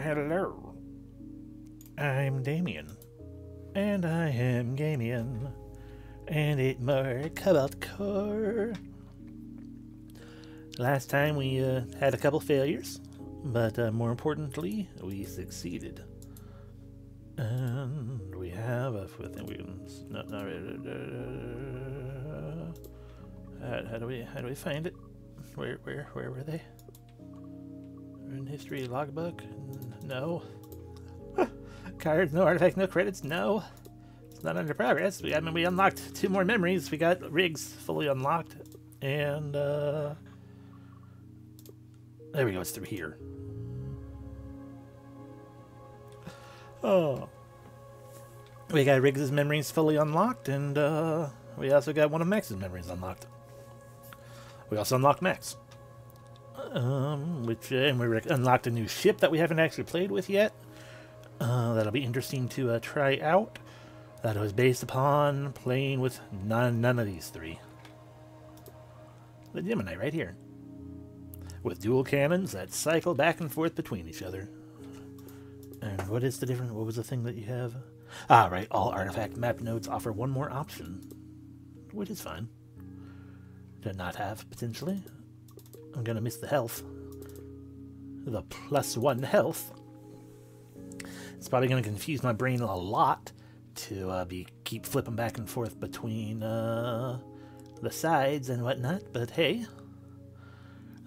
Hello. I'm Damien. And I am Gamian. And it more Cobalt Core. Last time we had a couple failures, but more importantly, we succeeded. And we have a thing we can. How do we find it? Where were they? In history logbook? No. Cards, no artifacts, no credits, no. It's not under progress. We unlocked 2 more memories. We got rigs fully unlocked, and there we go. It's through here. Oh, we got Riggs's memories fully unlocked, and we also got one of Max's memories unlocked. We also unlocked Max, and we unlocked a new ship that we haven't actually played with yet. That'll be interesting to try out. That was based upon playing with none of these 3. The Gemini right here, with dual cannons that cycle back and forth between each other. And what is the difference? What was the thing that you have? Ah, right. All artifact map nodes offer 1 more option, which is fine to not have, potentially. I'm gonna miss the health. The +1 health. It's probably gonna confuse my brain a lot to keep flipping back and forth between the sides and whatnot, but hey,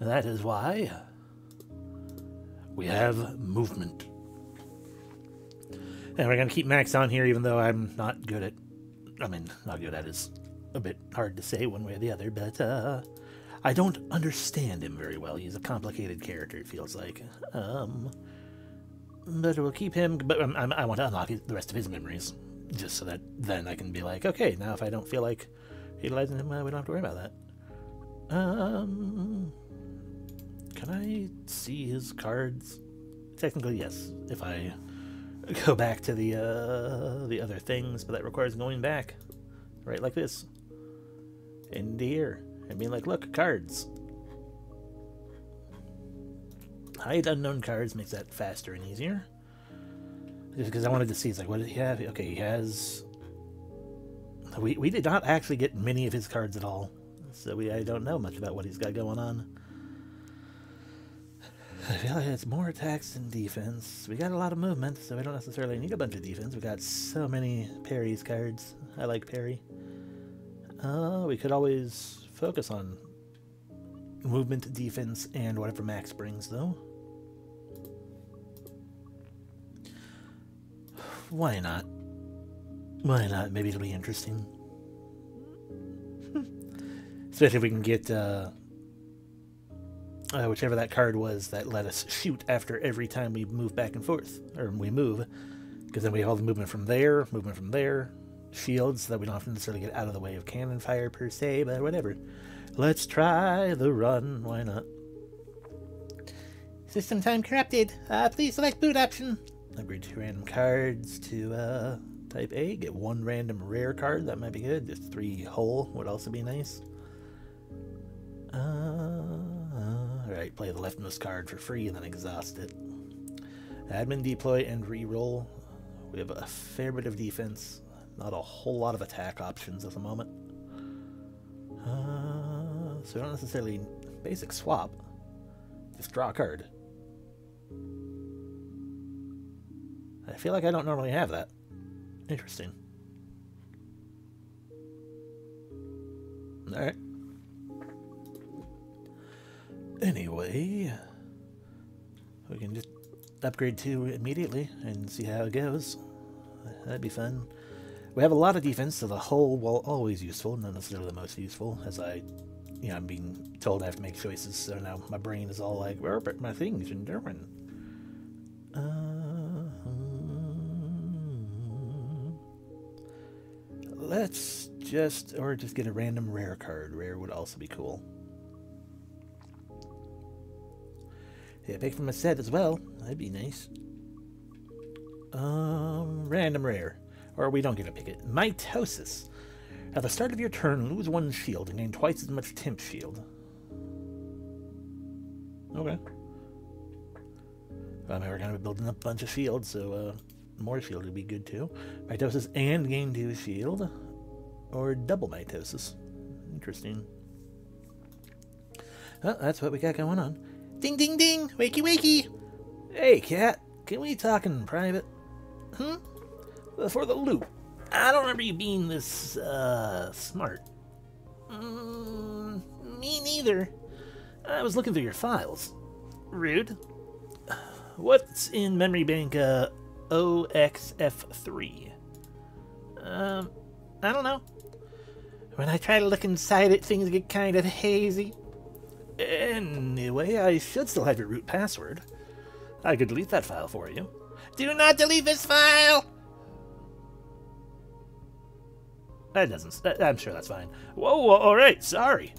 that is why we have movement. And we're going to keep Max on here, even though I'm not good at... not good at is a bit hard to say one way or the other, but I don't understand him very well. He's a complicated character, it feels like. But we'll keep him... But I want to unlock the rest of his memories, just so that then I can be like, okay, now if I don't feel like utilizing him, we don't have to worry about that. Can I see his cards? Technically, yes, if I go back to the other things, but that requires going back, right, like this, into here, and being like, look, cards. Hide unknown cards makes that faster and easier. Just because I wanted to see, it's like, what did he have? Okay, he has... We did not actually get many of his cards at all, so I don't know much about what he's got going on. I feel like it's more attacks than defense. We got a lot of movement, so we don't necessarily need a bunch of defense. We got so many Parry's cards. I like Parry. We could always focus on movement, defense, and whatever Max brings, though. Why not? Why not? Maybe it'll be interesting. Especially if we can get whichever that card was that let us shoot after every time we move back and forth, or we move, because then we have all the movement from there, shields, so that we don't have to necessarily get out of the way of cannon fire per se, but whatever. Let's try the run, why not? System time corrupted. Please select boot option. Upgrade 2 random cards to type A, get 1 random rare card, that might be good. Just 3 whole would also be nice. Alright, play the leftmost card for free and then exhaust it. Admin, deploy, and reroll. We have a fair bit of defense. Not a whole lot of attack options at the moment. So we don't necessarily basic swap. Just draw a card. I feel like I don't normally have that. Interesting. Alright. Anyway, we can just upgrade 2 immediately and see how it goes. That'd be fun. We have a lot of defense, so the hull, while always useful, not necessarily the most useful, as I'm being told I have to make choices, so now my brain is all like, where are my things in German? Let's just get a random rare card. Rare would also be cool. Yeah, pick from a set as well. That'd be nice. Random rare. Or we don't get to pick it. Mitosis. At the start of your turn, lose 1 shield and gain twice as much temp shield. Okay. I mean, we're going to be building up a bunch of shields, so more shield would be good too. Mitosis and gain 2 shield. Or double mitosis. Interesting. Well, that's what we got going on. Ding, ding, ding! Wakey, wakey! Hey, cat. Can we talk in private? For the loop. I don't remember you being this, smart. Me neither. I was looking through your files. Rude. What's in memory bank, OXF3? I don't know. When I try to look inside it, things get kind of hazy. Anyway, I should still have your root password. I could delete that file for you. Do not delete this file! That doesn't... I'm sure that's fine. Whoa, alright, sorry.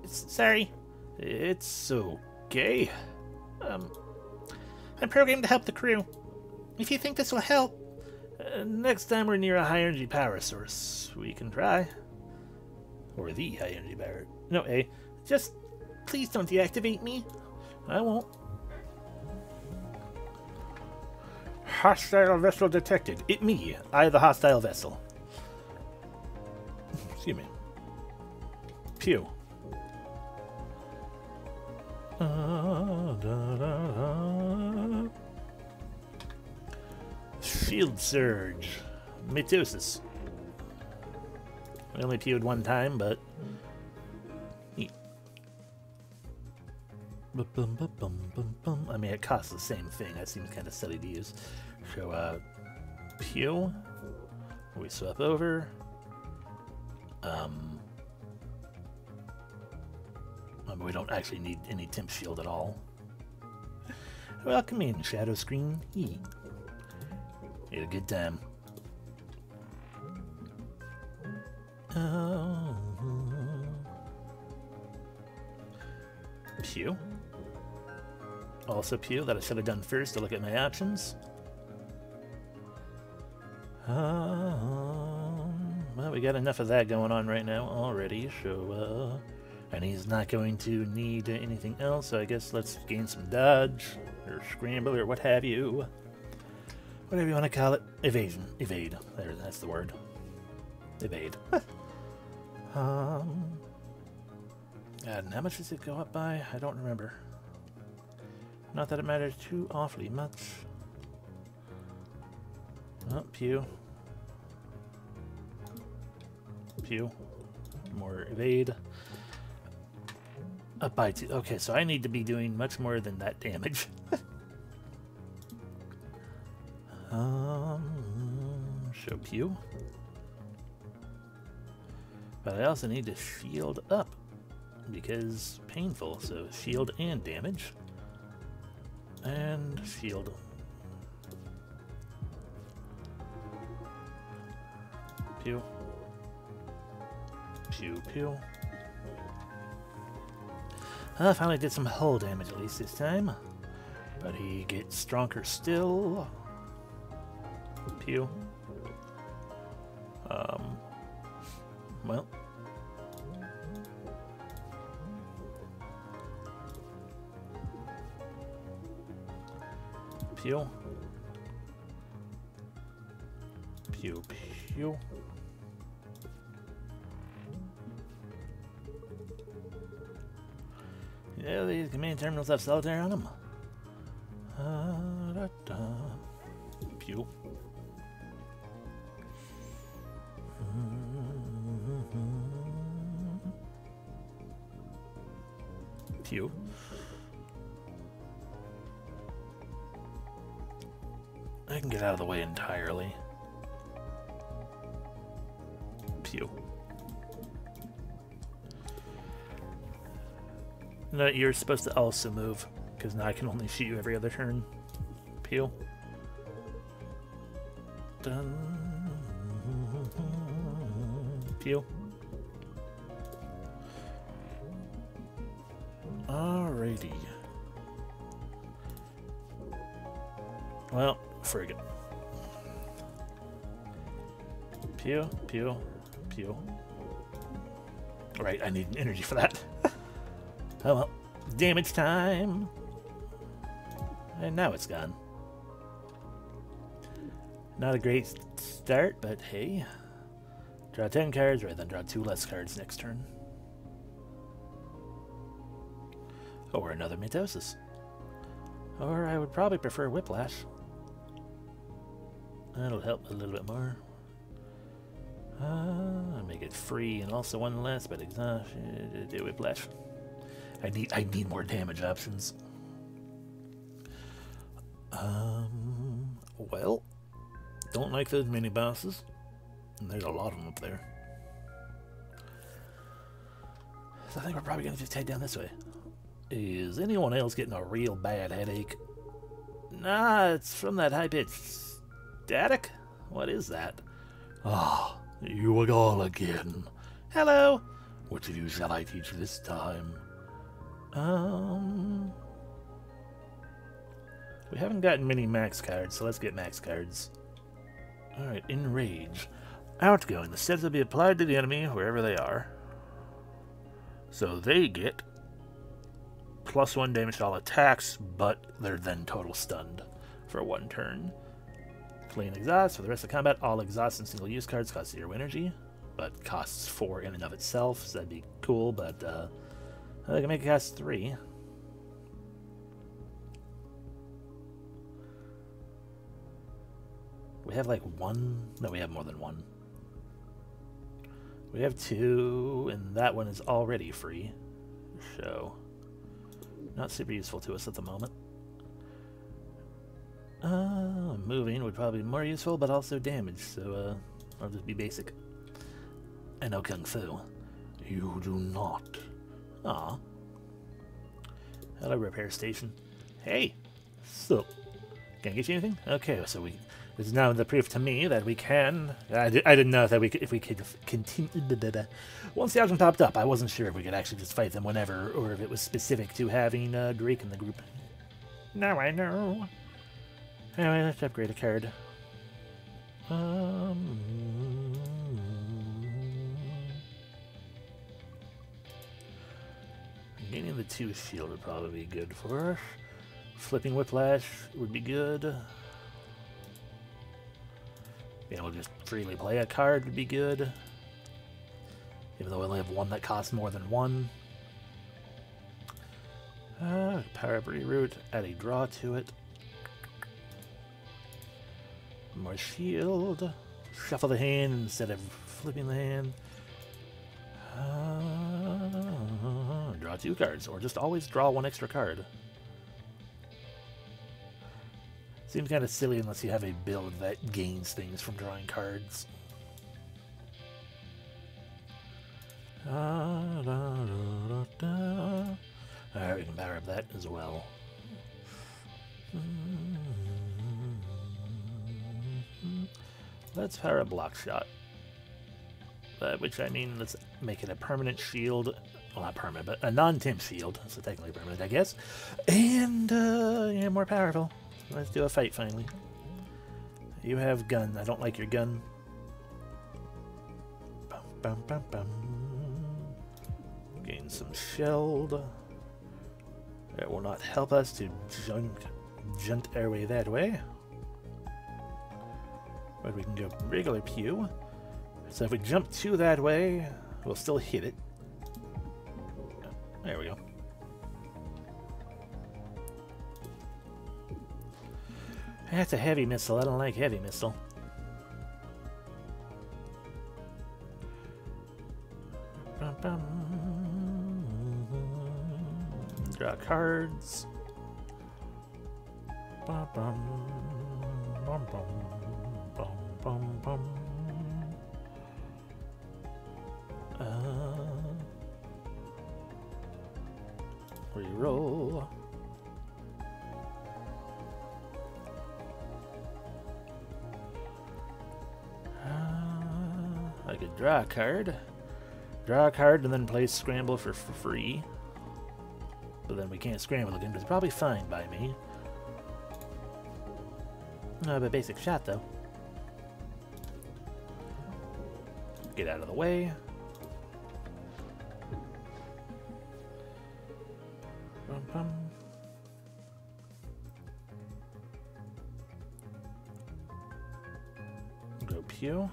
Sorry. It's okay. I'm programmed to help the crew. If you think this will help, next time we're near a high-energy power source, we can try. Or the high-energy power... No, just please don't deactivate me. I won't. Hostile vessel detected. It me. I the hostile vessel. Excuse me. Pew. Shield surge. Mitosis. I only pewed one time, but... I mean, it costs the same thing. That seems kind of silly to use. So, pew. We swap over. We don't actually need any temp shield at all. Welcome in, Shadow Screen. Had a good time. Pew. Also pew, that I should have done first to look at my options. Well, we got enough of that going on right now already, so, and he's not going to need anything else, so I guess let's gain some dodge, or scramble, or what have you. Whatever you want to call it. Evasion. Evade. There, that's the word. Evade. And how much does it go up by? I don't remember. Not that it matters too awfully much. Oh, pew. Pew. More evade. Up by 2. Okay, so I need to be doing much more than that damage. Show pew. But I also need to shield up. Because painful, so shield and damage. And shield. Pew. Pew, pew. I finally did some hull damage at least this time. But he gets stronger still. Pew. Well. Pew. Pew, pew. Yeah, these command terminals have solitaire on them. Pew. Pew. I can get out of the way entirely. Pew. No, you're supposed to also move, because now I can only shoot you every other turn. Pew. Dun. Pew. Alrighty. Well, frig it. Pew, pew, pew. Right, I need energy for that. Oh well. Damage time. And now it's gone. Not a great start, but hey. Draw 10 cards, rather than draw 2 less cards next turn. Or another Mitosis. Or I would probably prefer Whiplash. That'll help a little bit more. Make it free and also one less, but exhaust. Do Whiplash. I need more damage options. Well, don't like those mini bosses. And there's a lot of them up there. So I think we're probably gonna just head down this way. Is anyone else getting a real bad headache? Nah, it's from that high-pitched static? What is that? Ah, you all again. Hello! Which of you shall I teach this time? We haven't gotten many max cards, so let's get max cards. Alright, Enrage. Outgoing. The stats will be applied to the enemy wherever they are. So they get +1 damage to all attacks, but they're then total stunned for 1 turn. Clean Exhaust. For the rest of combat, all exhaust and single-use cards cost 0 energy, but costs 4 in and of itself, so that'd be cool, but I can make it cost 3. We have like 1? No, we have more than 1. We have 2, and that one is already free. So, not super useful to us at the moment. Moving would probably be more useful, but also damage, so I'll just be basic. And no Kung Fu. You do not. Aw. Hello, repair station. Hey! So, can I get you anything? Okay, so this is now the proof to me that we can. I didn't know that if we could continue. Once the option popped up, I wasn't sure if we could actually just fight them whenever, or if it was specific to having Drake in the group. Now I know. Anyway, let's upgrade a card. Gaining the 2 shield would probably be good for us. Flipping Whiplash would be good. Being able to just freely play a card would be good. Even though we only have 1 that costs more than 1. Power up Reroute, add a draw to it. More shield. Shuffle the hand instead of flipping the hand. Draw 2 cards, or just always draw 1 extra card. Seems kind of silly unless you have a build that gains things from drawing cards. Alright, we can power up that as well. Let's power up Block Shot. Which, I mean, let's make it a permanent shield. Well, not permanent, but a non-temp shield. So technically permanent, I guess. And, yeah, more powerful. Let's do a fight, finally. You have gun. I don't like your gun. Bum, bum, bum, bum. Gain some shield. That will not help us to junt our way that way. But we can go regular pew. So if we jump 2 that way, we'll still hit it. There we go. That's a heavy missile. I don't like heavy missile. Draw cards. Reroll. I could draw a card. Draw a card and then play Scramble for free. But then we can't scramble again, but it's probably fine by me. But basic shot, though. Get out of the way. Pew.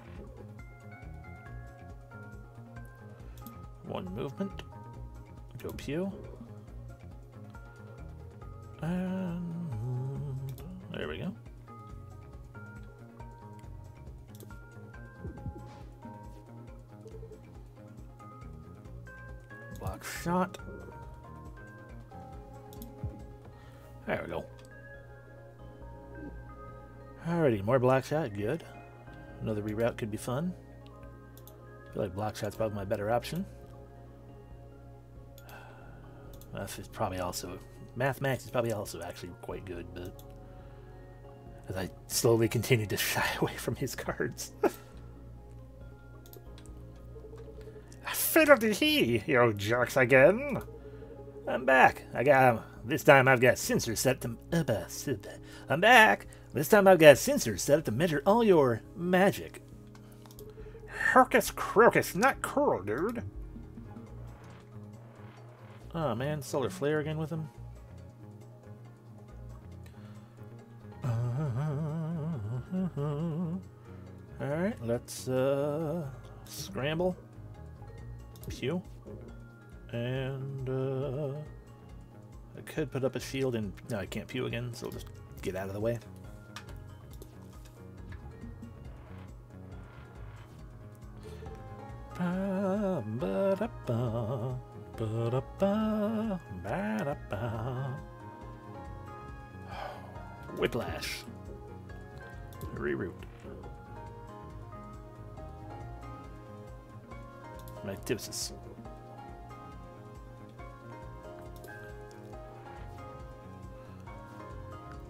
One movement. Go Pew. And there we go. Block shot. There we go. Alrighty, more block shot, good. Another reroute could be fun. I feel like block shot's probably my better option. Math is probably also... Math Max is probably also actually quite good, but... As I slowly continue to shy away from his cards. Fiddle to he, you jerks again! I'm back. This time I've got sensors set to... I'm back. This time I've got sensors set to measure all your magic. Hocus crocus, not cool, dude. Oh man, Solar Flare again with him. Alright, let's scramble. Pew. And I could put up a shield and... No, I can't pew again, so we'll just get out of the way. Whiplash. Reroute. Mitosis.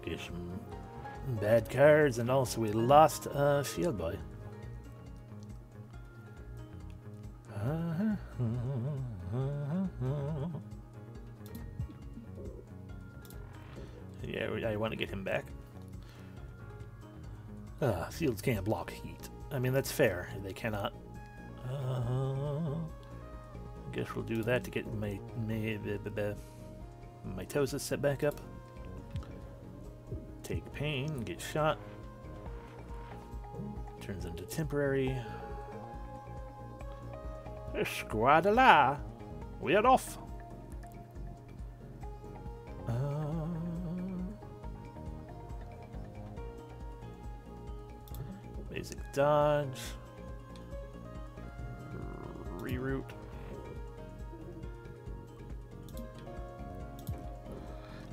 Get some bad cards, and also we lost Shield Boy. Yeah, I want to get him back. Shields can't block heat. I mean, that's fair. They cannot. I guess we'll do that to get my mitosis set back up. Take pain, get shot. Turns into temporary. Squadala! We are off! Basic dodge. Reroute.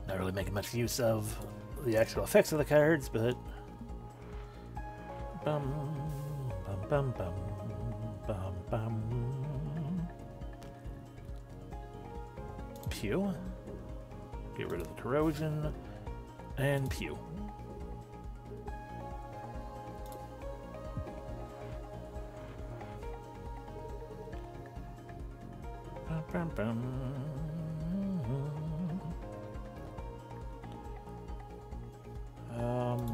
Not really making much use of the actual effects of the cards, but bum bum bum bum bum bum. Pew. Get rid of the corrosion and pew. Bum bum bum.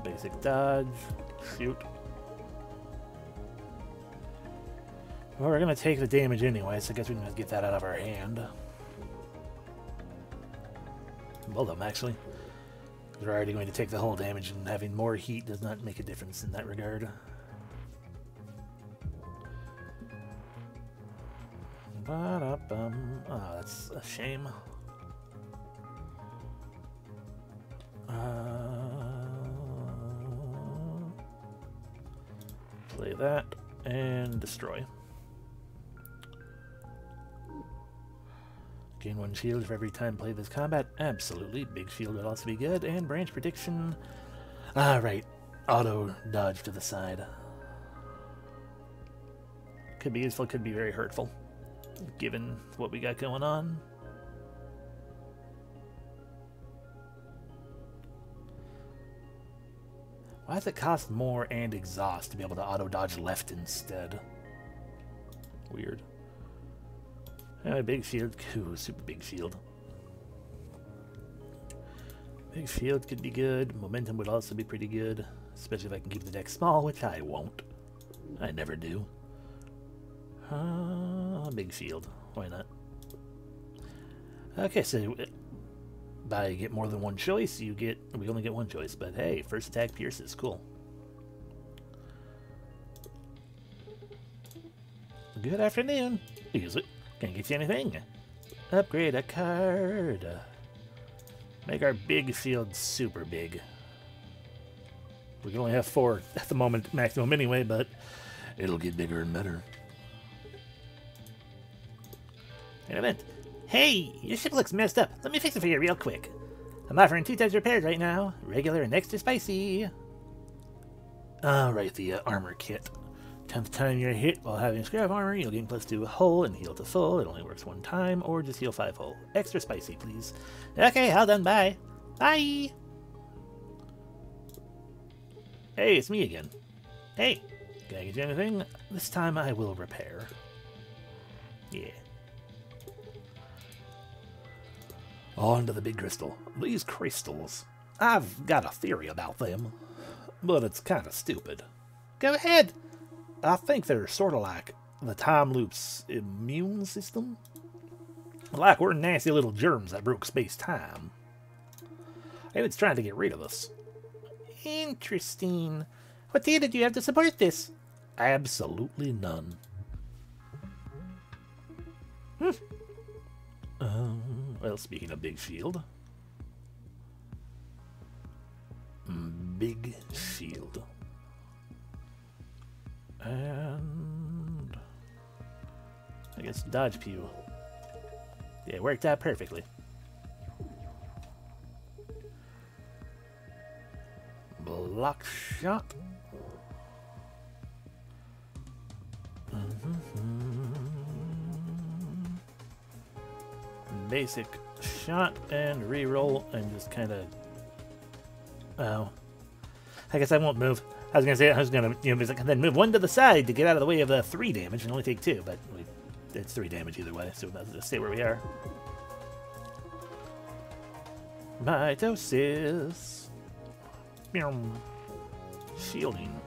Basic dodge, shoot. Well, we're gonna take the damage anyway, so I guess we can just get that out of our hand. Both of them, actually. We're already going to take the whole damage, and having more heat does not make a difference in that regard. Ba-da-bum. Oh, that's a shame. Play that and destroy. Gain 1 shield for every time play this combat. Absolutely. Big shield would also be good. And branch prediction. Right. Auto dodge to the side. Could be useful, could be very hurtful, given what we got going on. Why does it cost more and exhaust to be able to auto-dodge left instead? Weird. Big shield. Ooh, super big shield. Big shield could be good. Momentum would also be pretty good. Especially if I can keep the deck small, which I won't. I never do. Big shield. Why not? Okay, so... By get more than one choice, we only get one choice, but hey, first attack pierces, cool. Good afternoon. Use it. Can't get you anything. Upgrade a card. Make our big field super big. We can only have 4 at the moment maximum anyway, but it'll get bigger and better. An event. Hey, your ship looks messed up. Let me fix it for you real quick. I'm offering 2 types repairs right now. Regular and extra spicy. Right, the armor kit. 10th time you're hit while having scrap armor, you'll gain +2 hull and heal to full. It only works 1 time, or just heal 5 hull. Extra spicy, please. Okay, all done, bye. Bye! Hey, it's me again. Hey, can I get you anything? This time I will repair. Yeah. On to the big crystal. These crystals. I've got a theory about them, but it's kind of stupid. Go ahead! I think they're sort of like the time loop's immune system. Like we're nasty little germs that broke space-time. Maybe it's trying to get rid of us. Interesting. What data do you have to support this? Absolutely none. Well, speaking of big shield. Big shield. And I guess dodge pew. Yeah, it worked out perfectly. Block shot. Basic shot and reroll and just kind of. Oh, I guess I won't move. I was gonna say I was gonna then move 1 to the side to get out of the way of the 3 damage and only take 2, but it's 3 damage either way, so let's just stay where we are. Mitosis. Shielding.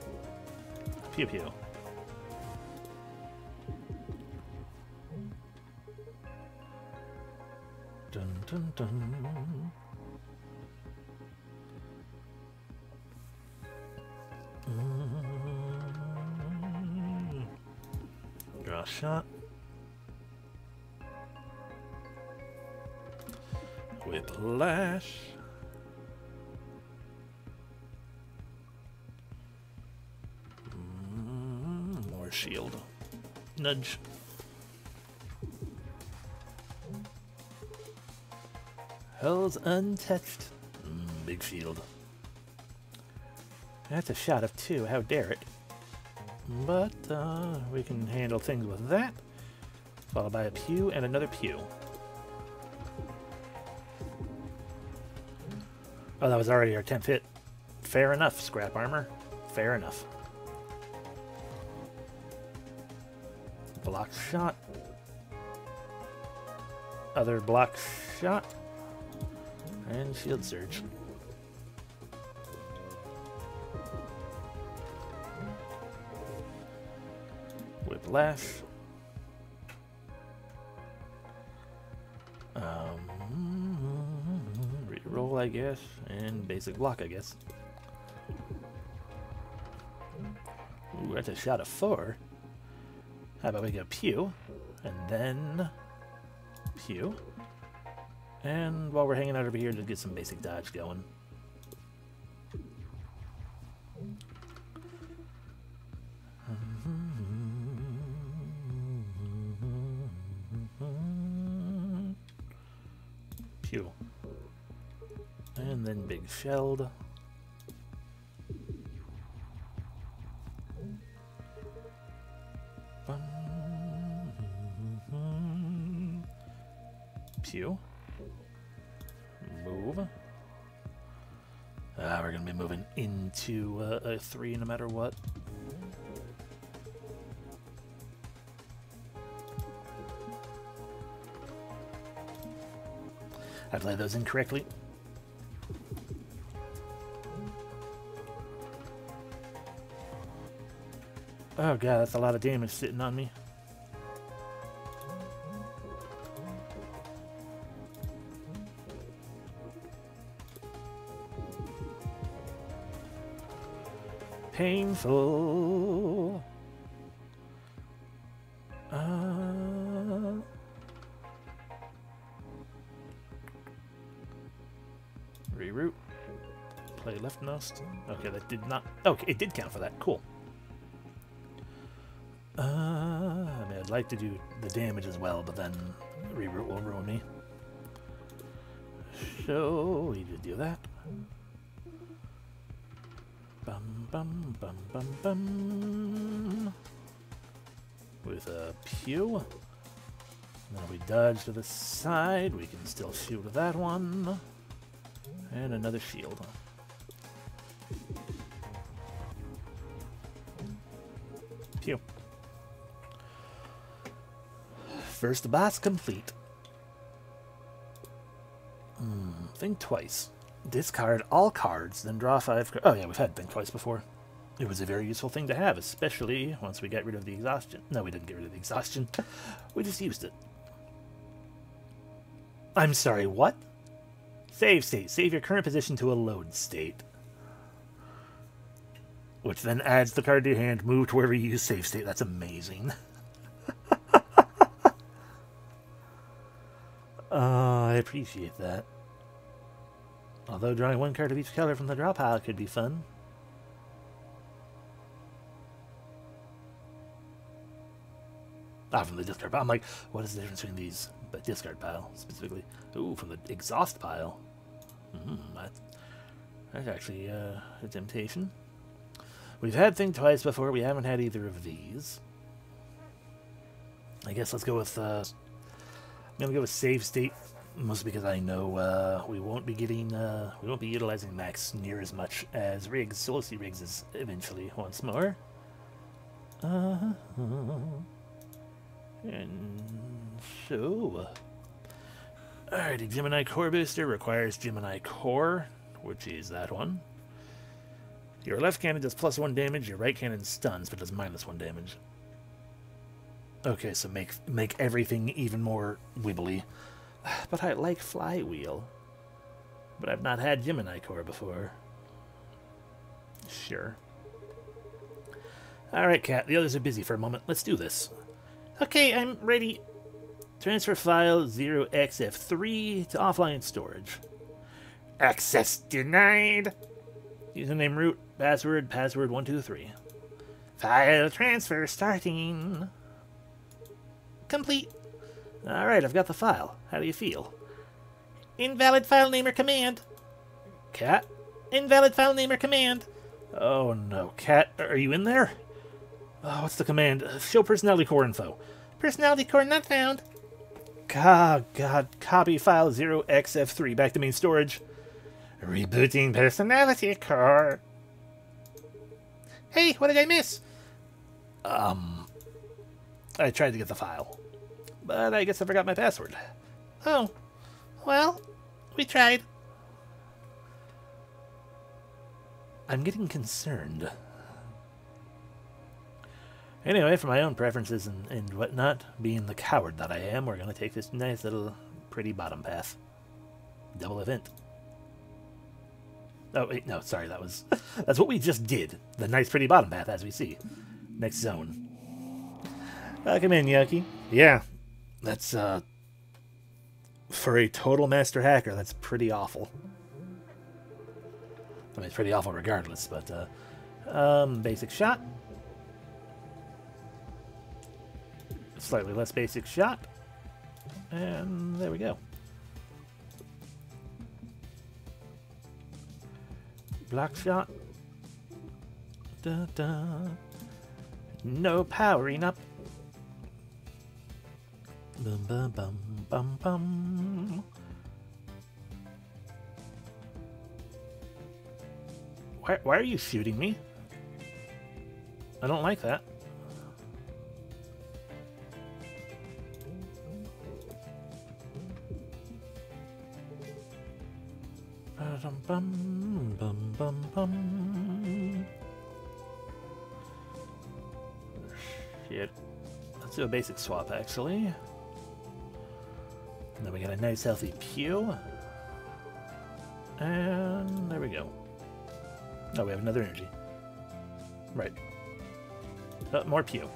Pew pew. Dun dun dun. Draw a shot. Whiplash. More shield. Nudge. Hell's untouched. Big shield. That's a shot of 2, how dare it. But we can handle things with that. Followed by a pew and another pew. Oh, that was already our 10th hit. Fair enough, scrap armor. Fair enough. Block shot. Other block shot. And shield surge. Whiplash. Reroll, I guess, and basic block, I guess. Ooh, that's a shot of 4. How about we go pew, and then pew. And while we're hanging out over here, just get some basic dodge going. Pew. And then big shelled. Pew. Move. We're going to be moving into a 3 no matter what. I played those incorrectly. Oh god, that's a lot of damage sitting on me. Painful. Reroute. Play leftmost. Okay, that did not... Okay, it did count for that. Cool. I mean, I'd like to do the damage as well, but then reroute will ruin me. So, we just do that. Bum, bum, bum, bum, bum. With a pew. Then we dodge to the side. We can still shoot with that one. And another shield. Pew. First boss complete. Think twice. Discard all cards, then draw 5 cards. Oh yeah, we've had think twice before. It was a very useful thing to have, especially once we got rid of the exhaustion. No, we didn't get rid of the exhaustion. We just used it. I'm sorry, what? Save state. Save your current position to a load state. Which then adds the card to your hand. Move to wherever you use save state. That's amazing. I appreciate that. Although drawing one card of each color from the draw pile could be fun. Ah, from the discard pile. I'm like, what is the difference between these? But discard pile, specifically. Ooh, from the exhaust pile. That's actually a temptation. We've had Think Twice before. We haven't had either of these. I guess let's go with... I'm going to go with Save State. Mostly because I know we won't be getting... we won't be utilizing Max near as much as Riggs. So we'll see Riggs eventually once more. And so... Alrighty, Gemini Core Booster requires Gemini Core, which is that one. Your left cannon does +1 damage, your right cannon stuns, but does -1 damage. Okay, so make everything even more wibbly. But I like Flywheel. But I've not had Gemini Core before. Sure. Alright, Cat, the others are busy for a moment. Let's do this. Okay, I'm ready. Transfer file 0xF3 to offline storage. Access denied. Username root, password 123. File transfer starting. Complete. Alright, I've got the file. How do you feel? Invalid file name or command. Cat? Invalid file name or command. Oh no, Cat, are you in there? Oh, what's the command? Show personality core info. Personality core not found. God, copy file 0xF3 back to main storage. Rebooting personality core. Hey, what did I miss? I tried to get the file, but I guess I forgot my password. Oh, well, we tried. I'm getting concerned. Anyway, for my own preferences and whatnot, being the coward that I am, we're going to take this nice little pretty bottom path. Double event. Oh, wait, no, sorry, that's what we just did. The nice pretty bottom path, as we see. Next zone. Come in, Yucky. Yeah, that's, for a total master hacker, that's pretty awful. I mean, it's pretty awful regardless, but, basic shot. Slightly less basic shot. And there we go. Block shot. Da, da. No powering up. Bum, bum, bum, bum, bum. Why are you shooting me? I don't like that. Bum, bum, bum, bum, bum. Shit. Let's do a basic swap, actually. And then we got a nice healthy pew. And there we go. Oh, we have another energy. Right. More pew.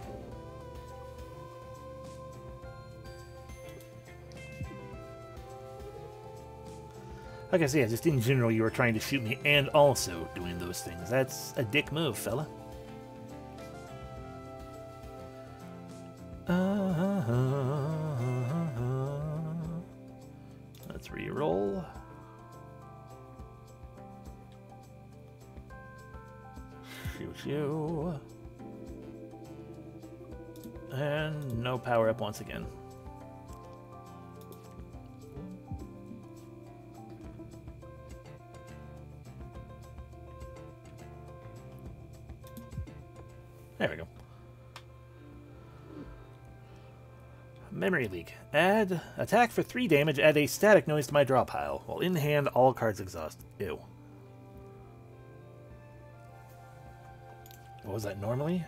I guess, yeah, just in general, you were trying to shoot me and also doing those things. That's a dick move, fella. Let's re-roll. Shoot you. And no power up once again. There we go. Memory leak. Add attack for 3 damage, add a static noise to my draw pile. While in hand, all cards exhaust. Ew. What was that normally?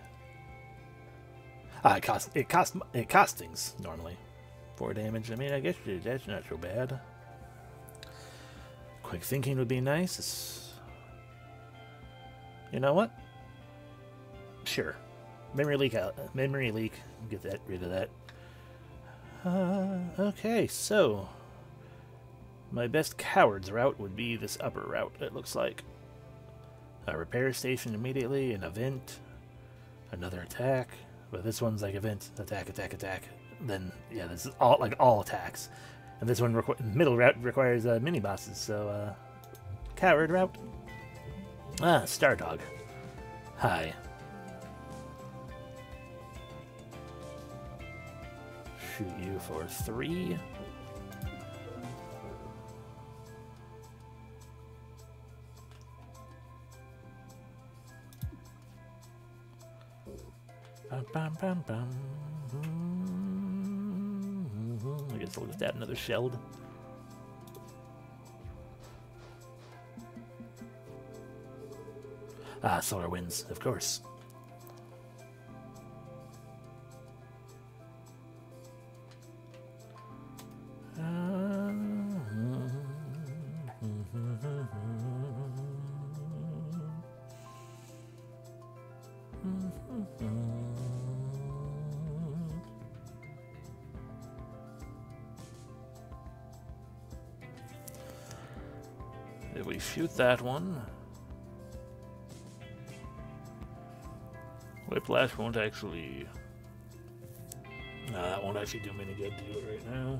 It costings normally. 4 damage. I mean, I guess that's not so bad. Quick thinking would be nice. You know what? Sure. Memory leak out. Memory leak. Get that rid of that. Okay, so my best coward's route would be this upper route, it looks like. A repair station immediately, an event, another attack. But this one's like event, attack, attack, attack. Then, yeah, this is all like all attacks. And this one, middle route requires mini bosses, so coward route. Stardog. Hi. Shoot you for 3. Bum, bum, bum, bum. I guess I'll just add another shelled. Solar Winds, of course. If we shoot that one, Whiplash won't actually... No, that won't actually do me any good to do it right now.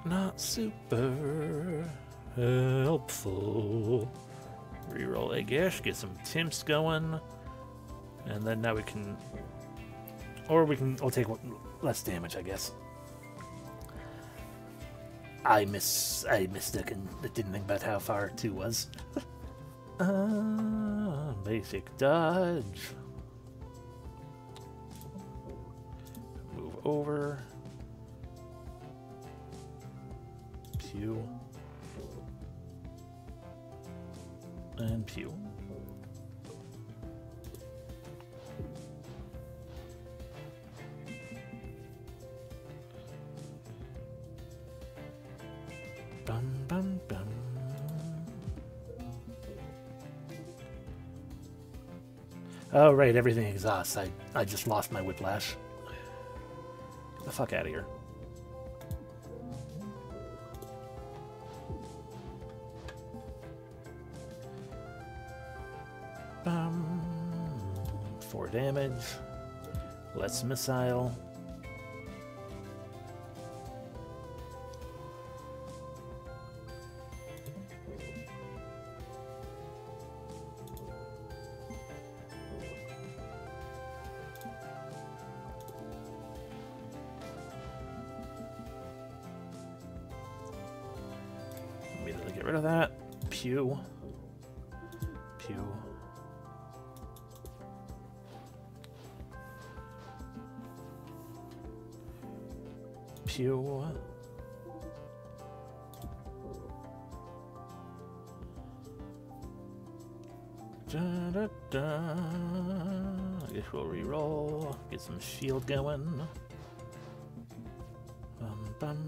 Not super helpful. Reroll a Gash, get some Timps going, and then now we can, or we can, I'll take less damage, I guess. I mistook and didn't think about how far 2 was. Basic dodge. Move over. Pew. And pew. Bum, bum, bum. Oh, right, everything exhausts. I just lost my Whiplash. Get the fuck out of here. Bum. 4 damage. Less missile. Immediately get rid of that. Pew. Pew. Pew. Da, da, da. I guess we'll re-roll. Get some shield going. Bum, bum.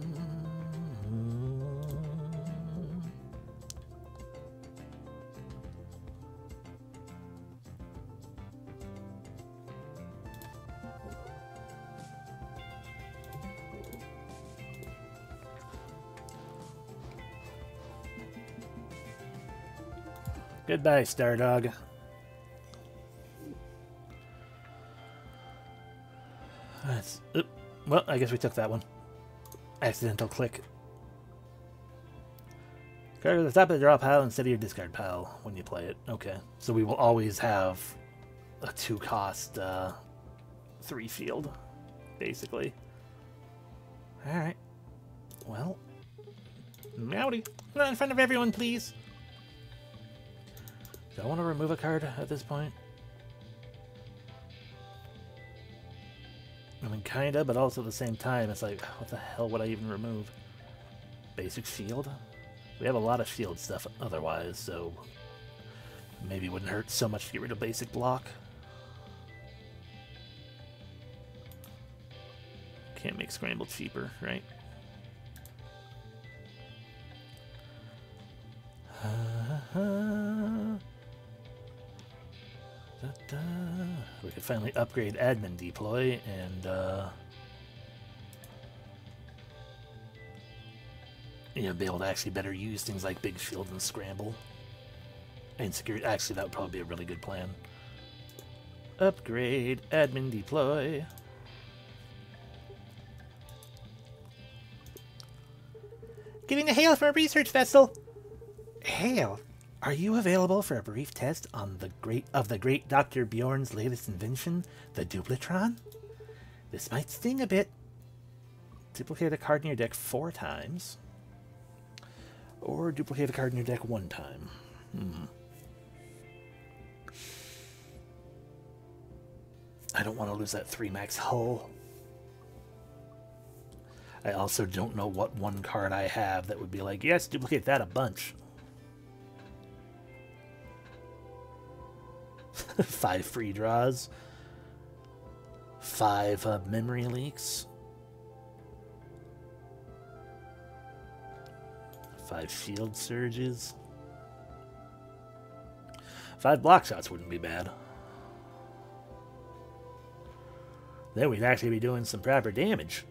Goodbye, Stardog. That's, well, I guess we took that one. Accidental click. Card at the top of the draw pile instead of your discard pile when you play it. Okay. So we will always have a 2-cost 3 field, basically. Alright. Well. Meowdy. Not in front of everyone, please. Do I want to remove a card at this point? I mean, kinda, but also at the same time, it's like, what the hell would I even remove? Basic shield? We have a lot of shield stuff otherwise, so maybe it wouldn't hurt so much to get rid of basic block. Can't make scramble cheaper, right? We could finally upgrade admin deploy and be able to actually better use things like big shield and scramble and security. Actually, that would probably be a really good plan. Upgrade admin deploy. Getting a hail from a research vessel. Hail. Are you available for a brief test on the great Dr. Bjorn's latest invention, the Duplatron? This might sting a bit. Duplicate a card in your deck 4 times. Or duplicate a card in your deck 1 time. I don't want to lose that 3-max hull. I also don't know what 1 card I have that would be like, yes, duplicate that a bunch. 5 free draws. 5 memory leaks. 5 shield surges. 5 block shots wouldn't be bad. Then we'd actually be doing some proper damage.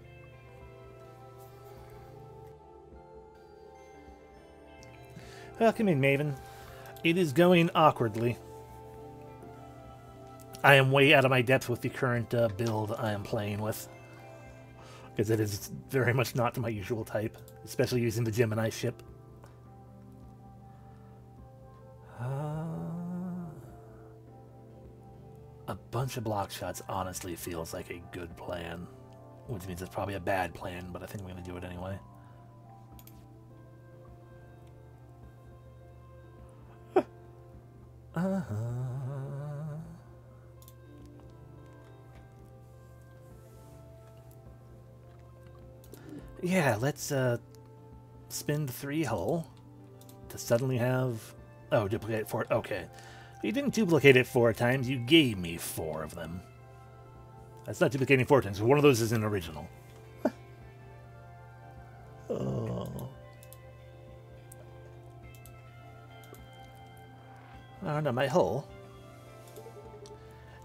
Welcome in, Maven. It is going awkwardly. I am way out of my depth with the current build I am playing with. Because it is very much not my usual type. Especially using the Gemini ship. A bunch of block shots honestly feels like a good plan. Which means it's probably a bad plan, but I think I'm going to do it anyway. Yeah, let's spin the 3 hull to suddenly have... Oh, duplicate 4. Okay. You didn't duplicate it 4 times, you gave me 4 of them. That's not duplicating 4 times, one of those is an original. Oh. Oh no, my hull.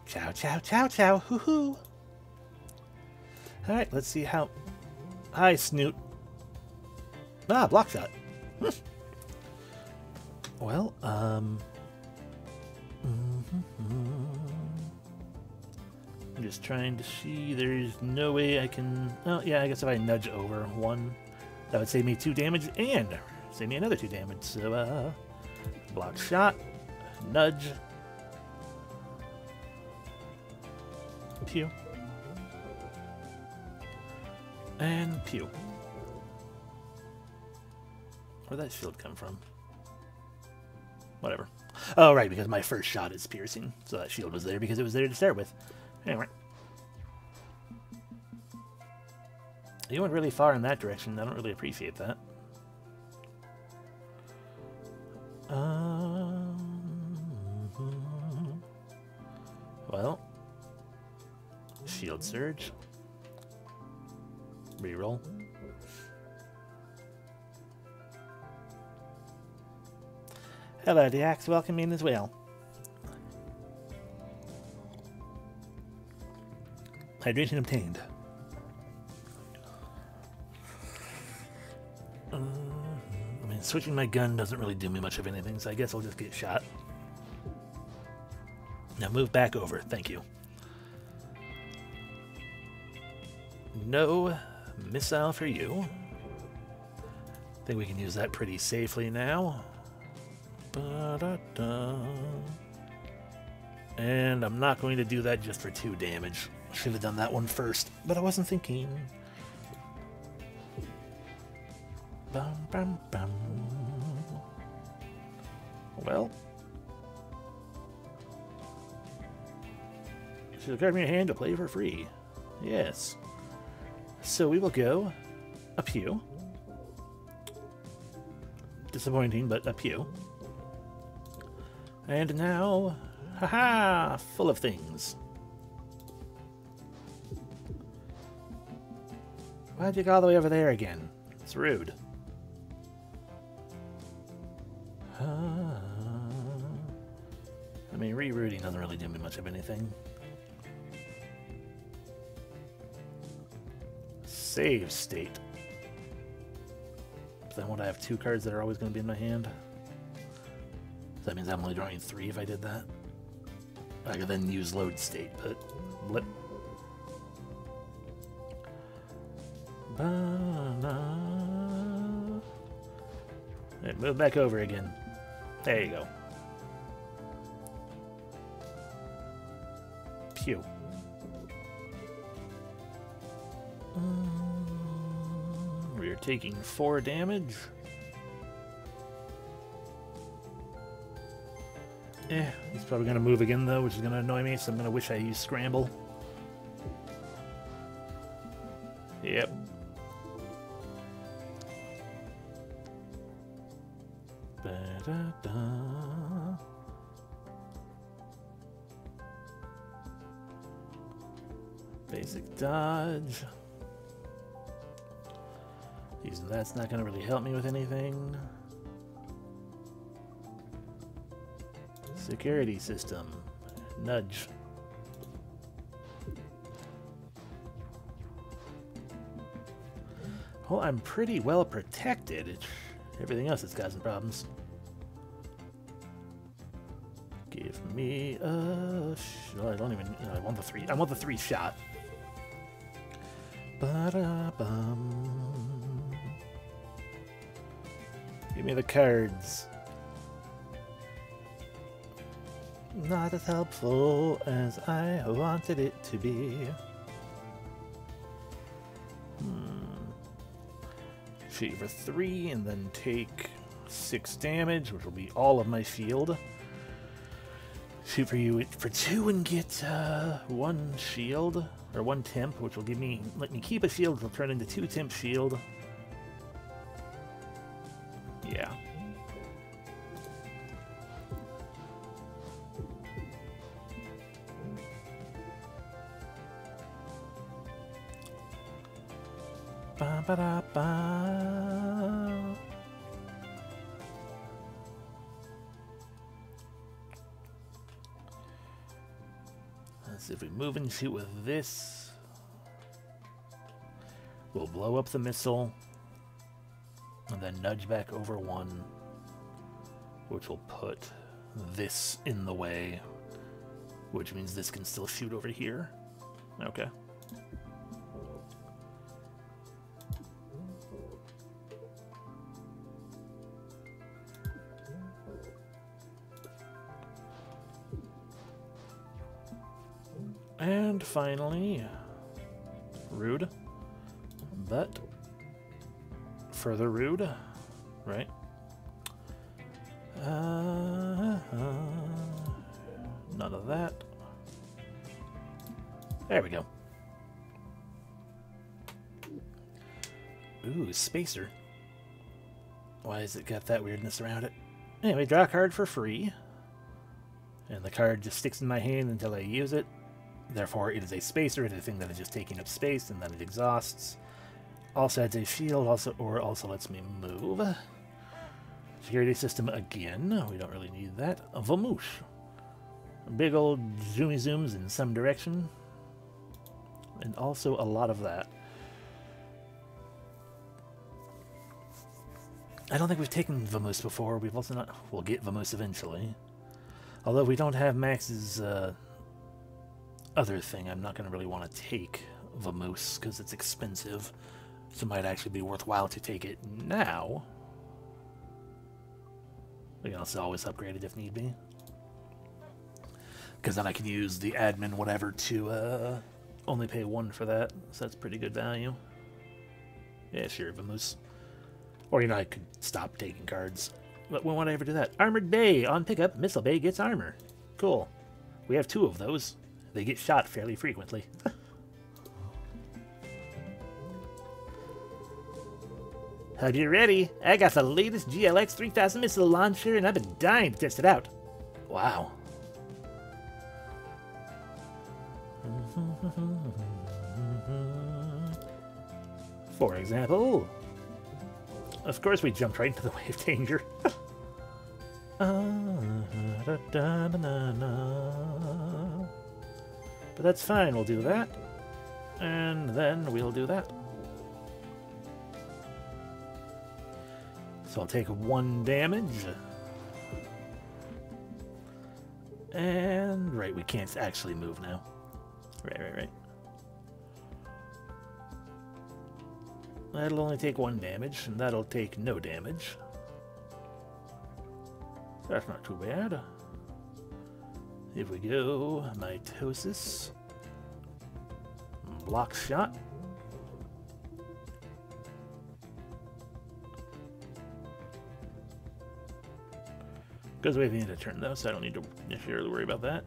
Chow, chow, chow, chow, hoo-hoo. Alright, let's see how... Hi, Snoot. Ah, block shot. Well, I'm just trying to see. There's no way I can... Oh, yeah, I guess if I nudge over 1, that would save me 2 damage and save me another 2 damage. So, block shot, nudge, pew, and pew. Where'd that shield come from? Whatever. Oh, right, because my first shot is piercing. So that shield was there because it was there to start with. Anyway. You went really far in that direction. I don't really appreciate that. Well. Shield surge. Reroll. Hello, Diax. Welcome in as well. Hydration obtained. I mean, switching my gun doesn't really do me much of anything, so I guess I'll just get shot. Now move back over. Thank you. No missile for you. I think we can use that pretty safely now. Ba-da-da. And I'm not going to do that just for 2 damage. Should have done that one first, but I wasn't thinking. Bum, bum, bum. Well, should have grabbed me a hand to play for free. Yes. So we will go a pew. Disappointing, but a pew. And now, haha, full of things. Why'd you go all the way over there again? It's rude. I mean, rerouting doesn't really do me much of anything. Save state. Then would I have 2 cards that are always going to be in my hand? So that means I'm only drawing 3 if I did that. I could then use load state, but blip. And move back over again. There you go. Pew. We are taking 4 damage. He's probably going to move again though, which is going to annoy me, so I'm going to wish I used Scramble. Yep. Ba-da-da. Basic dodge. Using that's not going to really help me with anything. Security system. Nudge. Well, I'm pretty well protected. Everything else has got some problems. Give me a shot. I don't even. No, I want the 3. I want the 3 shot. Ba-da-bum. Give me the cards. Not as helpful as I wanted it to be. Shoot for 3 and then take 6 damage, which will be all of my shield. Shoot for you for 2 and get 1 shield, or 1 temp, which will give me, let me keep a shield, which will turn into 2 temp shield. Yeah. Ba ba da ba. Let's see if we move and shoot with this. We'll blow up the missile and then nudge back over 1, which will put this in the way, which means this can still shoot over here. Okay. And finally, rude, but further rude, right? None of that. There we go. Ooh, spacer. Why has it got that weirdness around it? Anyway, draw a card for free. And the card just sticks in my hand until I use it. Therefore, it is a spacer. It is a thing that is just taking up space, and then it exhausts. Also adds a shield, also lets me move. Security system again. We don't really need that. A Vamoosh. Big old zoomy zooms in some direction. And also a lot of that. I don't think we've taken Vamoose before. We've also not... We'll get Vamoose eventually. Although we don't have Max's other thing, I'm not going to really want to take Vamoose because it's expensive. So it might actually be worthwhile to take it now. We can also always upgrade it if need be. Because then I can use the admin whatever to only pay 1 for that. So that's pretty good value. Yeah, sure, Vamoose. Or, you know, I could stop taking cards. But when would I ever do that? Armored Bay! On pickup, Missile Bay gets armor. Cool. We have 2 of those. They get shot fairly frequently. Hope you're ready. I got the latest GLX 3000 missile launcher and I've been dying to test it out. Wow. For example, of course we jumped right into the wave danger. But that's fine, we'll do that. And then we'll do that. So I'll take 1 damage. And, right, we can't actually move now. Right. That'll only take 1 damage, and that'll take no damage. That's not too bad. If we go, Mitosis. Block shot. Goes away at the end of the turn though, so I don't need to necessarily worry about that.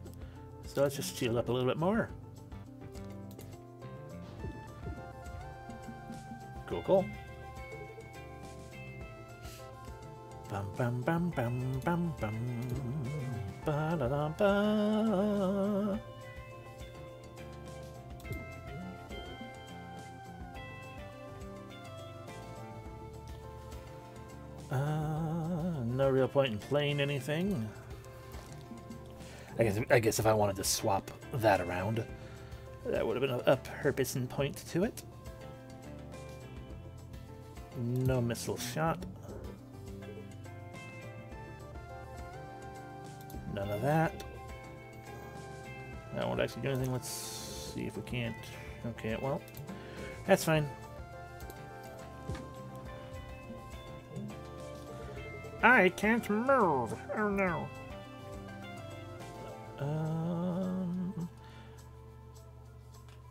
So let's just shield up a little bit more. Cool. Bum bum bum bum bum bum. Ba da da ba. No real point in playing anything. I guess if I wanted to swap that around, that would have been a purpose and point to it. No missile shot. None of that. That won't actually do anything. Let's see if we can't. Okay, well, that's fine. I can't move. Oh no.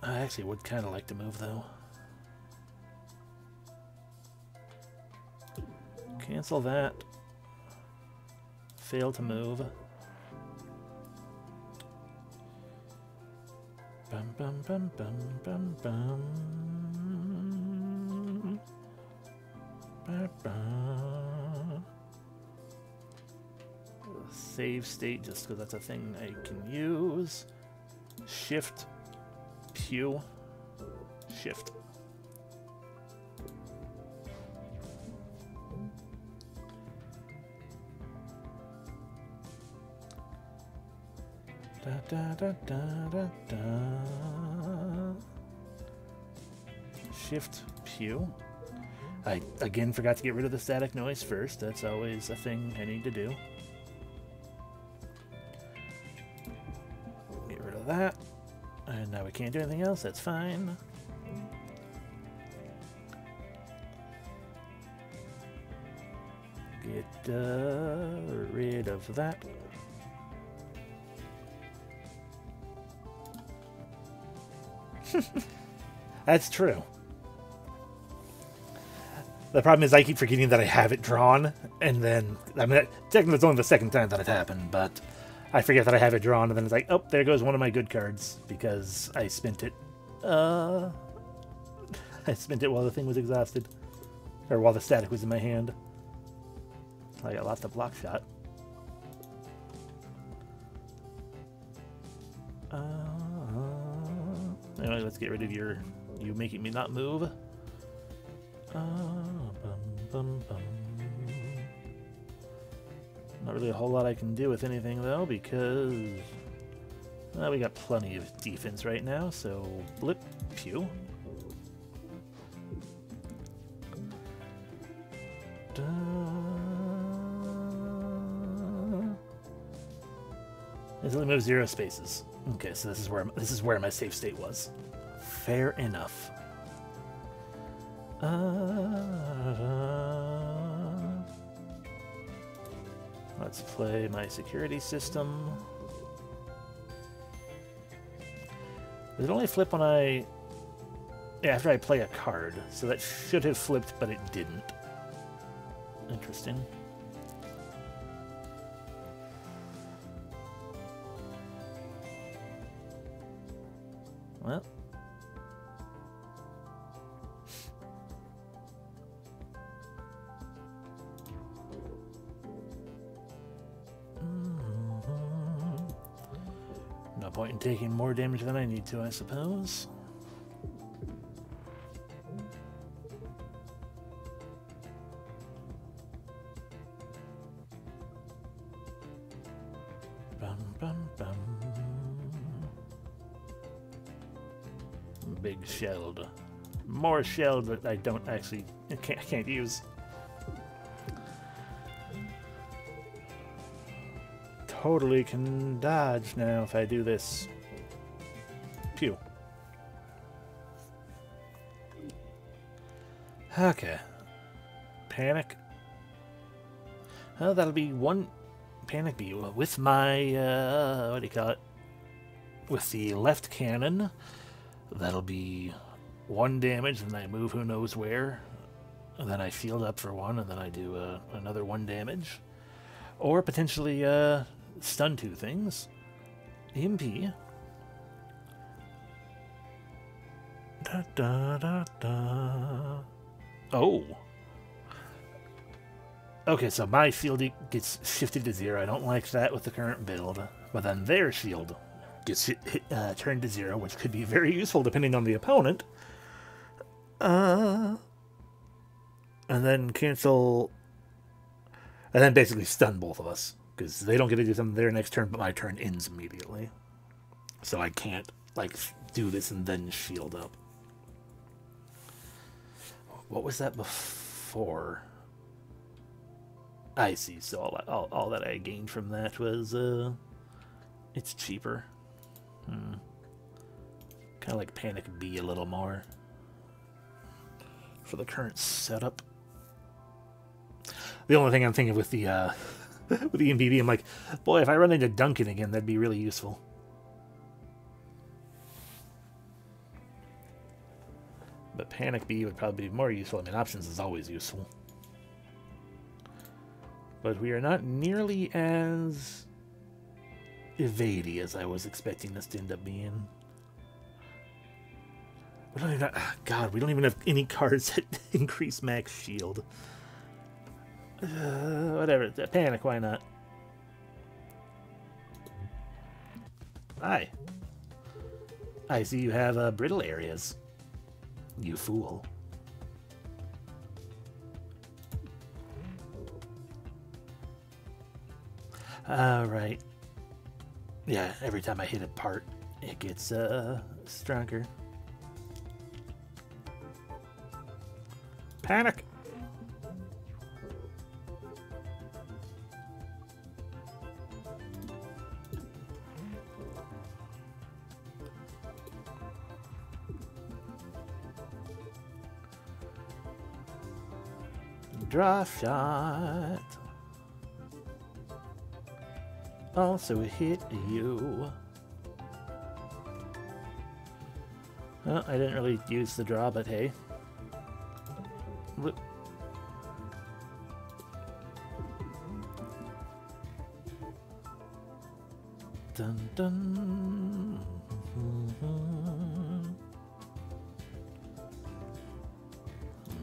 I actually would kind of like to move though. Cancel that. Fail to move. Bum bum bum bum bum bum. Ba, ba. Save state just because that's a thing I can use. Shift. Pew. Shift. Da da da da da da. Shift pew. I again forgot to get rid of the static noise first. That's always a thing I need to do. Get rid of that. And now we can't do anything else. That's fine. Get rid of that. That's true. The problem is I keep forgetting that I have it drawn, and then, I mean, technically it's only the second time that it happened, but I forget that I have it drawn, and then it's like, oh, there goes one of my good cards, because I spent it, I spent it while the thing was exhausted, or while the static was in my hand. I got lots of block shot. Anyway, let's get rid of you making me not move. Bum, bum, bum. Not really a whole lot I can do with anything though, because we got plenty of defense right now, so blip, pew. da. It only moves 0 spaces. Okay, so this is where my safe state was. Fair enough. Let's play my security system. Does it only flip when after I play a card? So that should have flipped, but it didn't. Interesting. Well. No point in taking more damage than I need to, I suppose. Bum, bum, bum. Big shelled. More shelled that I don't actually I can't use. Totally can dodge now if I do this. Pew. Okay. Panic. Oh, that'll be one Panic Bee with my what do you call it? With the left cannon. That'll be 1 damage, and then I move who knows where. And then I shield up for 1, and then I do another 1 damage. Or potentially stun 2 things. EMP. Da, da, da, da. Oh. Okay, so my shield gets shifted to 0. I don't like that with the current build. But then their shield gets turned to 0, which could be very useful depending on the opponent. And then cancel... And then basically stun both of us. Because they don't get to do something their next turn, but my turn ends immediately. So I can't, like, do this and then shield up. What was that before? I see. So all that I gained from that was, it's cheaper. Kind of like Panic Bee a little more. For the current setup. The only thing I'm thinking with the with the EMPB, I'm like, boy, if I run into Duncan again, that'd be really useful. But Panic Bee would probably be more useful. I mean, options is always useful. But we are not nearly as evady as I was expecting this to end up being. We don't even have, God, we don't even have any cards that increase max shield. Whatever. Panic, why not? Hi. I see you have brittle areas. You fool. Alright. Yeah, every time I hit a part, it gets stronger. Panic! Draw shot. Also hit you. Well, I didn't really use the draw, but hey. Look. Dun dun.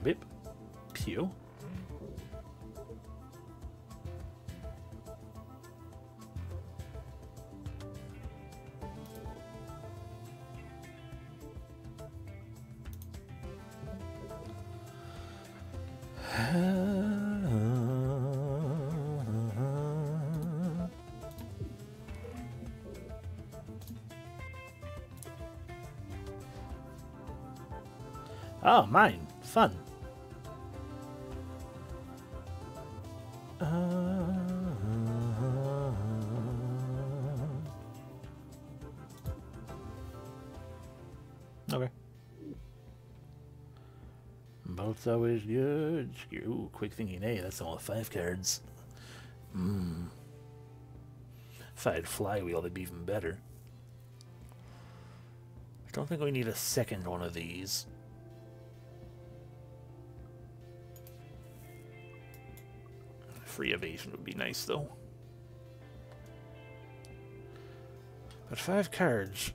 Bip. Pew. Oh, mine. Fun. Okay. Both's always good. Ooh, quick thinking. Hey, that's all 5 cards. If I had Flywheel, that'd be even better. I don't think we need a second one of these. Free evasion would be nice, though. But 5 cards.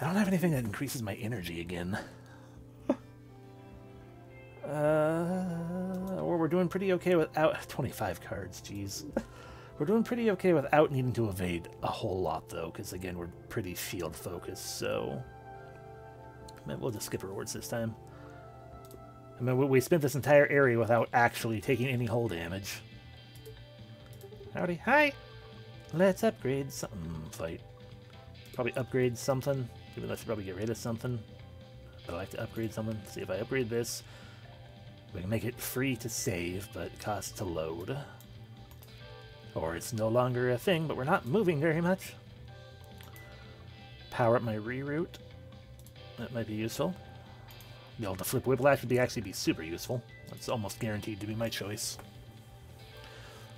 I don't have anything that increases my energy again. Or we're doing pretty okay without 25 cards, jeez. We're doing pretty okay without needing to evade a whole lot, though, because, again, we're pretty field-focused, so... we'll just skip rewards this time. I mean, we spent this entire area without actually taking any hull damage. Howdy. Hi! Let's upgrade something. Fight. Probably upgrade something. Even though I should probably get rid of something. But I like to upgrade something. See if I upgrade this. We can make it free to save, but cost to load. Or it's no longer a thing, but we're not moving very much. Power up my reroute. That might be useful. Be able to flip Whiplash would actually be super useful. That's almost guaranteed to be my choice.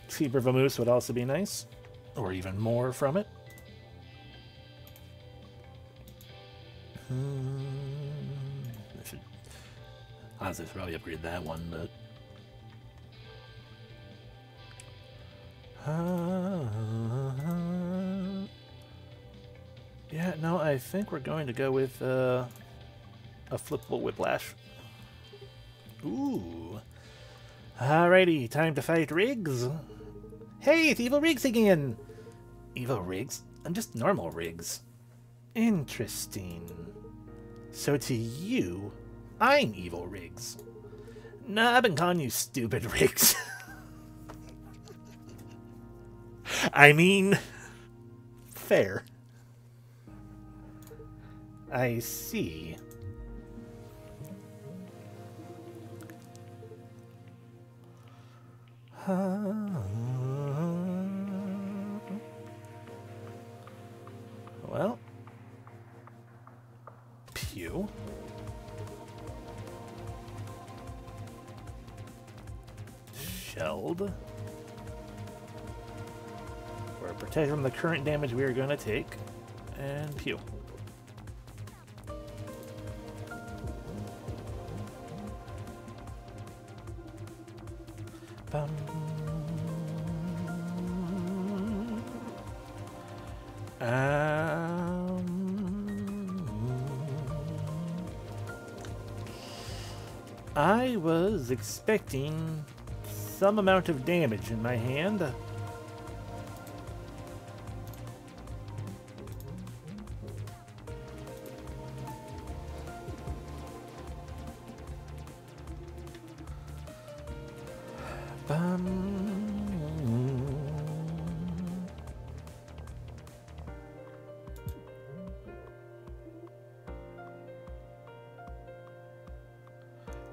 Cheaper Vamoose would also be nice. Or even more from it. I should honestly probably upgrade that one, but yeah, no, I think we're going to go with a flippable Whiplash. Ooh. Alrighty, time to fight Riggs. Hey, it's Evil Riggs again! Evil Riggs? I'm just normal Riggs. Interesting. So to you, I'm Evil Riggs. Nah, I've been calling you Stupid Riggs. I mean, fair. I see. Well, pew. Shelled. We're protected from the current damage we are going to take. And pew. Bum. I was expecting some amount of damage in my hand.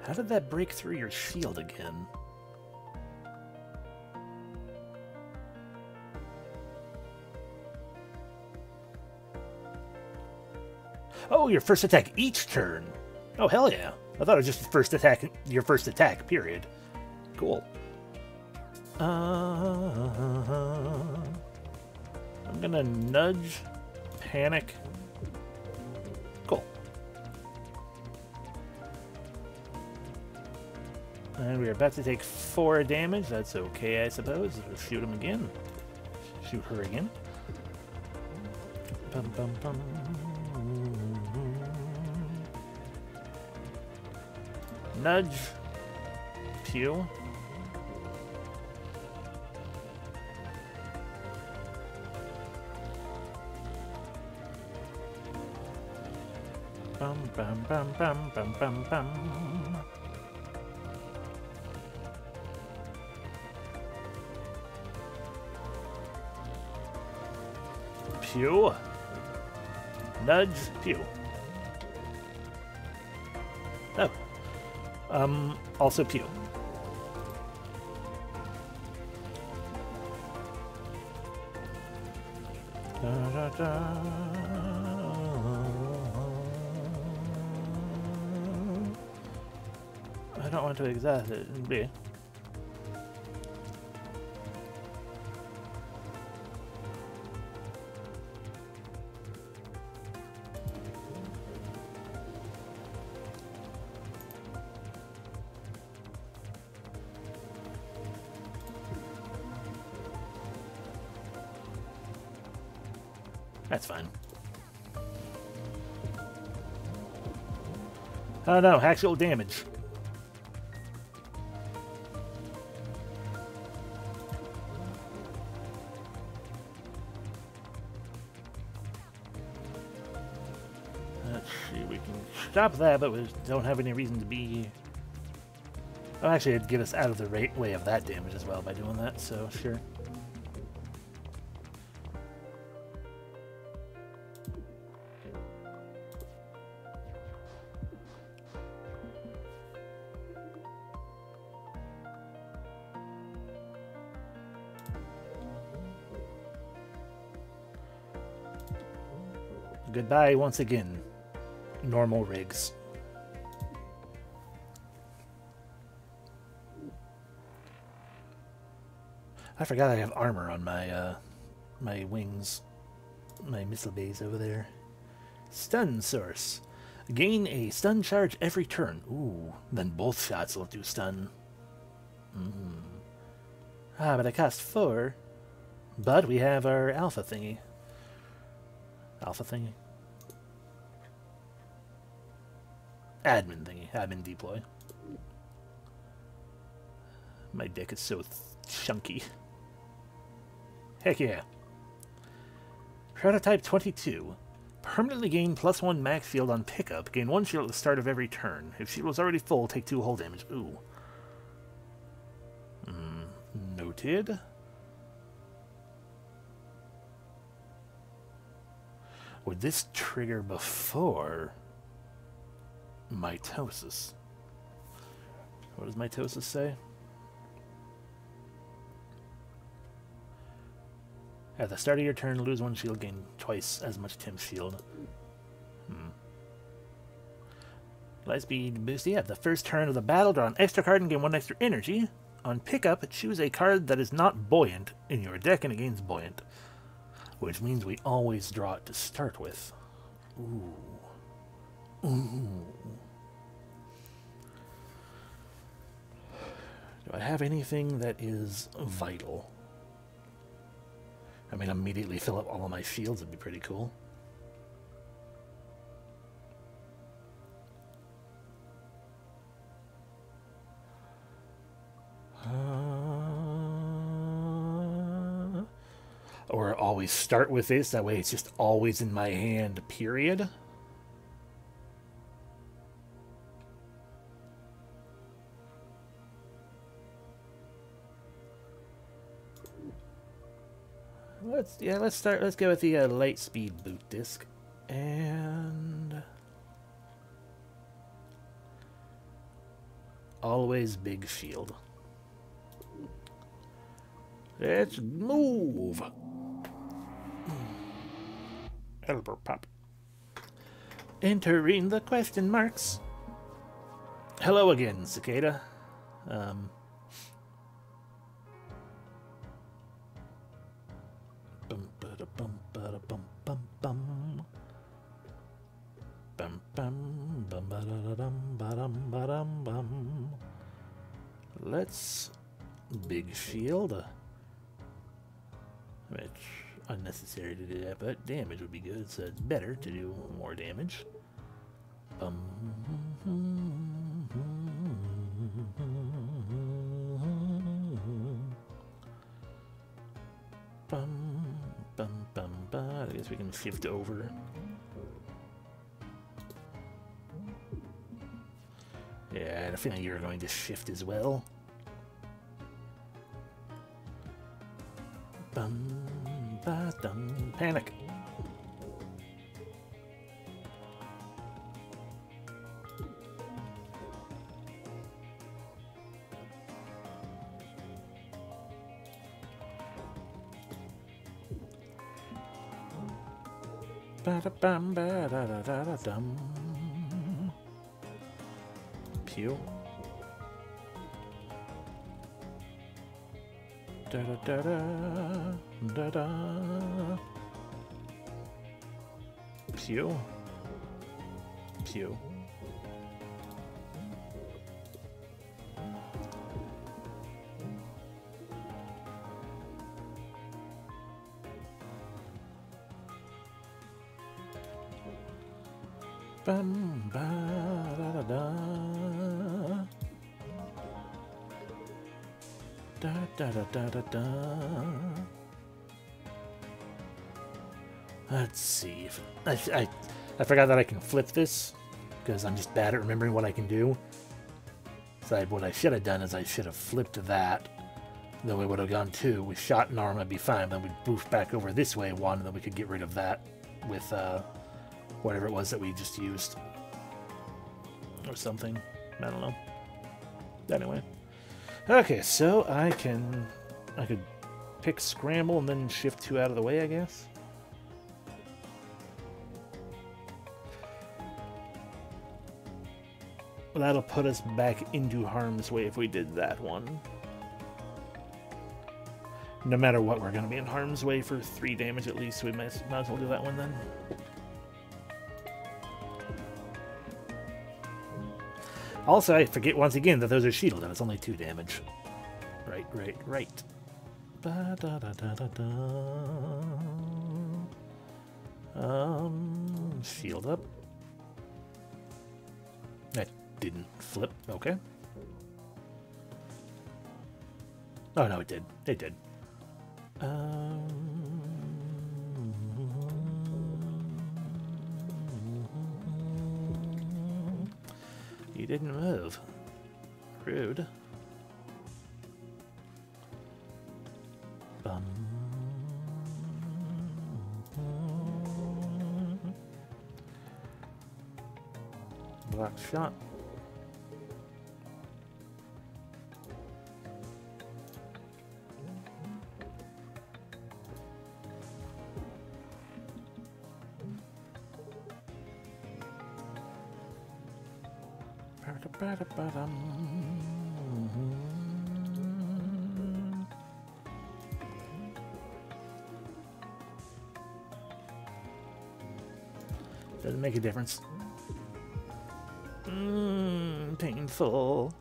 How did that break through your shield again? Oh, your first attack each turn. Oh, hell yeah. I thought it was just your first attack, period. Cool. I'm gonna nudge, panic. Cool. And we're about to take 4 damage. That's okay, I suppose. Let's shoot him again. Shoot her again. Bum, bum, bum. Nudge. Pew. Bum, bum, bum, bum, bum, bum, bum. Pew. Nudge. Pew. Oh. Also pew. Da, da, da. not want to exhaust it. B. That's fine. Oh no, actual damage. Let's see, we can stop that, but we don't have any reason to be... Oh, actually, it'd get us out of the way of that damage as well by doing that, so sure. Goodbye once again, normal rigs. I forgot I have armor on my my wings, my missile bays over there. Stun source. Gain a stun charge every turn. Ooh, then both shots will do stun. Ah, but I cost 4. But we have our alpha thingy. Alpha thingy? Admin thingy. Admin deploy. My deck is so chunky. Heck yeah. Prototype 22. Permanently gain +1 max shield on pickup. Gain 1 shield at the start of every turn. If shield was already full, take 2 hull damage. Ooh. Noted. Would this trigger before mitosis? What does mitosis say? At the start of your turn, lose 1 shield, gain twice as much temp shield. Light speed boost. Yeah, the first turn of the battle, draw an extra card and gain 1 extra energy. On pickup, choose a card that is not buoyant in your deck and it gains buoyant. Which means we always draw it to start with. Ooh. Ooh. Do I have anything that is vital? I mean, immediately fill up all of my shields would be pretty cool. Or always start with this, that way it's just always in my hand, period. Let's go with the light speed boot disc. And always big shield. Let's move. Elbow pop. Entering the question marks. Hello again, Cicada. Bum bada bum bada bum bum bum. Bum bum bum bada dum badum badum bum. Let's big shield. Which unnecessary to do that, but damage would be good, so it's better to do more damage. Bum. Bum, bum, bum, bum. I guess we can shift over. Yeah, I had a feeling you were going to shift as well. Bum, ba, dum, panic. Ba-da-bum, ba-da-da-da-da-dum. Pew. Da da da da da da. Pew. Pew. Bum ba da da da. Da da da da da da. Let's see if I forgot that I can flip this because I'm just bad at remembering what I can do. So what I should have done is I should have flipped that. Then we would have gone two with shot and arm, I'd be fine. Then we'd boof back over this way one, and then we could get rid of that with whatever it was that we just used. Or something. I don't know. Anyway. Okay, so I could pick scramble and then shift 2 out of the way, I guess. Well, that'll put us back into harm's way if we did that one. No matter what, we're going to be in harm's way for 3 damage at least, so we might as well do that one then. Also, I forget once again that those are shielded and it's only 2 damage. Right. Ba da da da da da. Shield up. That didn't flip. Okay. Oh no, it did. It did. You didn't move. Rude. Bum. Block shot. Doesn't make a difference. Painful.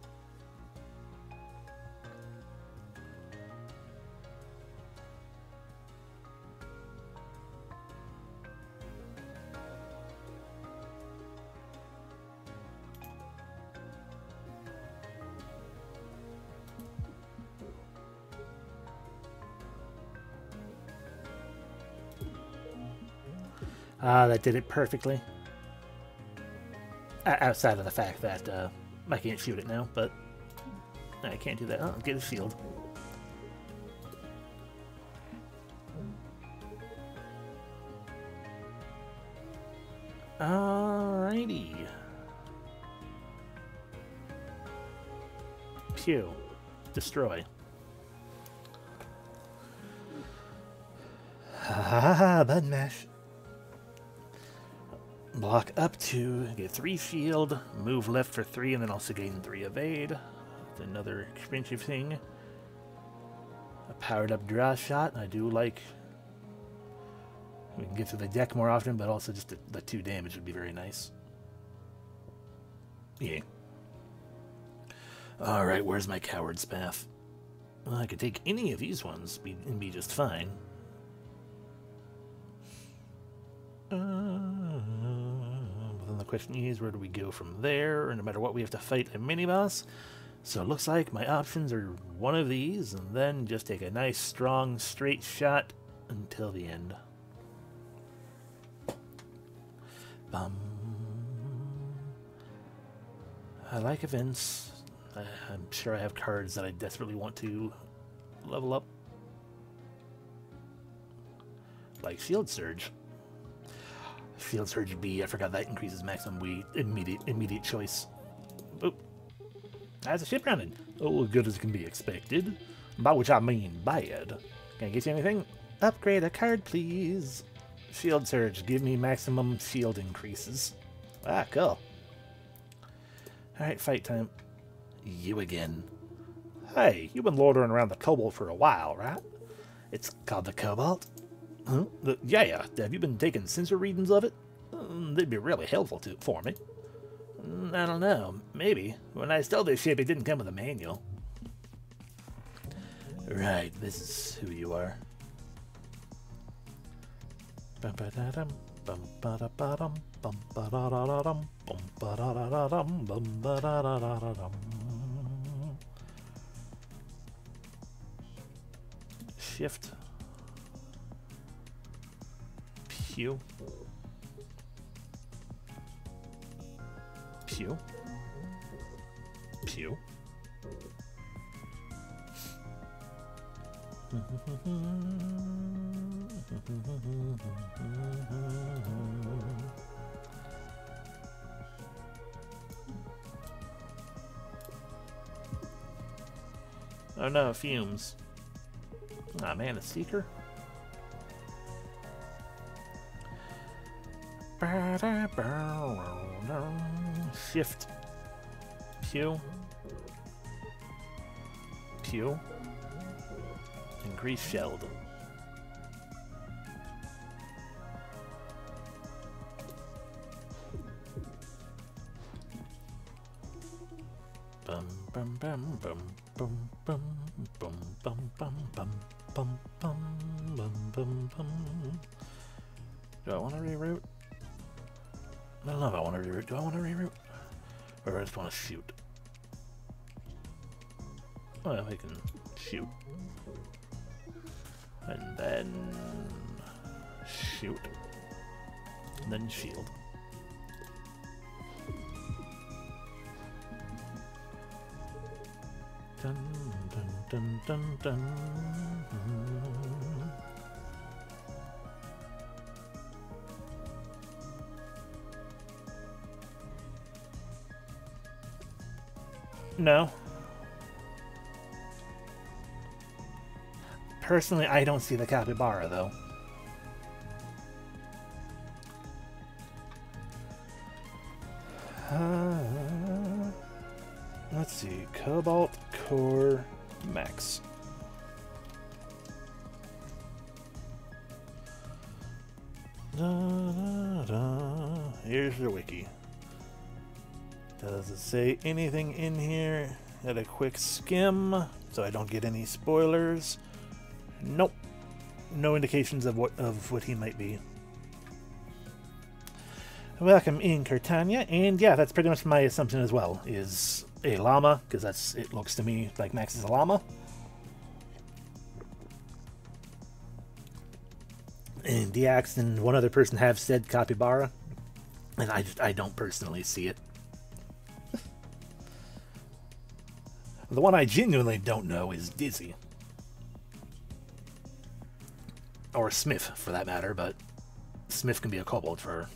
That did it perfectly. Outside of the fact that I can't shoot it now, but I can't do that. Oh, get a shield. Alrighty. Pew. Destroy. Ha button mash. Block up 2, get 3 shield, move left for 3, and then also gain 3 evade. That's another expensive thing. A powered up draw shot. I do like. We can get to the deck more often, but also just the 2 damage would be very nice. Yeah. Alright, where's my coward's path? Well, I could take any of these ones and be just fine. Then the question is, where do we go from there? And no matter what, we have to fight a mini-boss. So it looks like my options are one of these, and then just take a nice, strong, straight shot until the end. Bum. I like events. I'm sure I have cards that I desperately want to level up. Like Shield Surge. Shield Surge B, I forgot that increases maximum immediate choice. Oop. That's a ship rounded. Oh, as good as can be expected. By which I mean bad. Can I get you anything? Upgrade a card, please. Shield Surge, give me maximum shield increases. Ah, cool. Alright, fight time. You again. Hey, you've been loitering around the Cobalt for a while, right? It's called the Cobalt? Huh? Yeah. Have you been taking sensor readings of it? They'd be really helpful for me. I don't know. Maybe. When I stole this ship, it didn't come with a manual. Right, this is who you are. Shift. Pew. Pew. Pew. Oh no, fumes. Ah man, a seeker? Shift. Pew. Pew. Increase shelled. Bum bum bum bum bum bum bum bum bum bum bum bum bum bum. Do I want to reroute? I don't know if I want to reroute. Do I want to reroute? Or do I just want to shoot? Well, I can shoot. And then shoot. And then shield. Dun dun dun dun dun. No. Personally, I don't see the capybara, though. Let's see. Cobalt Core Max. Here's the wiki. Does it say anything in here? At a quick skim, so I don't get any spoilers. Nope. No indications of what he might be. Welcome in, Cortania, and yeah, that's pretty much my assumption as well, is a llama, because it looks to me like Max is a llama. And Diax and one other person have said capybara, and I don't personally see it. The one I genuinely don't know is Dizzy. Or Smith, for that matter, but Smith can be a kobold for,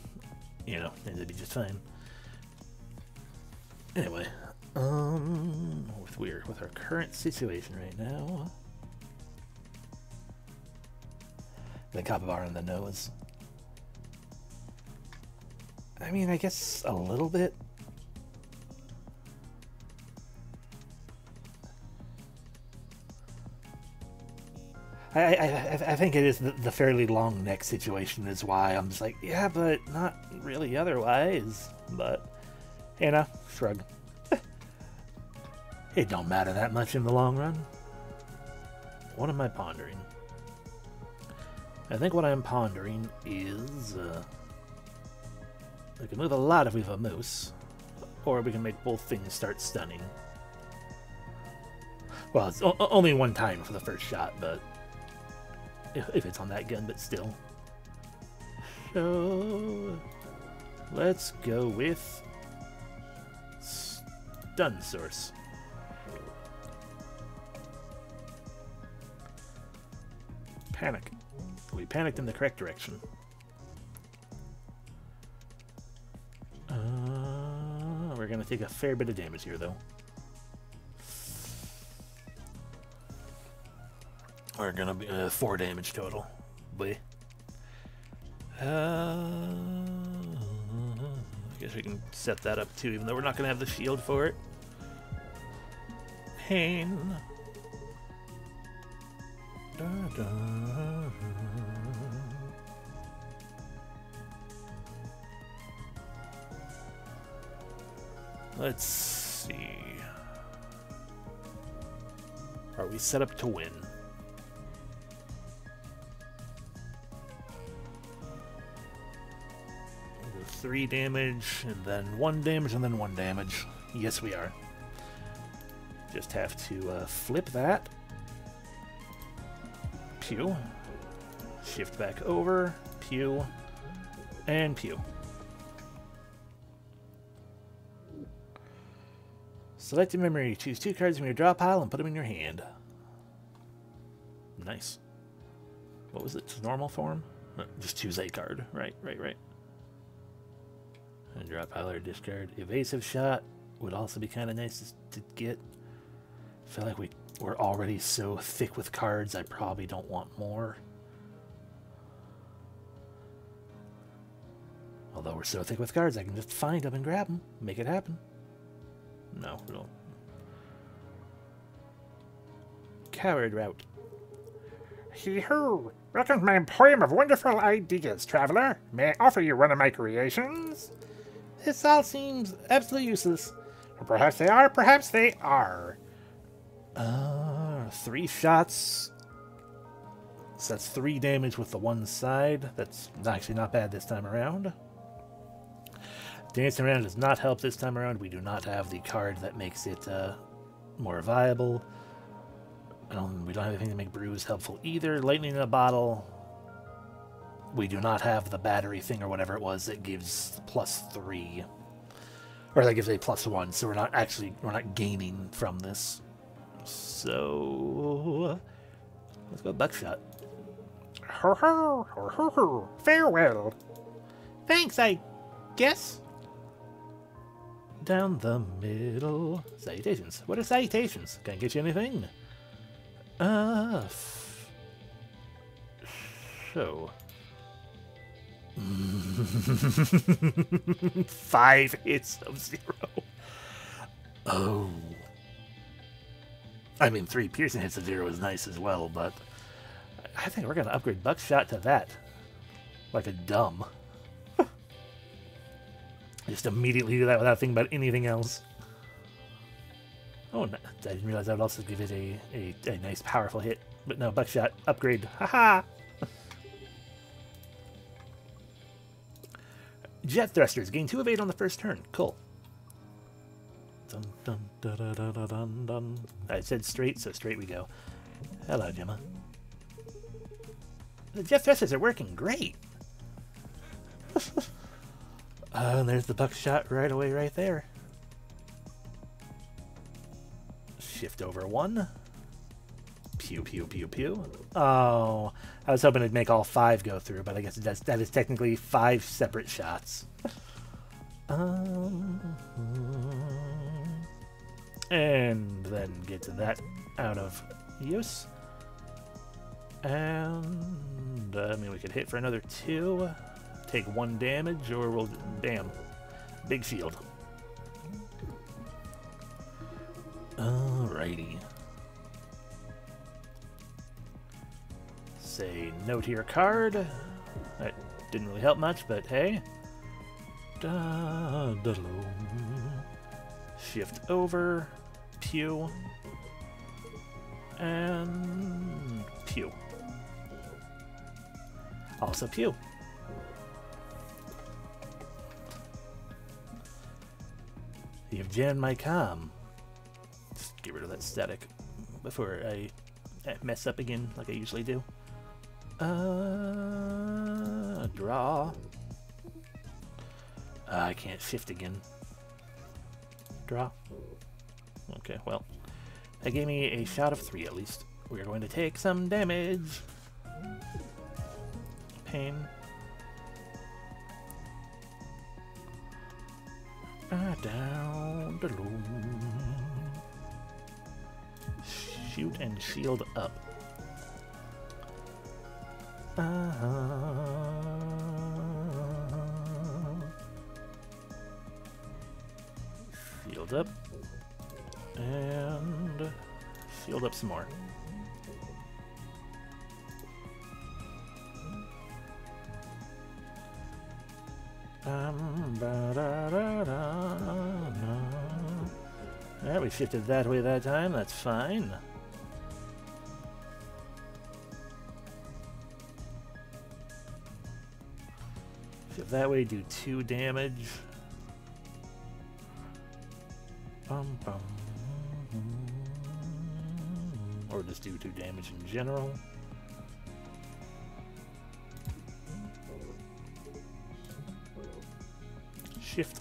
you know, and it'd be just fine. Anyway, with our current situation right now, the capybara in the nose. I mean, I guess a little bit. I think it is the fairly long neck situation is why I'm just like, yeah, but not really otherwise. But, you know, shrug. It don't matter that much in the long run. What am I pondering? I think what I'm pondering is we can move a lot if we have a moose, or we can make both things start stunning. Well, it's only one time for the first shot, but if it's on that gun, but still. So let's go with stun source. Panic. We panicked in the correct direction. We're gonna take a fair bit of damage here, though. We're gonna be 4 damage total. Boy. I guess we can set that up too, even though we're not gonna have the shield for it. Pain. Da, da. Let's see. Are we set up to win? 3 damage, and then 1 damage, and then 1 damage. Yes, we are. Just have to flip that. Pew. Shift back over. Pew. And pew. Select a memory. Choose 2 cards from your draw pile and put them in your hand. Nice. What was it? Normal form? No, just choose a card. Right. And draw pile or discard. Evasive shot would also be kind of nice to get. I feel like we're already so thick with cards, I probably don't want more. Although we're so thick with cards, I can just find them and grab them. Make it happen. No, we don't. Coward route. Hee-hoo! Welcome to my emporium of wonderful ideas, traveler. May I offer you one of my creations? This all seems absolutely useless. Or perhaps they are, perhaps they are. 3 shots. So that's 3 damage with the one side. That's actually not bad this time around. Dancing around does not help this time around. We do not have the card that makes it more viable. We don't have anything to make brews helpful either. Lightning in a bottle. We do not have the battery thing or whatever it was that gives +3. Or that gives a +1, so we're not gaining from this. So let's go buckshot. Ho ho ho ho ho. Farewell. Thanks, I guess. Down the middle. Salutations. What are salutations? Can't get you anything. So 5 hits of 0. Oh. I mean, 3 piercing hits of 0 is nice as well, but I think we're going to upgrade Buckshot to that. Like a dumb. Just immediately do that without thinking about anything else. Oh, no, I didn't realize I would also give it a nice powerful hit. But no, Buckshot, upgrade. Haha! Jet Thrusters, gain 2 of 8 on the first turn. Cool. Dun, dun, dun, dun, dun, dun, dun, dun. I said straight, so straight we go. Hello, Gemma. The Jet Thrusters are working great. And there's the Buckshot right away right there. Shift over 1. Pew, pew, pew, pew. Oh, I was hoping it'd make all 5 go through, but I guess it does. That is technically 5 separate shots. And then get to that out of use. And I mean, we could hit for another 2. Take 1 damage, or we'll... Bam. Big shield. Alrighty. Say no to your card. That didn't really help much, but hey. Shift over. Pew. And pew. Also pew. You've jammed my comm. Just get rid of that static before I mess up again like I usually do. Draw. I can't shift again. Draw. Okay, well. That gave me a shot of 3 at least. We're going to take some damage. Pain. Down the loom. Shoot and shield up. Shield up. And shield up some more. Yeah, we shifted that way that time, that's fine. Shift that way, do 2 damage. Or just do 2 damage in general. Shift.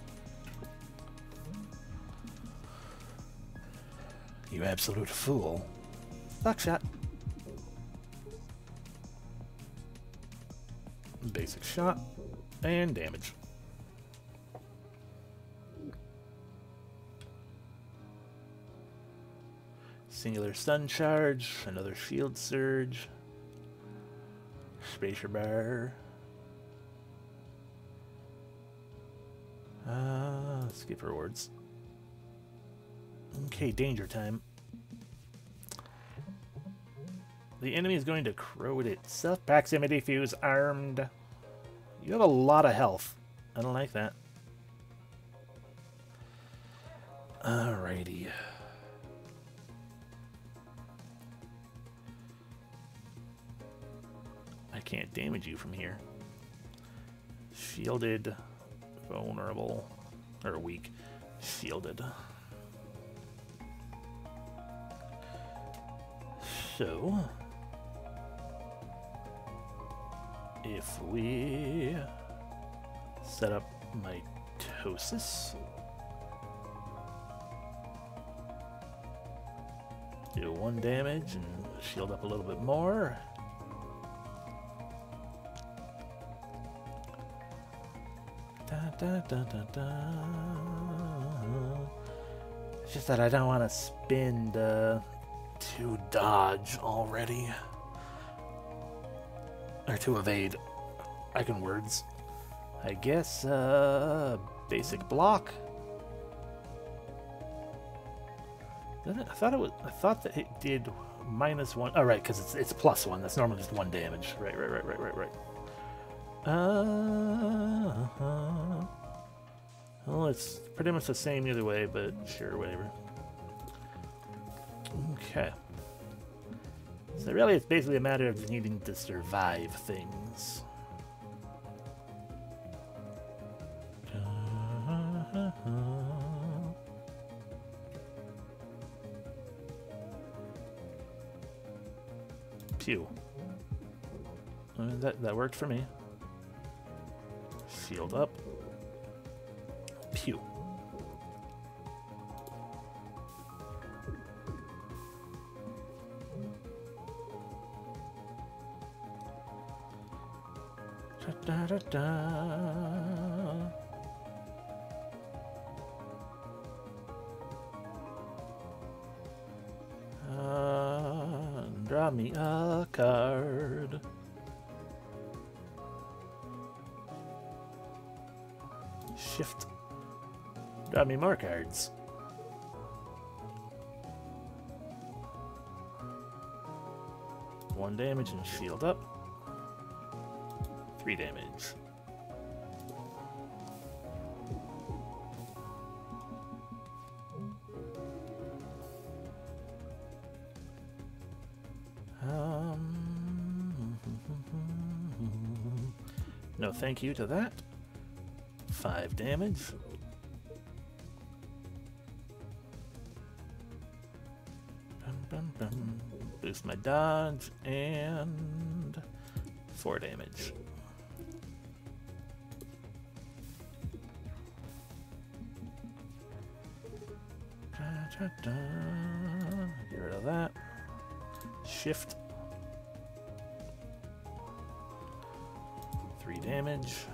You absolute fool. Buckshot. Basic shot. And damage. Singular stun charge. Another shield surge. Spacer bar. Skip rewards. Okay, danger time. The enemy is going to corrode itself. Proximity fuse armed. You have a lot of health. I don't like that. Alrighty. I can't damage you from here. Shielded. Vulnerable. Or weak. Shielded. So, if we set up mitosis, do 1 damage and shield up a little bit more. It's just that I don't want to spend 2 dodge already. Or 2 evade. I can words. I guess basic block. I thought that it did -1. Oh right, because it's +1. That's normally just 1 damage. Right. Well, it's pretty much the same either way, but sure, whatever. Okay. So really, it's basically a matter of needing to survive things. Pew. That worked for me. Shield up. Pew. Da, da, da. Draw me a card. Shift. Draw me more cards. One damage and shield up. 3 damage. No thank you to that. 5 damage. Boost my dodge and 4 damage. Get rid of that. Shift. 3 damage.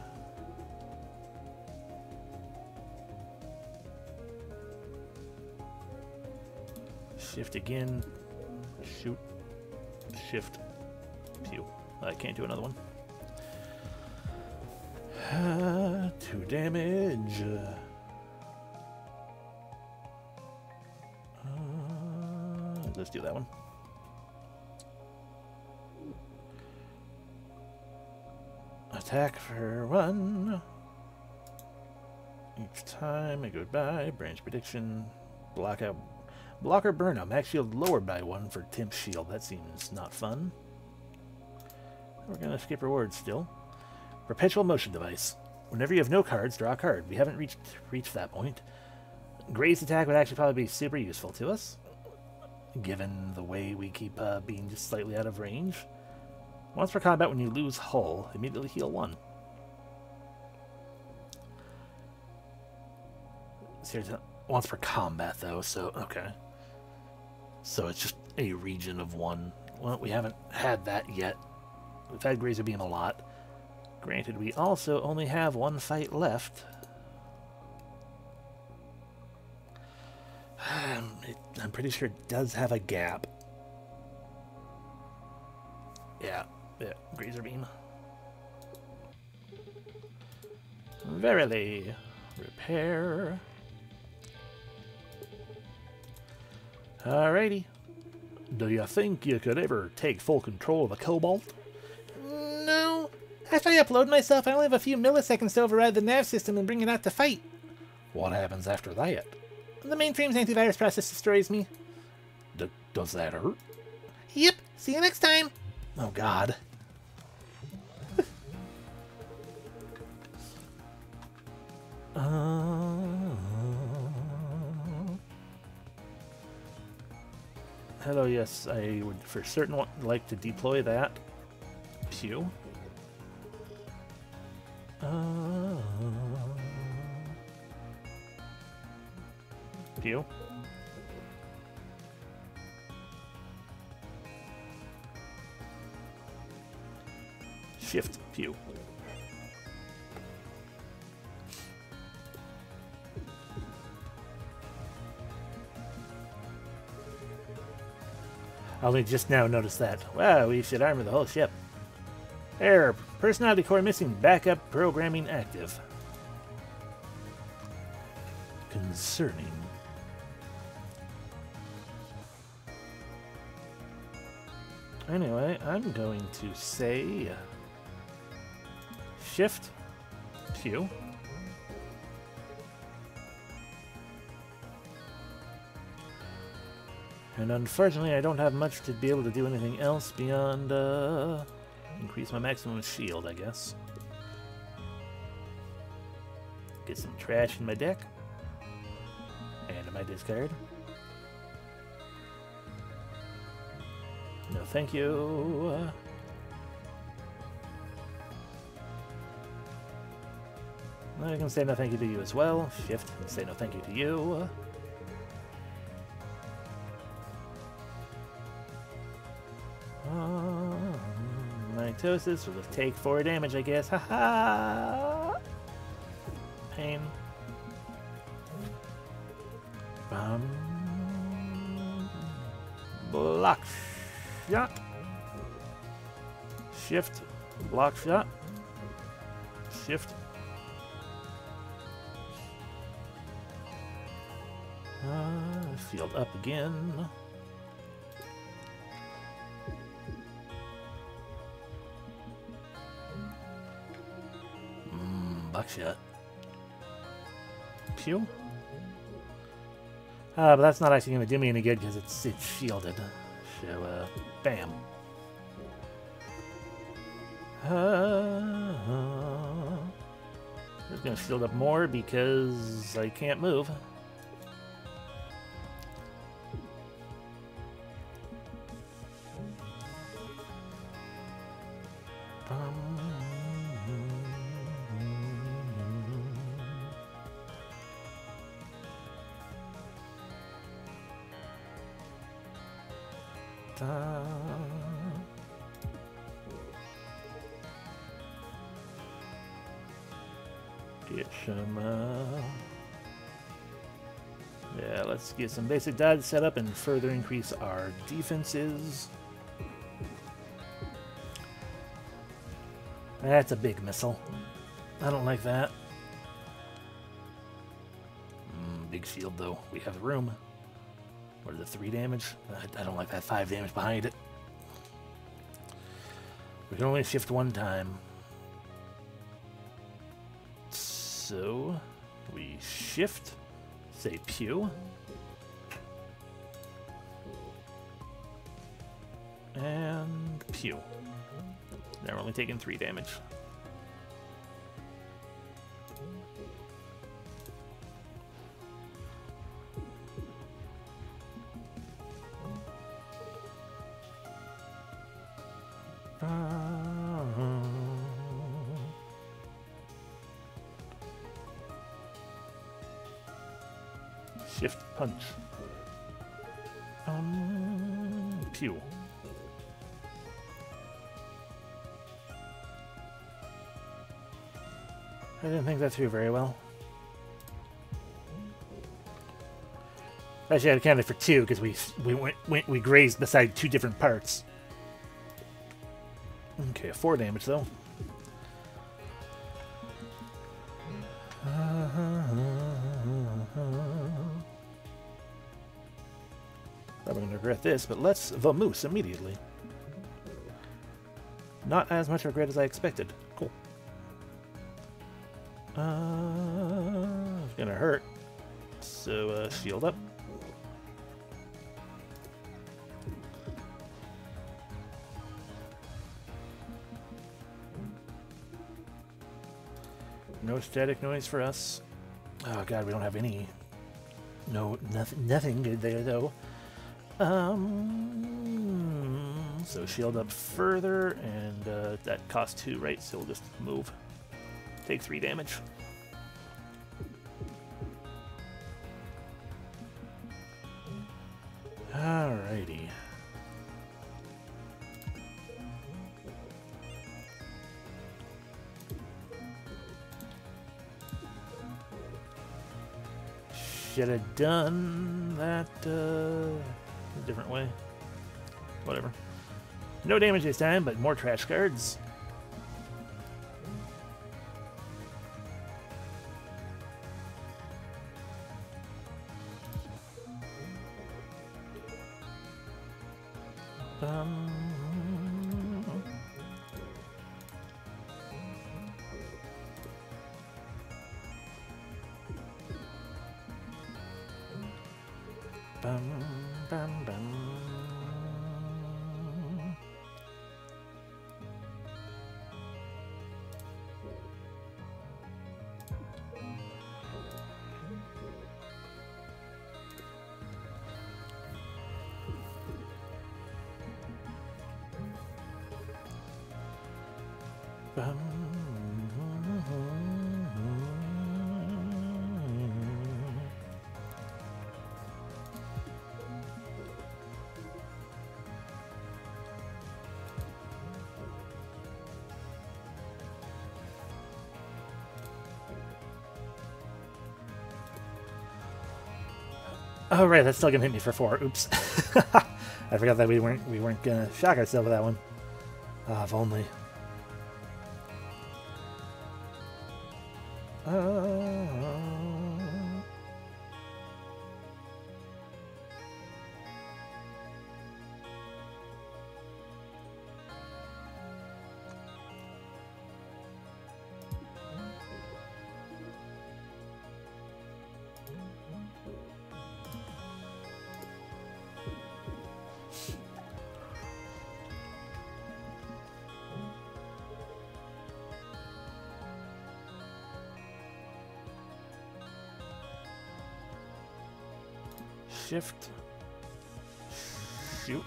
Shift again. Shoot. Shift. Pew. I can't do another one. 2 damage. Let's do that one. Attack for 1. Each time I go by, branch prediction, blocker burnout, max shield lowered by 1 for Timp's shield. That seems not fun. We're going to skip rewards still. Perpetual motion device. Whenever you have no cards, draw a card. We haven't reached that point. Gray's attack would actually probably be super useful to us, given the way we keep being just slightly out of range. Once per combat, when you lose hull, immediately heal 1. Once per combat, though, so, okay. So it's just a region of 1. Well, we haven't had that yet. We've had Grazer Beam a lot. Granted, we also only have 1 fight left. I'm pretty sure it does have a gap. Yeah, Grazer Beam. Verily. Repair. Alrighty. Do you think you could ever take full control of a Cobalt? No. After I upload myself, I only have a few milliseconds to override the nav system and bring it out to fight. What happens after that? The mainframe's antivirus process destroys me. Does that hurt? Yep. See you next time. Oh, God. Hello, yes, I would for certain like to deploy that. Pew. Pew. Shift. Pew. I only just now noticed that. Wow, we should armor the whole ship. Error. Personality core missing. Backup programming active. Concerning. Anyway, I'm going to say Shift Q. And unfortunately, I don't have much to be able to do anything else beyond increase my maximum shield, I guess. Get some trash in my deck. And in my discard. No, thank you. I can say no thank you to you as well. Shift and say no thank you to you. Mitosis will take 4 damage, I guess. Haha! Pain. Block shot. Shift. Block shot. Shift. Field up again. Buckshot. Pew. But that's not actually going to do me any good because it's shielded. So, bam. It's going to shield up more because I can't move. Get some, yeah, let's get some basic dodge set up and further increase our defenses. That's a big missile. I don't like that. Big shield, though. We have room. What is it, 3 damage? I don't like that 5 damage behind it. We can only shift 1 time. So, we shift, say pew. And pew. They're only taking 3 damage. Shift punch. Pew. I didn't think that through very well. Actually, I counted for 2 because we grazed beside 2 different parts. Okay, 4 damage though. I'm going to regret this, but let's vamoose immediately. Not as much regret as I expected. Cool. It's gonna hurt. So, shield up. No static noise for us. Oh god, we don't have any. No, nothing good there though. So shield up further, and that costs 2, right? So we'll just move. Take 3 damage. Alrighty. Should have done that a different way. Whatever. No damage this time, but more trash cards. Bum, bum, bum. Oh right, that's still gonna hit me for 4. Oops. I forgot that we weren't gonna shock ourselves with that one. Ah, if only. Shift. Shoot.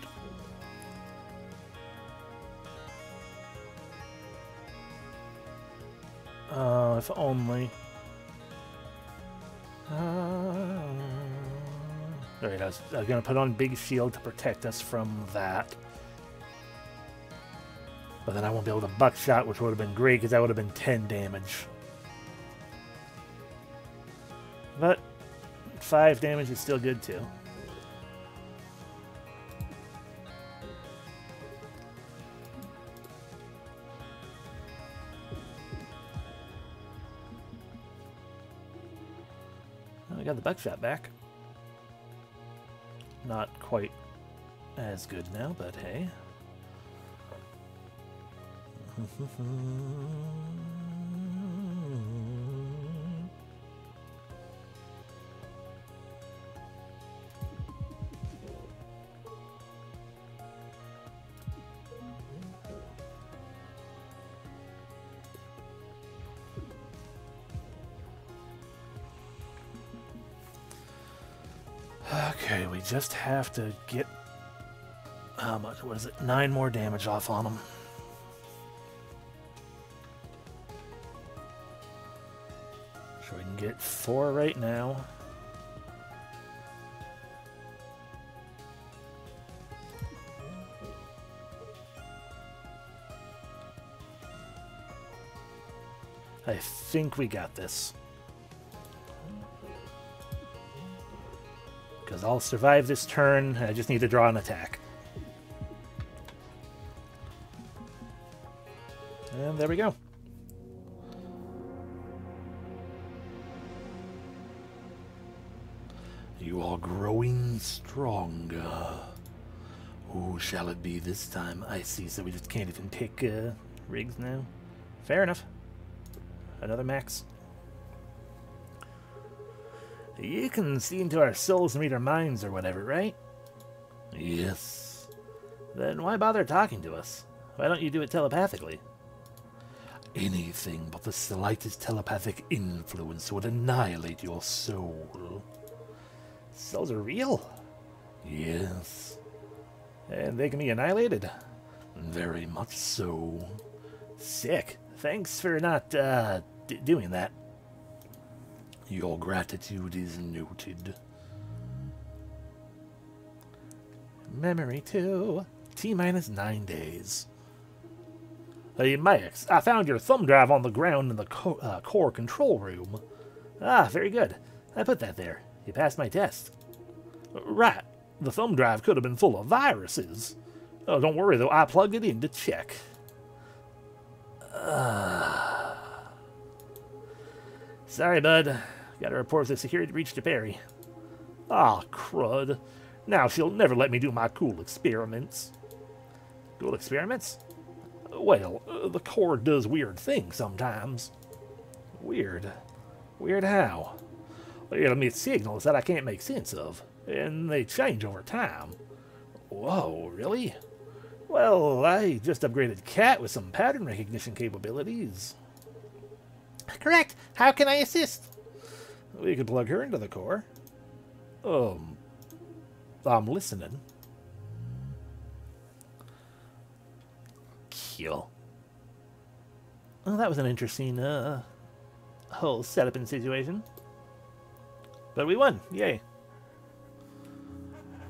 If only. Alright, I was gonna put on big shield to protect us from that. But then I won't be able to buckshot, which would have been great because that would have been 10 damage. But 5 damage is still good too. I got the buckshot back. Not quite as good now, but hey. Okay, we just have to get, how much, what is it, 9 more damage off on them. So we can get 4 right now. I think we got this. Because I'll survive this turn, I just need to draw an attack. And there we go. You are growing stronger. Who shall it be this time? I see, so we just can't even pick Riggs now. Fair enough. Another max. You can see into our souls and read our minds or whatever, right? Yes. Then why bother talking to us? Why don't you do it telepathically? Anything but the slightest telepathic influence would annihilate your soul. Souls are real? Yes. And they can be annihilated? Very much so. Sick. Thanks for not doing that. Your gratitude is noted. Memory 2. T-minus 9 days. Hey, Max, I found your thumb drive on the ground in the core control room. Ah, very good. I put that there. You passed my test. Right. The thumb drive could have been full of viruses. Oh, don't worry, though. I plugged it in to check. Sorry, bud. Gotta report the security breach to Perry. Ah, crud. Now she'll never let me do my cool experiments. Cool experiments? Well, the core does weird things sometimes. Weird? Weird how? Well, it emits signals that I can't make sense of, and they change over time. Whoa, really? Well, I just upgraded Cat with some pattern recognition capabilities. Correct. How can I assist? We could plug her into the core. I'm listening. Kill. Well, that was an interesting whole setup and situation. But we won. Yay.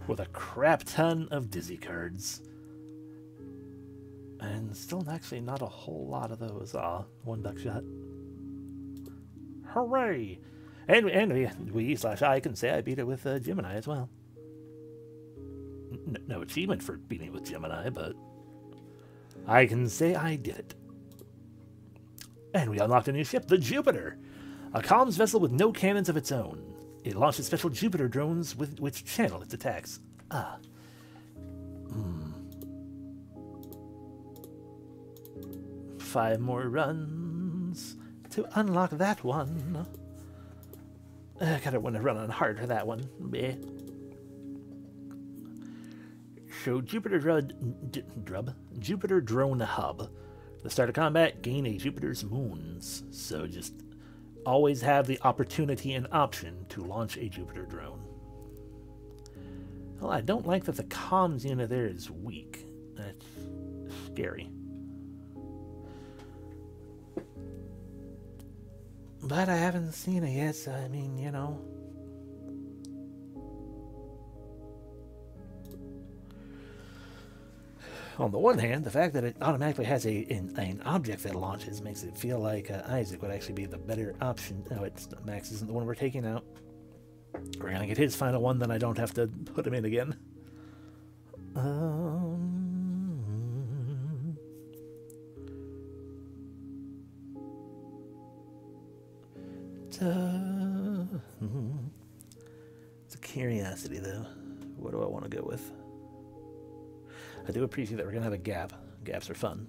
With a crap ton of Dizzy cards. And still actually not a whole lot of those. One Buckshot. Hooray! And we/I can say I beat it with Gemini as well. No achievement for beating it with Gemini, but I can say I did it. And we unlocked a new ship, the Jupiter. A comms vessel with no cannons of its own. It launches special Jupiter drones with which channel its attacks. 5 more runs to unlock that one. I gotta want to run on hard for that one. Bleh. So Jupiter Drone Hub. The start of combat, gain a Jupiter's moons. So just always have the opportunity and option to launch a Jupiter drone. Well, I don't like that the comms unit there is weak. That's scary. But I haven't seen it yet, so I mean, you know. On the one hand, the fact that it automatically has an object that launches makes it feel like Isaac would actually be the better option. No, Max isn't the one we're taking out. We're going to get his final one, then I don't have to put him in again. It's a curiosity, though. What do I want to go with? I do appreciate that we're going to have a gap. Gaps are fun.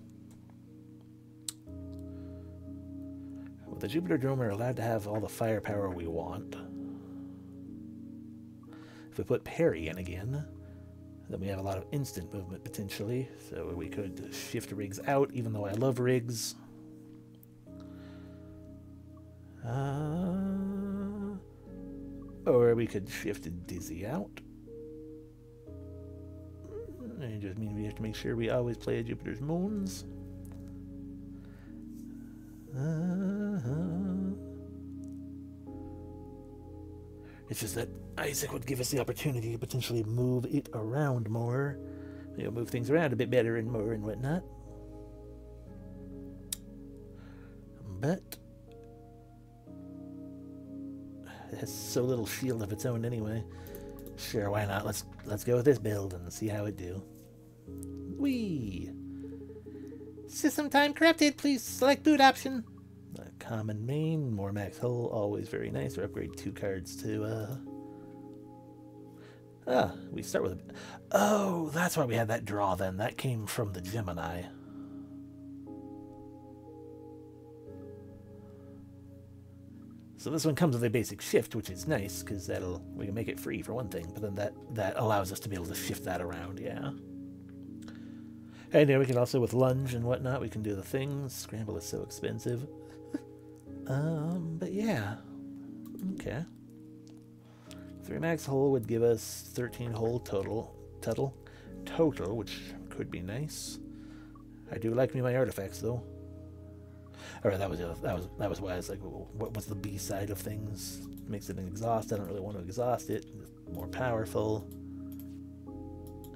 With the Jupiter drone, we're allowed to have all the firepower we want. If we put Perry in again, then we have a lot of instant movement potentially. So we could shift rigs out, even though I love rigs. Or we could shift Dizzy out. It just means we have to make sure we always play Jupiter's moons. It's just that Isaac would give us the opportunity to potentially move it around more. You know, move things around a bit better and more and whatnot. But it has so little shield of its own anyway. Sure, why not? Let's go with this build and see how it do. Whee! System time corrupted. Please select boot option. Common main, more max hull, always very nice. Or upgrade 2 cards to we start with oh, that's why we had that draw then. That came from the Gemini. So this one comes with a basic shift, which is nice, because we can make it free for one thing, but then that allows us to be able to shift that around, yeah. And yeah, we can also, with lunge and whatnot, we can do the things. Scramble is so expensive. But yeah. Okay. 3 max hull would give us 13 hull total, which could be nice. I do like me my artifacts though. Alright, that was why I was like, what was the B side of things? Makes it an exhaust. I don't really want to exhaust it. It's more powerful.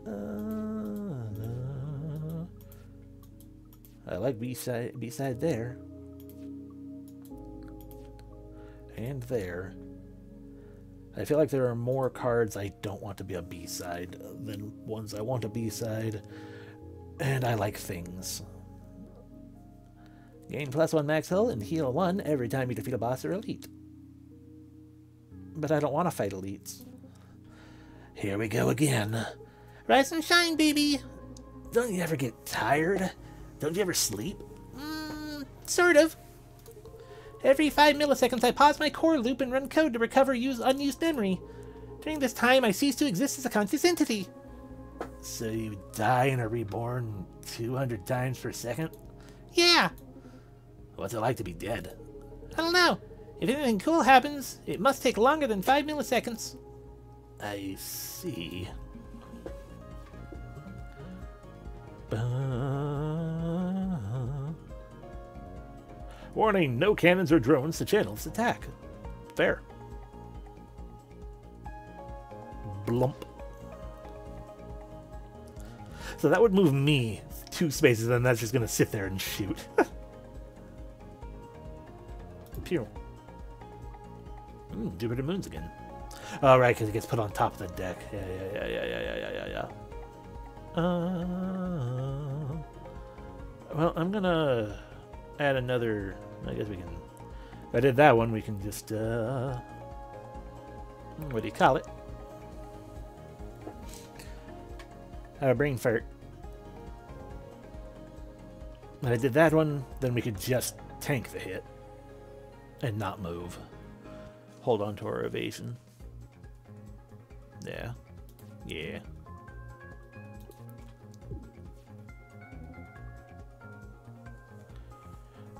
No. I like B side there. And there. I feel like there are more cards I don't want to be a B-side than ones I want a B-side. And I like things. Gain +1 max hull and heal 1 every time you defeat a boss or elite. But I don't want to fight elites. Here we go again. Rise and shine, baby! Don't you ever get tired? Don't you ever sleep? Sort of. Every 5 milliseconds I pause my core loop and run code to recover unused memory. During this time I cease to exist as a conscious entity. So you die and are reborn 200 times per second? Yeah. What's it like to be dead? I don't know. If anything cool happens, it must take longer than 5 milliseconds. I see. Warning, no cannons or drones to channel this attack. Fair. Blump. So that would move me 2 spaces, and that's just going to sit there and shoot. Pew. Jupiter Moons again. Oh, right, because it gets put on top of the deck. Yeah. Well, I'm going to add another... I guess we can... If I did that one, we can just, what do you call it? Have a brain fart. If I did that one, then we could just tank the hit. And not move. Hold on to our evasion. Yeah. Yeah.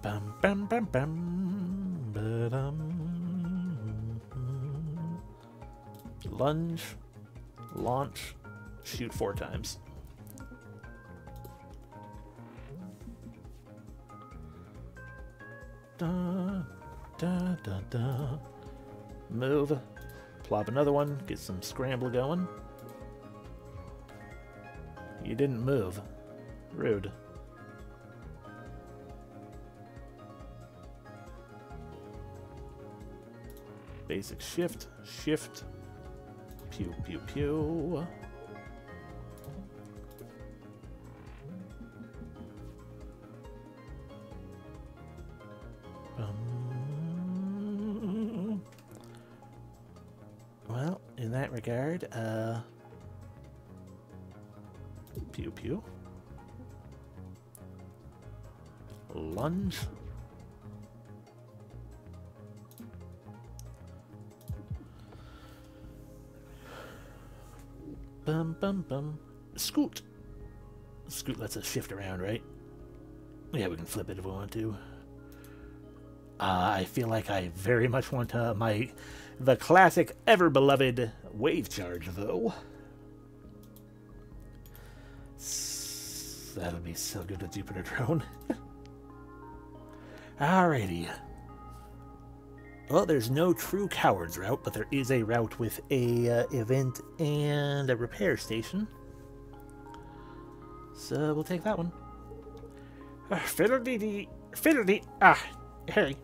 Bum bum bum bum ba-dum. Lunge, launch, shoot 4 times. Da, da, da, da. Move, plop another one, get some scramble going. You didn't move. Rude. Basic shift, shift, pew, pew, pew. Well, in that regard, Pew pew. Lunge. Bum bum bum. Scoot. Scoot lets us shift around, right? Yeah, we can flip it if we want to. I feel like I very much want the classic, ever-beloved Wave Charge, though. That'll be so good with Jupiter Drone. Alrighty. Well, there's no true coward's route, but there is a route with a event and a repair station. So we'll take that one. Fiddle-dee-dee. Hey.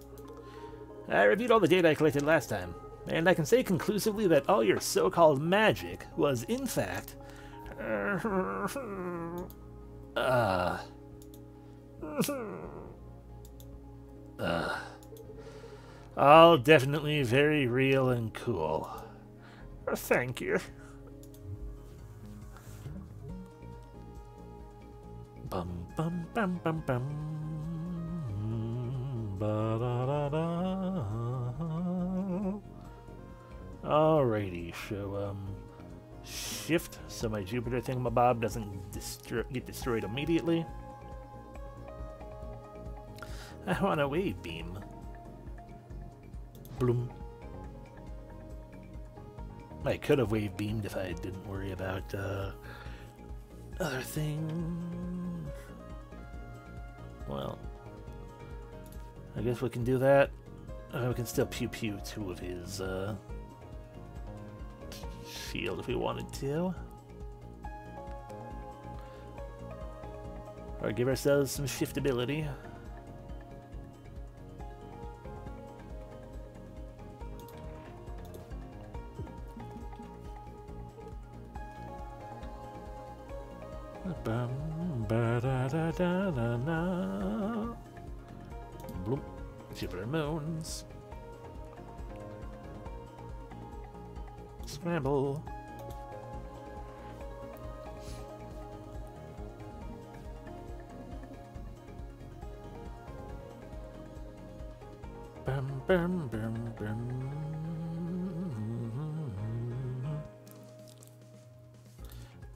I reviewed all the data I collected last time, and I can say conclusively that all your so-called magic was, in fact, all definitely very real and cool. Thank you. Bum bum bum bum bum. Ba da da da. Alrighty, so shift so my Jupiter thingamabob doesn't get destroyed immediately. I want a wave beam. Bloom. I could have wave beamed if I didn't worry about other things. Well, I guess we can do that. We can still pew pew two of his shield if we wanted to. Or give ourselves some shiftability. Bloop. Jupiter moons. Scramble. Bum bum bum bum.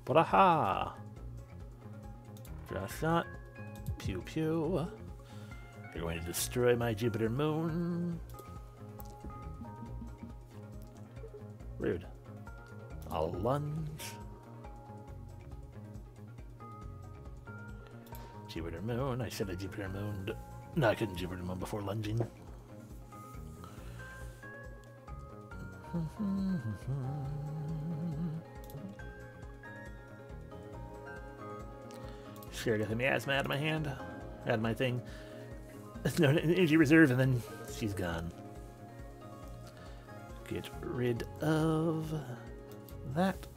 Braha! Draw shot. Pew pew. You're going to destroy my Jupiter moon. Rude. I'll lunge. Jupiter moon. I should have Jupiter mooned. No, I couldn't Jupiter moon before lunging. Sure, got the miasma out of my hand. Out of my thing. No energy reserve, and then she's gone. Get rid of that.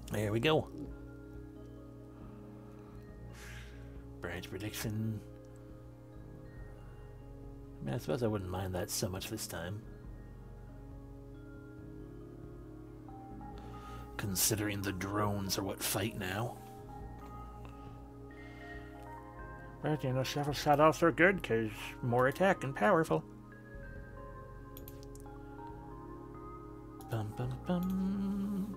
There we go. Branch prediction. I mean, I suppose I wouldn't mind that so much this time. Considering the drones are what fight now. But, you know, several shut-offs are good, because more attack and powerful. Bum bum bum.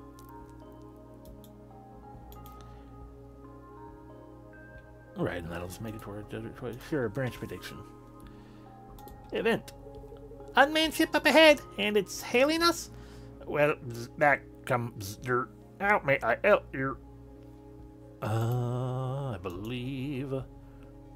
Right, and that'll just make it toward sure, branch prediction. Event. Unmanned ship up ahead, and it's hailing us? Well, that comes dirt. How may I help you? I believe a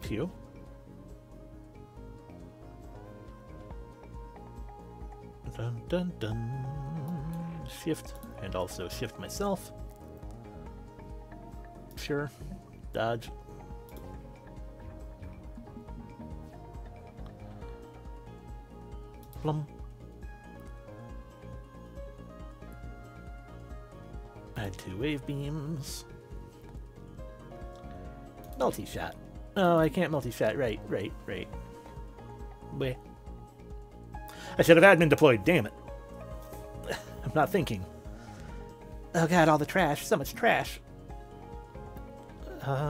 Pew. Dun dun dun. Shift, and also shift myself. Sure. Dodge. Plum. Add 2 wave beams. Multi-shot. Oh, I can't multi-shot. Right. Wait. I should have admin deployed, damn it. I'm not thinking. Oh god, all the trash. So much trash. I'm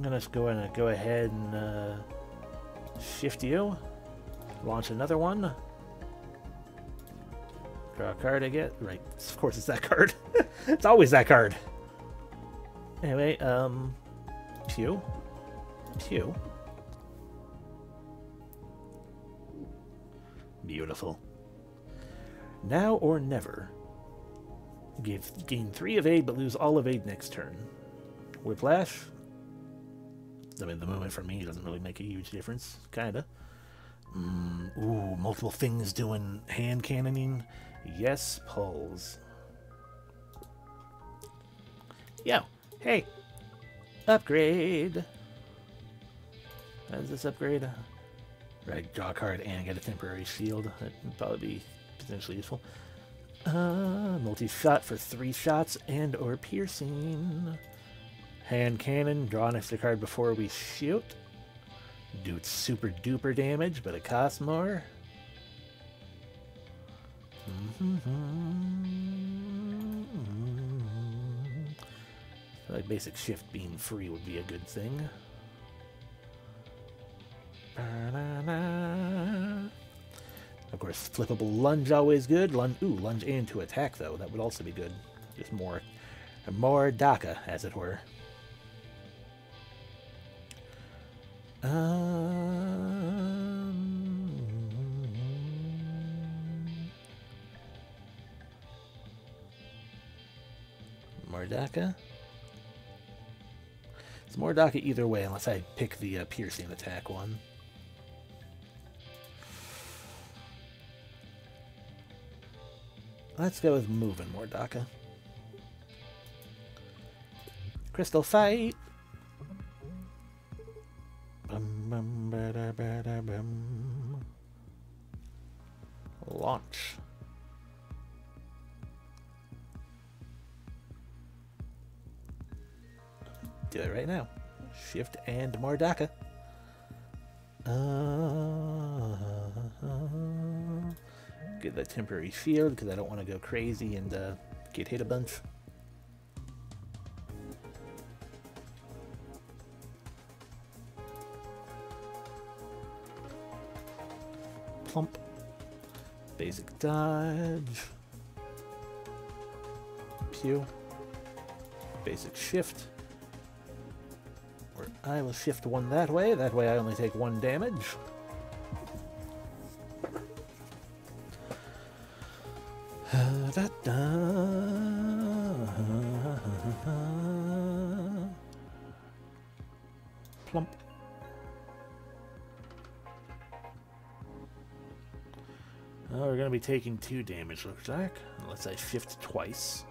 gonna go ahead and shift you. Launch another one. Draw a card I get. Right, of course it's that card. It's always that card. Anyway, Pew. Beautiful. Now or never. Gain 3 of aid, but lose all of aid next turn. Whiplash. I mean, the movement for me doesn't really make a huge difference. Kinda. Ooh, multiple things doing hand cannoning. Yes, pulls. Yo, hey. Upgrade. How does this upgrade? Right, draw a card and get a temporary shield. That would probably be potentially useful. Multi-shot for 3 shots and or piercing. Hand cannon, draw an extra card before we shoot. Do super duper damage, but it costs more. Like basic shift being free would be a good thing. Of course, flippable lunge always good. Lunge and to attack though. That would also be good. Just more DACA, as it were. More DACA. It's more DACA either way, unless I pick the piercing attack one. Let's go with moving more DACA. Crystal fight. Launch. Do it right now. Shift and more DACA. Get that temporary shield because I don't want to go crazy and get hit a bunch. Plump. Basic dodge. Pew. Basic shift. Or I will shift one that way. That way I only take 1 damage. Plump. Oh, we're going to be taking 2 damage, looks like. Unless I shift twice.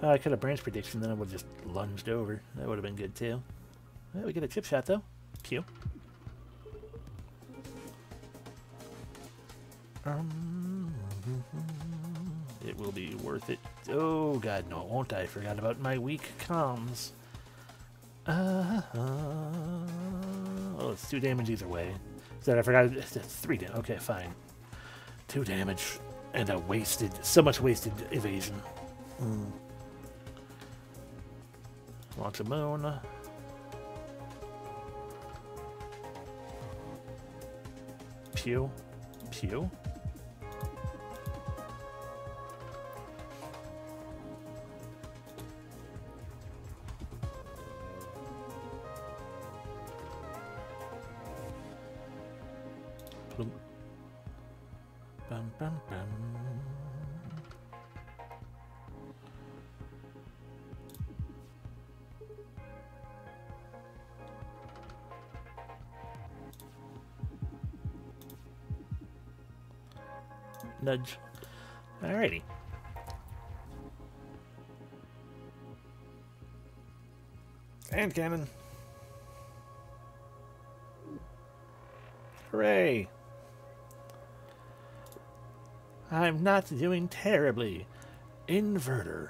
I could have branch prediction, then I would have just lunged over. That would have been good too. Well, we get a chip shot though. Pew. It will be worth it. Oh god, no, it won't. I forgot about my weak comms. Oh, it's 2 damage either way. So I forgot. It's 3 damage. Okay, fine. 2 damage and so much wasted evasion. Launch a moon. Pew. Pew. Boom. Bum, bum, bum. Nudge. Alrighty. And cannon. Hooray! I'm not doing terribly. Inverter.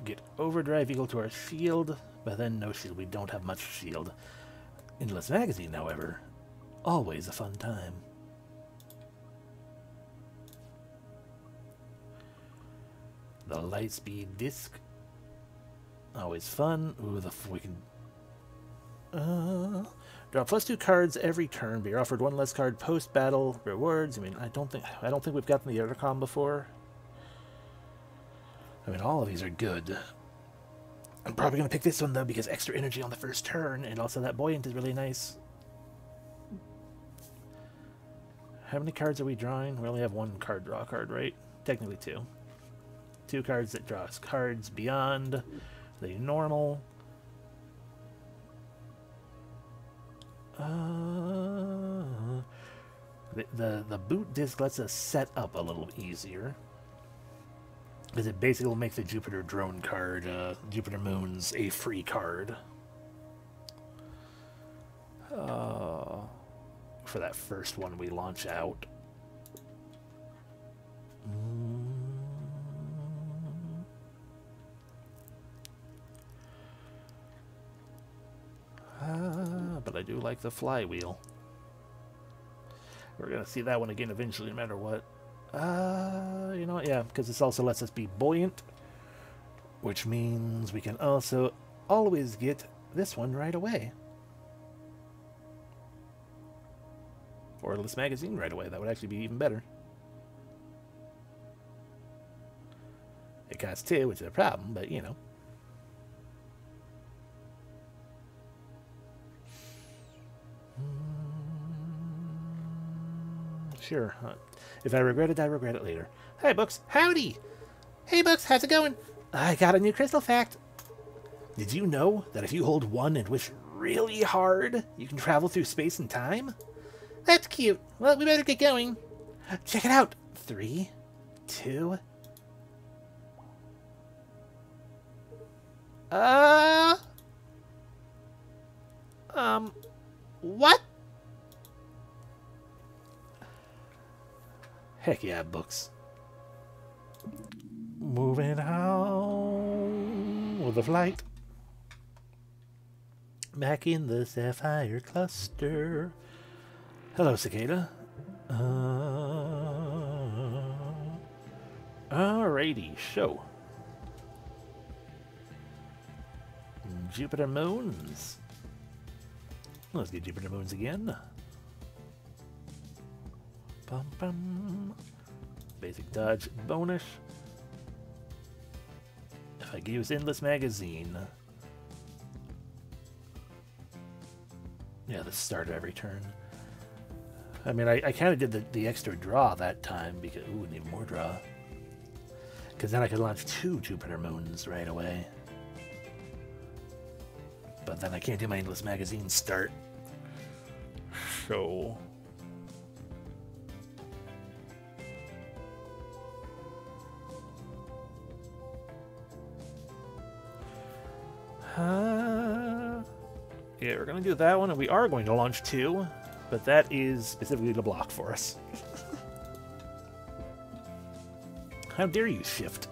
Get overdrive equal to our shield, but then no shield. We don't have much shield. Endless magazine, however, always a fun time. The Lightspeed disc, always fun. Ooh, we can draw +2 cards every turn. But you're offered 1 less card post battle rewards. I mean, I don't think we've gotten the Intercom before. I mean, all of these are good. I'm probably gonna pick this one though because extra energy on the first turn, and also that buoyant is really nice. How many cards are we drawing? We only have 1 card draw card, right? Technically 2. 2 cards that draw us cards beyond the normal. The boot disc lets us set up a little easier, because it basically will make the Jupiter drone card, Jupiter Moons, a free card. For that first one we launch out. But I do like the flywheel. We're going to see that one again eventually, no matter what. You know what? Yeah, because this also lets us be buoyant, which means we can also always get this one right away. Or this magazine right away. That would actually be even better. It costs 2, which is a problem, but you know. Sure. If I regret it, I regret it later. Hi, Books. Howdy! Hey, Books, how's it going? I got a new crystal fact. Did you know that if you hold 1 and wish really hard, you can travel through space and time? That's cute. Well, we better get going. Check it out. 3, 2... What? Heck yeah, Books. Moving on with the flight. Back in the Sapphire Cluster. Hello, Cicada. Alrighty, show. Jupiter Moons. Let's get Jupiter Moons again. Bum, bum. Basic dodge bonus. If I use Endless Magazine. Yeah, the start of every turn. I mean, I kind of did the extra draw that time because... Ooh, need more draw. Because then I could launch 2 Jupiter Moons right away. But then I can't do my Endless Magazine start. So... yeah, we're going to do that one, and we are going to launch 2, but that is specifically to block for us. How dare you shift?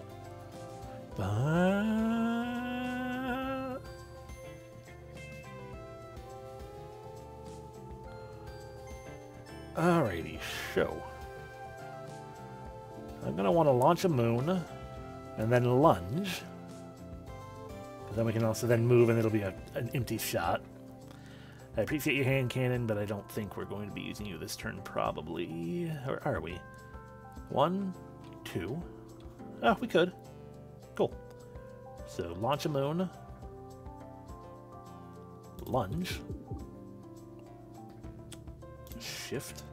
Alrighty, show. I'm going to want to launch a moon, and then lunge. Then we can also then move, and it'll be an empty shot. I appreciate your hand cannon, but I don't think we're going to be using you this turn, probably. Or are we? 1, 2. Oh, we could. Cool. So, launch a moon. Lunge. shift.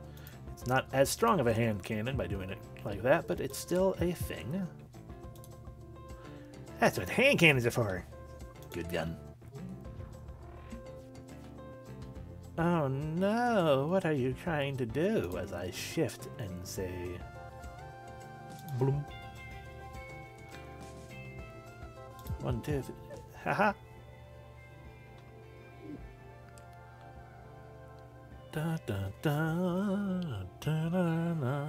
It's not as strong of a hand cannon by doing it like that, but it's still a thing. That's what hand cannons are for. Good gun. Oh no, what are you trying to do? As I shift and say... Bloom. 1, 2, 3. Haha. Da, da, da, da, da, da.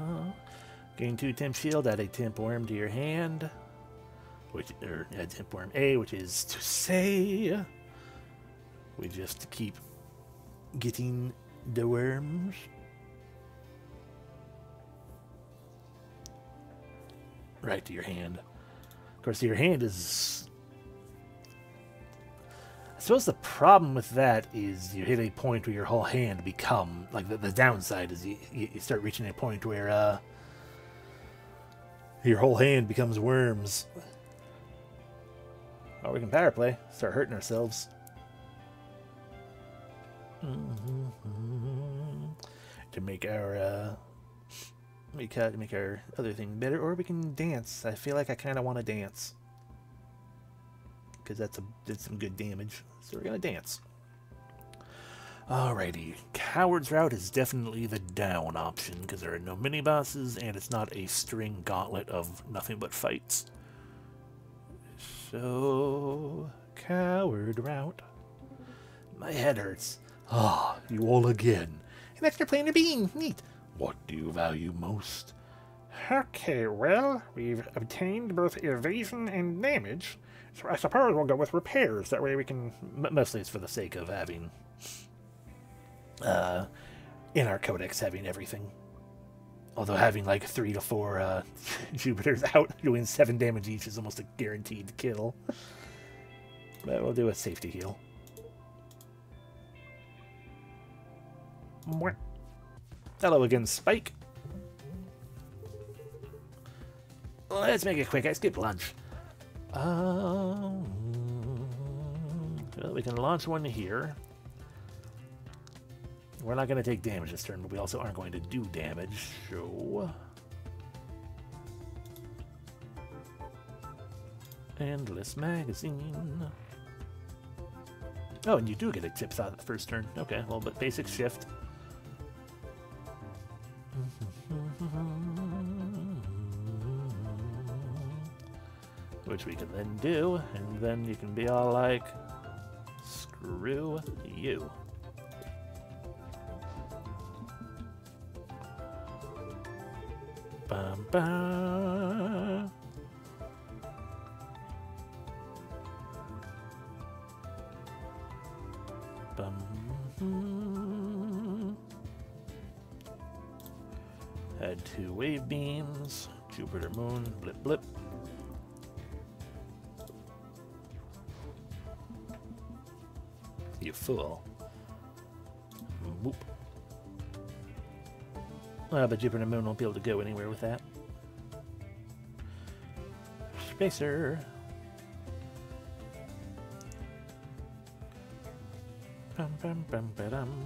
Gain 2 temp shield, add a temp worm to your hand. Add temp worm A, which is to say we just keep getting the worms. Right to your hand. Of course, your hand is... I suppose the problem with that is you hit a point where your whole hand become... Like, the downside is you start reaching a point where your whole hand becomes worms. Or we can power play. Start hurting ourselves. To make our make our other thing better, or we can dance. I feel like I kind of want to dance because did some good damage. So we're gonna dance. Alrighty, Coward's Route is definitely the down option because there are no mini bosses and it's not a string gauntlet of nothing but fights. So, Coward Route. My head hurts. Ah, you all again. An extra planar being. Neat. What do you value most? Okay, well, we've obtained both evasion and damage, so I suppose we'll go with repairs. That way we can... Mostly it's for the sake of having... in our codex, having everything. Although having like 3 to 4 Jupiters out doing 7 damage each is almost a guaranteed kill. But we'll do a safety heal. Hello again, Spike. Let's make it quick. I skipped lunch. Well, we can launch one here. We're not going to take damage this turn, but we also aren't going to do damage, so... Endless magazine. Oh, and you do get a tip shot the first turn. Okay, well, but basic shift. Which we can then do, and then you can be all like, screw you. Bum, bum. Bum. Add 2 wave beams. Jupiter Moon. Blip blip. You fool. Whoop. But Jupiter and Moon won't be able to go anywhere with that. Spacer. Bum, bum, bum, ba-dum.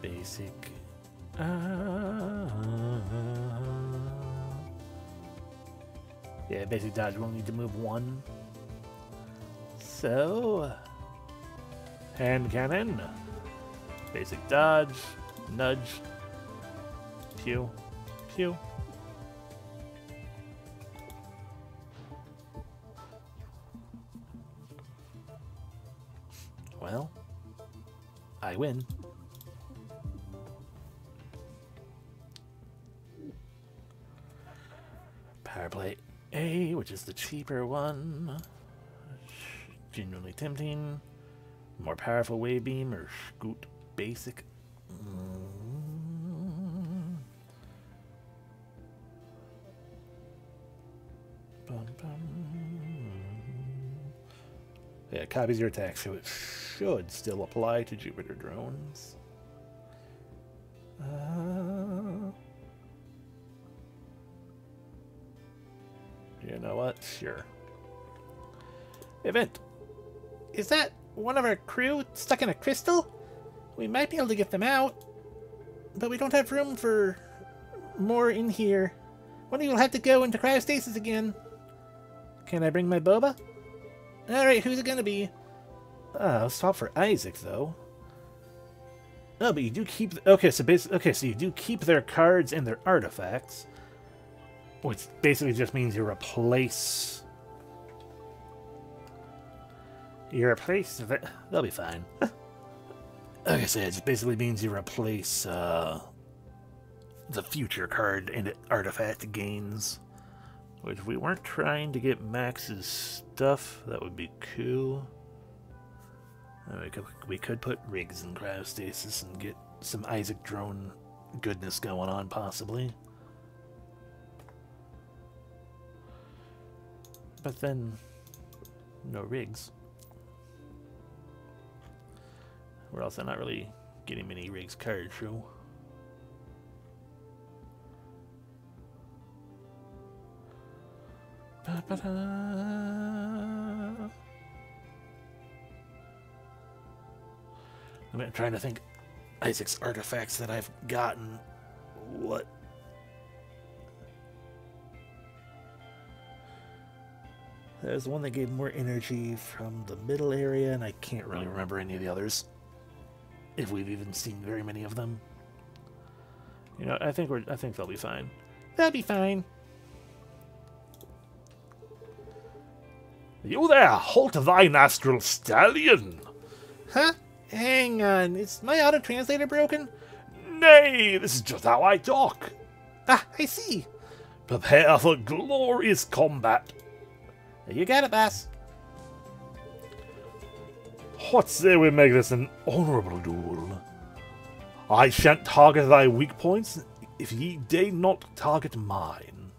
Basic. Yeah, basic dodge will need to move 1. So, hand cannon. Basic dodge. Nudge. Pew. Pew. Well, I win. Power play A, which is the cheaper one. Genuinely tempting. More powerful wave beam or scoot basic. Yeah, copies your attack, so it should still apply to Jupiter drones. You know what? Sure. Event. Is that one of our crew stuck in a crystal? We might be able to get them out, but we don't have room for more in here. One of you will have to go into cryostasis again. Can I bring my boba? Alright, who's it gonna be? I'll swap for Isaac, though. No, but you do keep... Okay, so you do keep their cards and their artifacts. Which basically just means you replace... They'll be fine. Like I said, it just basically means you replace the future card and artifact gains. Which, if we weren't trying to get Max's stuff, that would be cool. We could put Riggs in cryostasis and get some Isaac drone goodness going on, possibly. But then, no Riggs. We're also not really getting many Riggs cards, so. I'm trying to think Isaac's artifacts that I've gotten. What? There's the one that gave more energy from the middle area, and I can't really remember any of the others. If we've even seen very many of them. You know, I think they'll be fine. They'll be fine. You there, halt thine astral stallion! Huh? Hang on, is my auto-translator broken? Nay, this is just how I talk. Ah, I see. Prepare for glorious combat. You got it, boss. What say we make this an honourable duel? I shan't target thy weak points, if ye dare not target mine.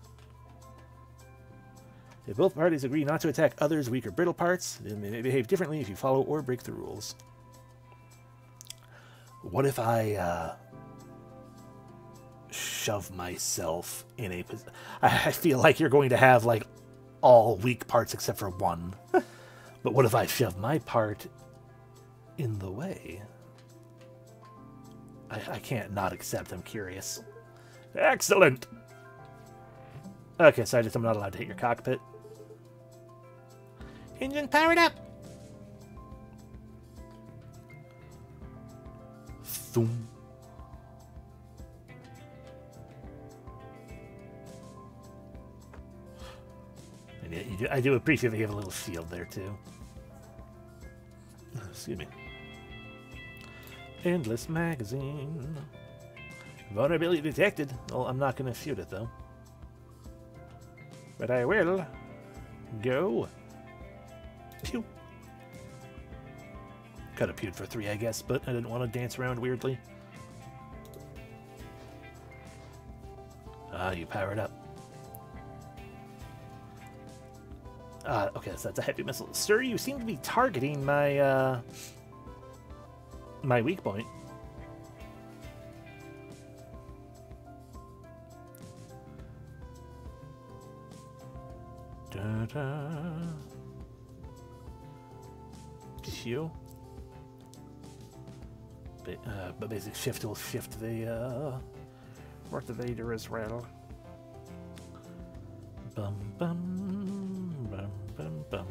If both parties agree not to attack others' weak or brittle parts, then they may behave differently if you follow or break the rules. What if I, shove myself in a position? I feel like you're going to have, like, all weak parts except for one. But what if I shove my part in the way? I can't not accept. I'm curious. Excellent! Okay, so I'm not allowed to hit your cockpit. Engine powered up. Thum. And I do appreciate that you have a little shield there, too. Excuse me. Endless magazine. Vulnerability detected. Well, I'm not going to shoot it, though. But I will. Go. Pew. Could have pewed for 3, I guess, but I didn't want to dance around weirdly. Ah, you powered up. Okay, so that's a heavy missile. Sir, you seem to be targeting my, my weak point. Da-da. Pew. But basic shift will shift the, Darth Vader as well. bum bum bum bum bum.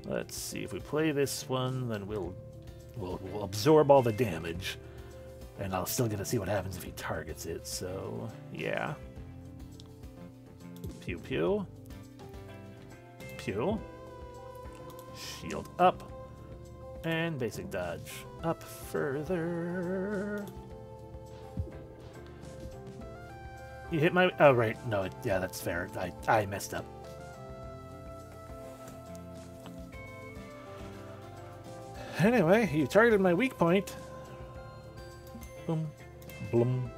Let's see, if we play this one, then we'll absorb all the damage, and I'll still get to see what happens if he targets it. So yeah, pew pew pew, shield up, and basic dodge up further. You hit my... Oh, right. No, yeah, that's fair. I messed up. Anyway, you targeted my weak point. Boom. Bloom.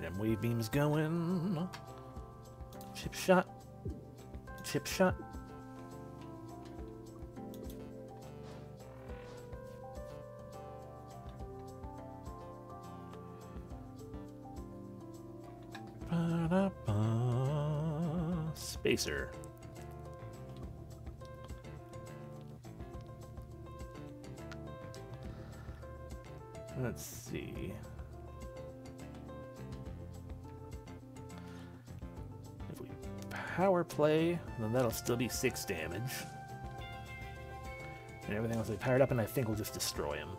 them wave beams going. Chip shot. Chip shot. Spacer. Let's see. If we power play, then that'll still be 6 damage. And everything else I powered up, and I think we'll just destroy him.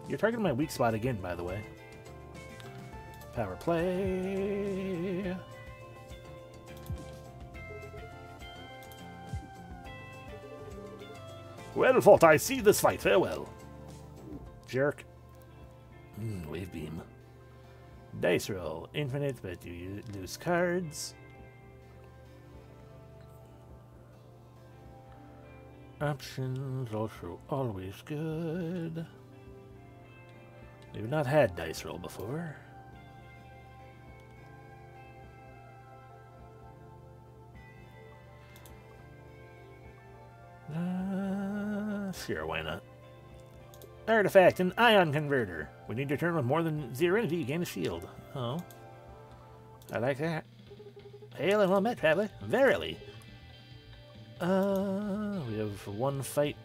You're targeting my weak spot again, by the way. Power play. Well fought, I see this fight. Farewell. Jerk. Wave beam. Dice roll. Infinite, but you lose cards. Options also always good. We've not had dice roll before. Sure, why not? Artifact, an ion converter. When you turn with more than 0 energy, you gain a shield. Oh. I like that. Hail and well met, traveler. Verily. We have 1 fight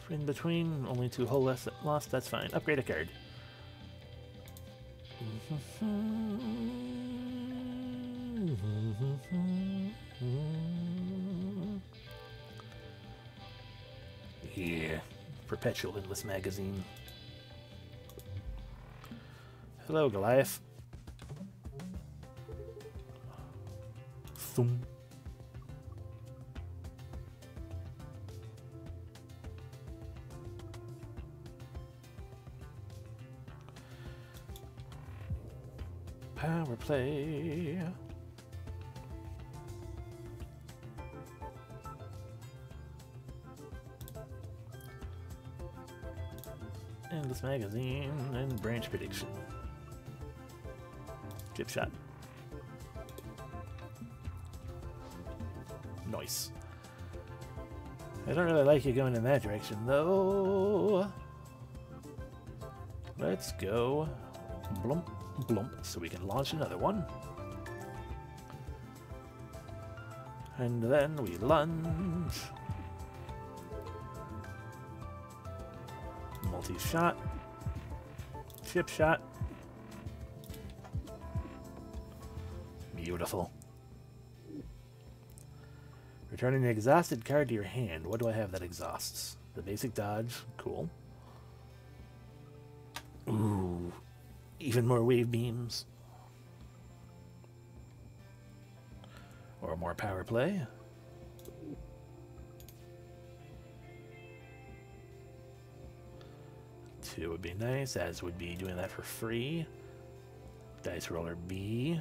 in between. Only 2 hull lost. That's fine. Upgrade a card. Yeah. Perpetual Endless Magazine. Hello, Goliath. Thum. Power play. Endless Magazine and Branch Prediction. Chip shot. Nice. I don't really like you going in that direction, though. Let's go blump, blump, so we can launch another one. And then we lunge. Multi-shot. Chip shot. Beautiful. Returning an exhausted card to your hand. What do I have that exhausts? The basic dodge. Cool. Ooh. Even more wave beams. Or more power play. Two would be nice, as would be doing that for free. Dice roller B.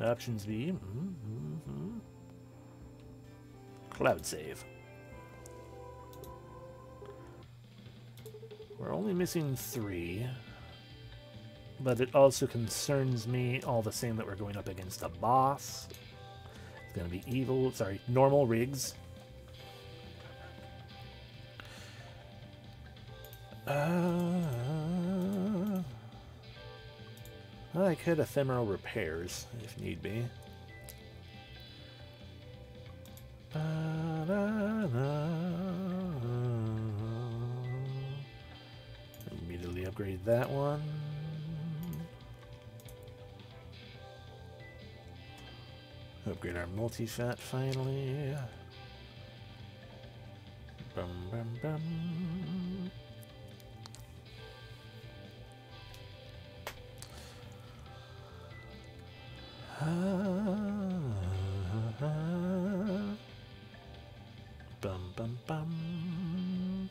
Options B. Cloud save. We're only missing 3. But it also concerns me all the same that we're going up against a boss. It's going to be evil. Sorry, normal rigs. I could ephemeral repairs if need be. Immediately upgrade that one. Upgrade our multi-shot finally. Bum bum bum. Bum bum bum.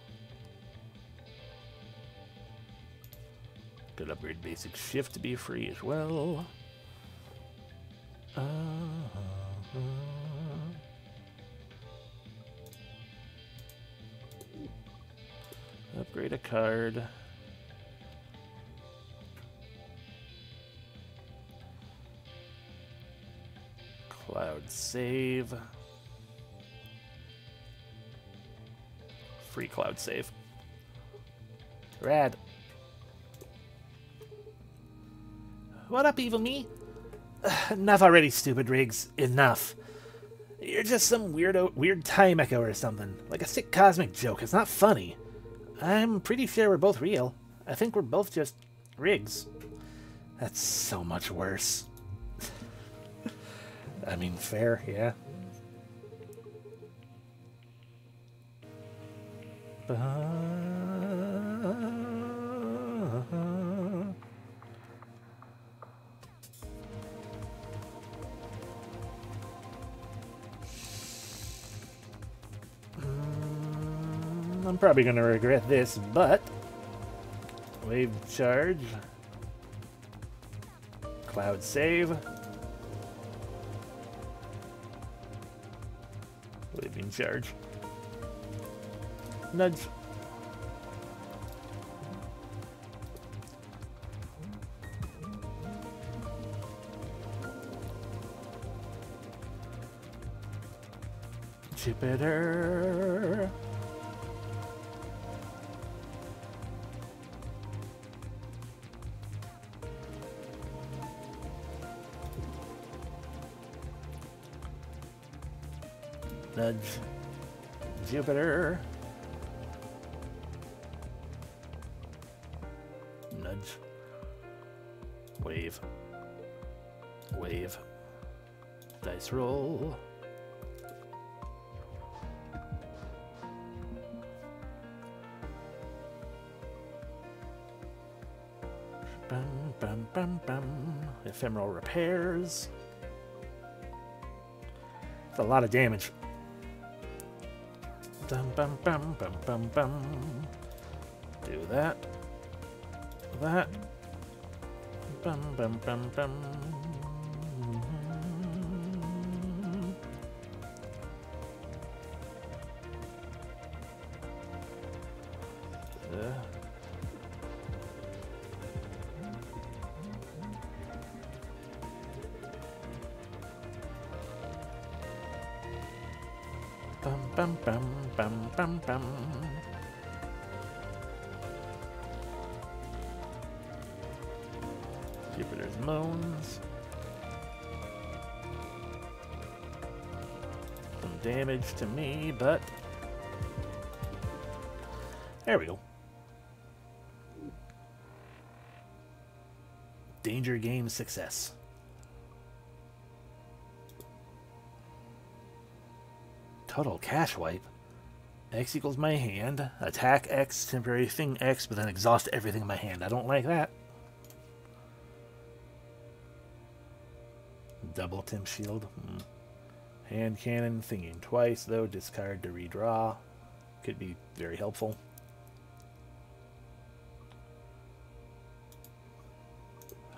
Could upgrade basic shift to be free as well. Upgrade a card. Cloud save. Free cloud save. Rad. What up, evil me? Enough already, stupid Riggs. Enough. You're just some weird time echo or something. Like a sick cosmic joke. It's not funny. I'm pretty sure we're both real. I think we're both just Riggs. That's so much worse. I mean, fair, yeah. I'm probably going to regret this, but wave charge, cloud save, waving charge, nudge. Jupiter. Nudge. Jupiter. Nudge. Wave. Wave. Dice roll. Bum, bum, bum, bum. Ephemeral repairs. It's a lot of damage. Bum, bum, bum, bum, bum, bum. Do that. That. Bum, bum, bum, bum. Bum, bum, bum, bum, bum, bum. Jupiter's moans. Some damage to me, but there we go. Danger game success. Total cash wipe. X equals my hand. Attack X, temporary thing X, but then exhaust everything in my hand. I don't like that. Double temp shield. Hand cannon, thinking twice though. Discard to redraw. Could be very helpful.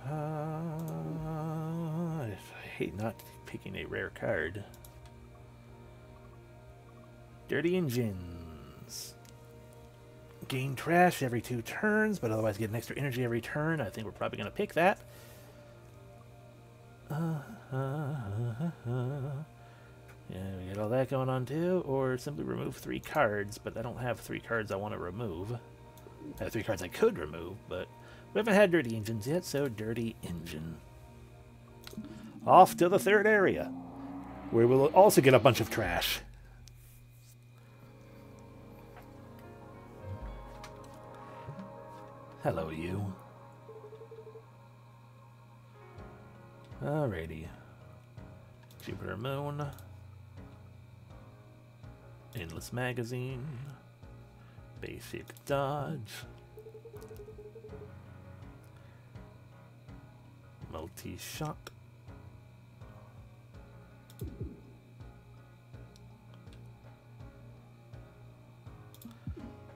I hate not picking a rare card. Dirty Engines. Gain trash every 2 turns, but otherwise get an extra energy every turn. I think we're probably going to pick that. Yeah, we get all that going on too. Or simply remove 3 cards, but I don't have 3 cards I want to remove. I have 3 cards I could remove, but we haven't had Dirty Engines yet, so Dirty Engine. Off to the 3rd area, where we'll also get a bunch of trash. Hello, you. Alrighty. Jupiter Moon. Endless Magazine. Basic Dodge. Multi-Shot.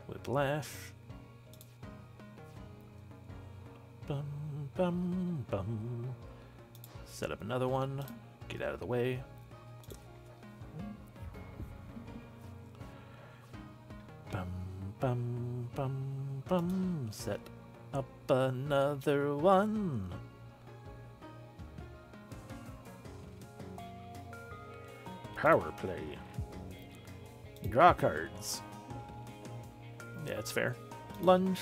Whiplash. Bum, bum, bum. Set up another one. Get out of the way. Bum, bum, bum, bum. Set up another one. power play. Draw cards. Yeah, it's fair. Lunge.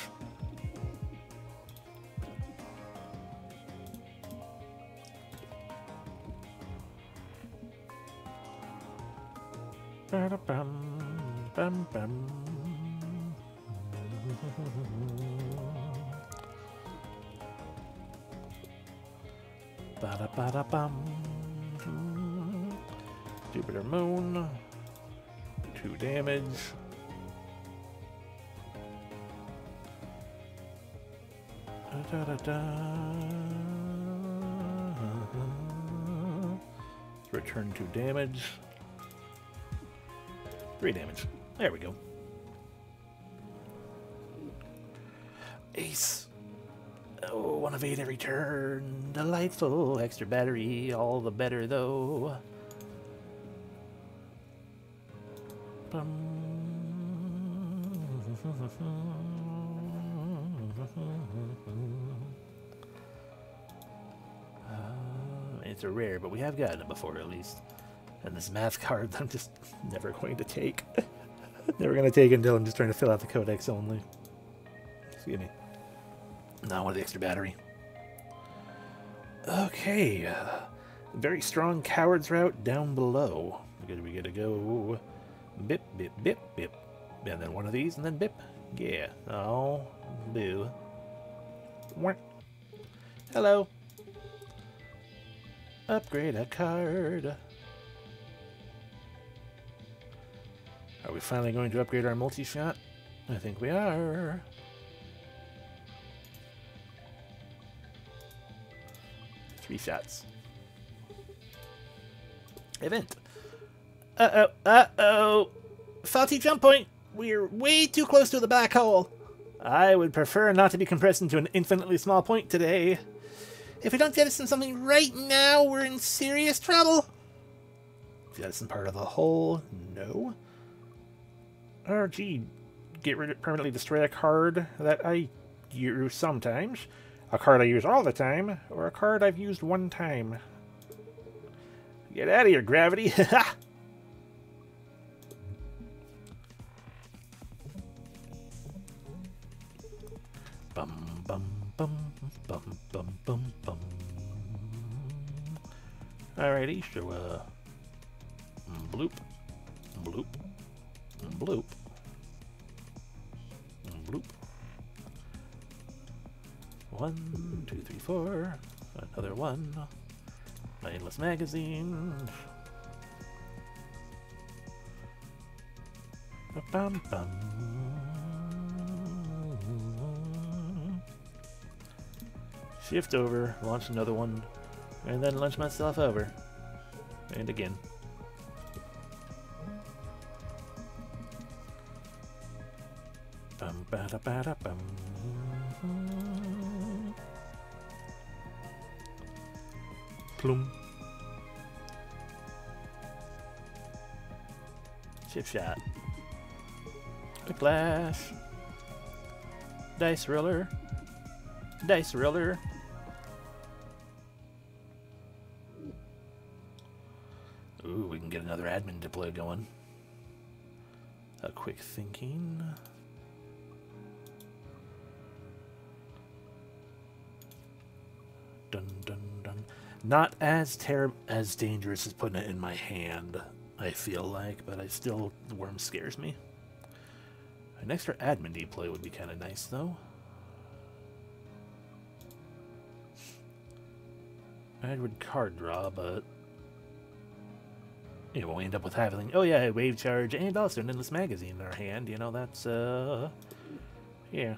Ba-da-bum, bum, bum. Ba-da-ba-da-bum. Jupiter Moon. 2 damage. Da-da-da-da. Return 2 damage. 3 damage. There we go. Ace. Oh, 1 of 8 every turn. Delightful. Extra battery. All the better, though. It's a rare, but we have gotten it before at least. And this math card I'm just never going to take. Never going to take until I'm just trying to fill out the codex only. Excuse me. Not one of the extra battery. Okay. Very strong cowards route down below. We gotta go bip, bip, bip, bip. And then one of these, and then bip. Yeah. Oh, boo. Hello. Upgrade a card. Are we finally going to upgrade our multi-shot? I think we are. Three shots. Event. Uh-oh, uh-oh. Faulty jump point. We're way too close to the black hole. I would prefer not to be compressed into an infinitely small point today. If we don't jettison something right now, we're in serious trouble. Jettison part of the hole? No. Oh, gee. Get rid of, permanently destroy a card that I use sometimes, a card I use all the time, or a card I've used one time. Get out of here, gravity. Ha! Bum bum bum bum bum bum bum. Alrighty, so bloop, bloop, bloop, bloop. 1, 2, 3, 4. Another one. My endless magazine. Bum bum. Shift over, launch another one, and then launch myself over. And again. Bum ba da ba da bum. Plum. Chip shot. Whiplash. Dice roller. Dice roller. Ooh, we can get another admin deploy going. A quick thinking. Dun dun dun. Not as as dangerous as putting it in my hand, I feel like, but the worm scares me. An extra admin deploy would be kind of nice, though. I would card draw, but you know, we'll end up with having, oh yeah, wave charge and also an endless magazine in our hand. You know, that's yeah,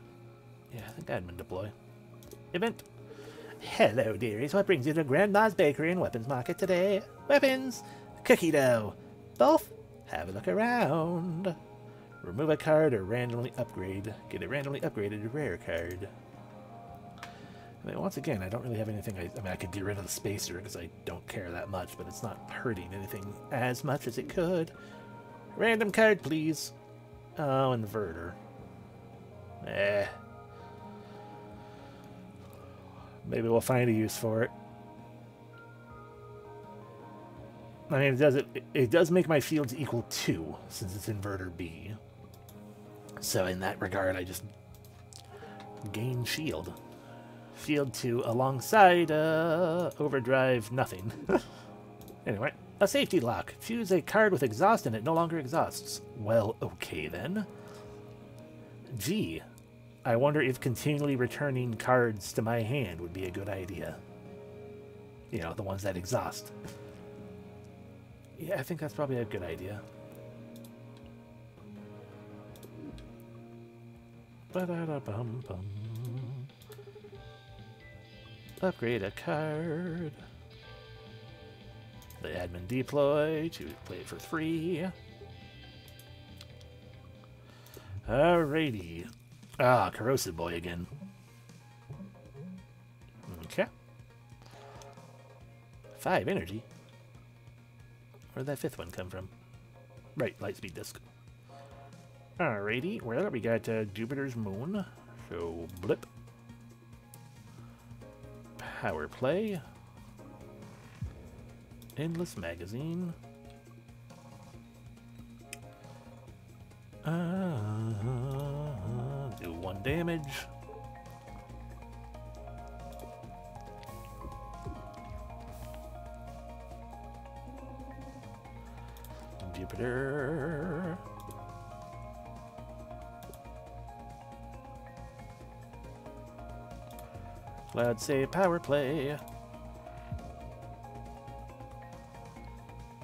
I think admin deploy. Event. Hello, dearies. What brings you to Grandma's Bakery and Weapons Market today? Weapons, cookie dough. Both. Have a look around. Remove a card or randomly upgrade. Get a randomly upgraded rare card. I mean, once again, I don't really have anything. I mean, I could get rid of the spacer because I don't care that much, but it's not hurting anything as much as it could. Random card, please. Oh, inverter. Maybe we'll find a use for it. I mean, it does make my fields equal 2, since it's inverter B. So in that regard, I just gain shield. Field 2 alongside overdrive nothing. Anyway, a safety lock. Choose a card with exhaust in it. No longer exhausts. Well, okay then. G. I wonder if continually returning cards to my hand would be a good idea. You know, the ones that exhaust. Yeah, I think that's probably a good idea. Ba-da-da-bum-bum. Upgrade a card. The admin deploy to play it for free. Alrighty. Ah, Corrosive Boy again. Okay. 5 energy. Where'd that 5th one come from? Right, Lightspeed Disc. Alrighty, well, we got Jupiter's Moon. So, blip. Power Play. Endless Magazine. Do 1 damage. Jupiter. Cloud Save Power Play.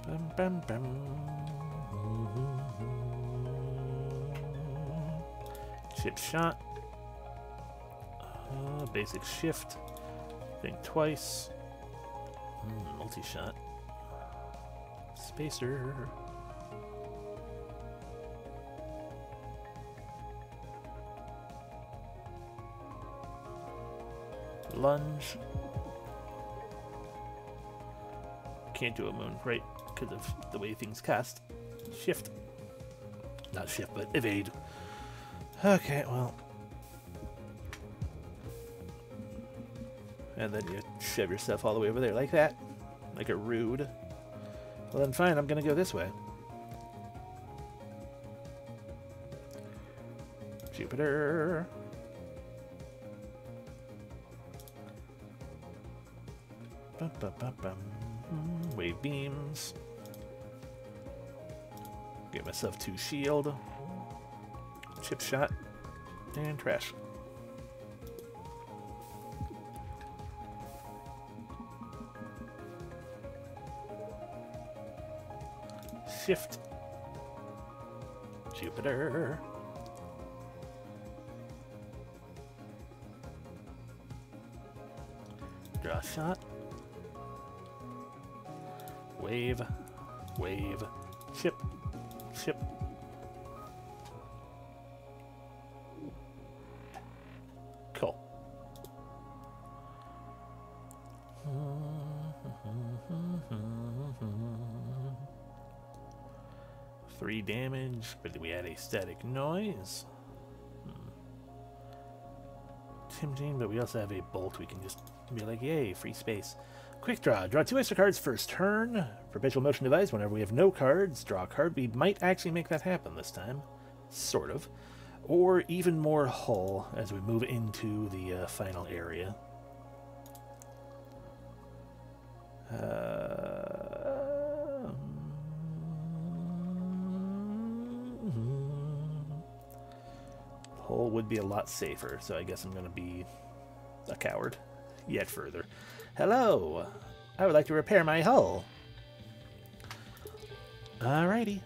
Bum, bum, bum. Chip Shot. Basic Shift. Think twice. Multi-shot. Spacer. Lunge. Can't do a moon, right? Because of the way things cast. Shift. Not shift, but evade. Okay, well. And then you shove yourself all the way over there like that. Like a rude. Well then fine, I'm gonna go this way. Jupiter. Bum, bum, bum, bum. Wave beams. Get myself 2 shield. Chip shot. And trash. Shift. Jupiter. Draw shot. Wave. Wave. Chip. Chip. Cool. 3 damage, but we add a static noise. Tempting, but we also have a bolt. We can just be like, yay, free space. Quick draw. Draw 2 extra cards first turn. Perpetual motion device. Whenever we have no cards, draw a card. We might actually make that happen this time. Sort of. Or even more hull as we move into the final area. Hull would be a lot safer, so I guess I'm going to be a coward yet further. Hello! I would like to repair my hull. Alrighty.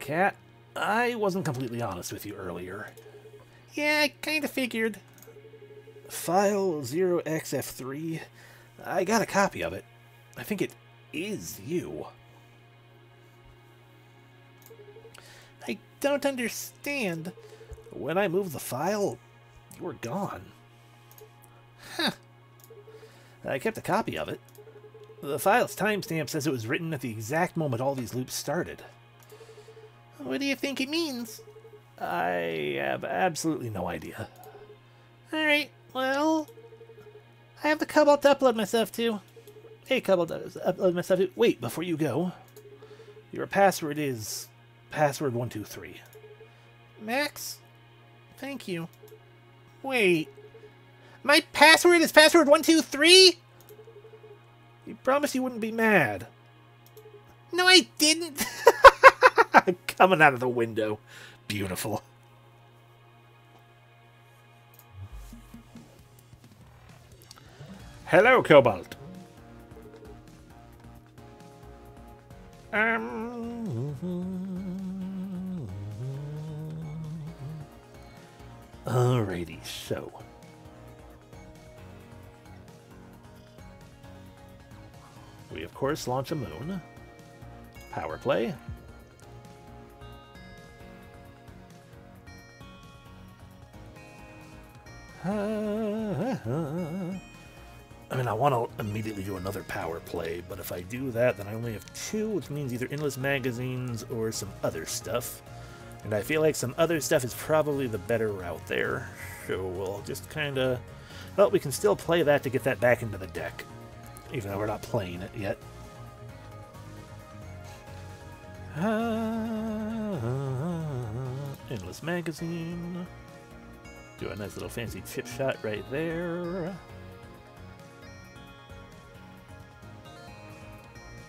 Cat, I wasn't completely honest with you earlier. Yeah, I kind of figured. File 0xF3. I got a copy of it. I think it is you. I don't understand. When I moved the file, you were gone. Huh. I kept a copy of it. The file's timestamp says it was written at the exact moment all these loops started. What do you think it means? I have absolutely no idea. Alright, well, I have the Cobalt to upload myself to. Hey, couple does upload my stuff. Wait, before you go, your password is password 123. Max? Thank you. Wait. My password is password 123? You promised you wouldn't be mad. No, I didn't. Coming out of the window. Beautiful. Hello, Cobalt. Alrighty, so. We, of course, launch a moon. Power play. I mean, I want to immediately do another power play, but if I do that, then I only have 2, which means either endless magazines or some other stuff. And I feel like some other stuff is probably the better route there. So we'll just kind of... Well, we can still play that to get that back into the deck, even though we're not playing it yet. Endless magazine. Do a nice little fancy chip shot right there.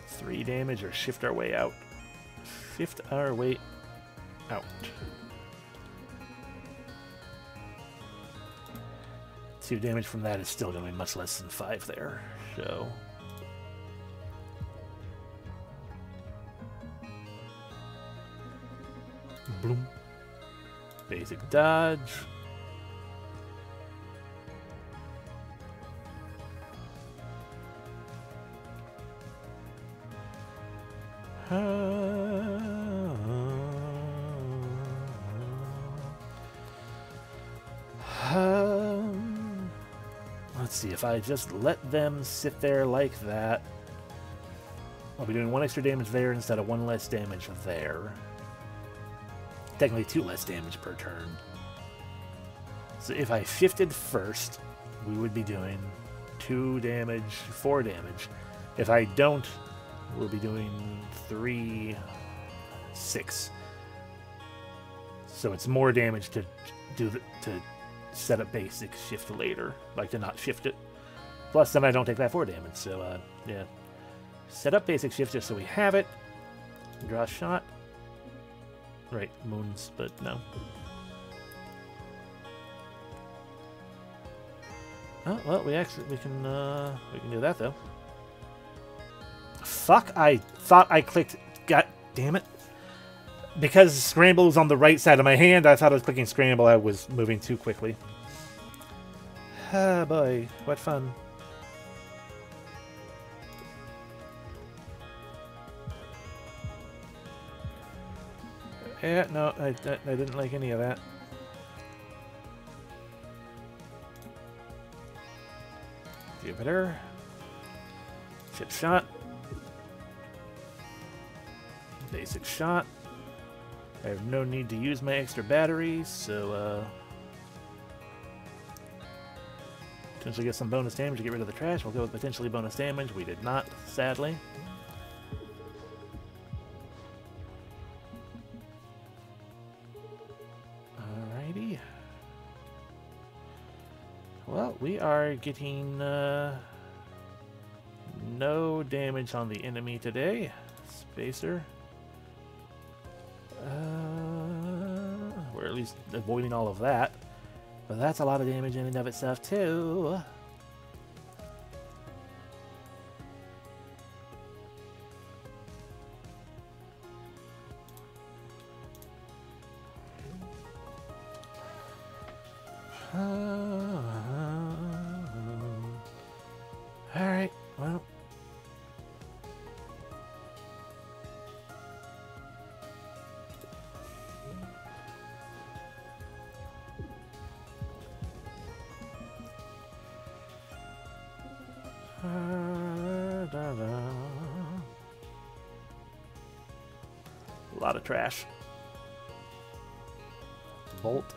3 damage or shift our way out. Shift our way out. 2 damage from that is still going to be much less than 5 there. So... Bloom. Basic dodge. Let's see, if I just let them sit there like that, I'll be doing 1 extra damage there instead of 1 less damage there. Technically 2 less damage per turn. So if I shifted first, we would be doing 2 damage, 4 damage. If I don't, we'll be doing 3, 6. So it's more damage to do to set up basic shift later, like to not shift it. Plus, then I don't take that 4 damage. So yeah, set up basic shift just so we have it. Draw a shot. Right, moons, but no. Oh well, we can do that though. Fuck! I thought I clicked. God damn it! Because scramble was on the right side of my hand, I thought I was clicking scramble. I was moving too quickly. Ah boy, what fun! Yeah, no, I didn't like any of that. Jupiter. Chip shot. Basic shot. I have no need to use my extra batteries, so potentially get some bonus damage to get rid of the trash. We'll go with potentially bonus damage. We did not, sadly. Alrighty. Well, we are getting no damage on the enemy today. Spacer. We're at least avoiding all of that. But that's a lot of damage in and of itself, too. Alright, well. A lot of trash. Bolt.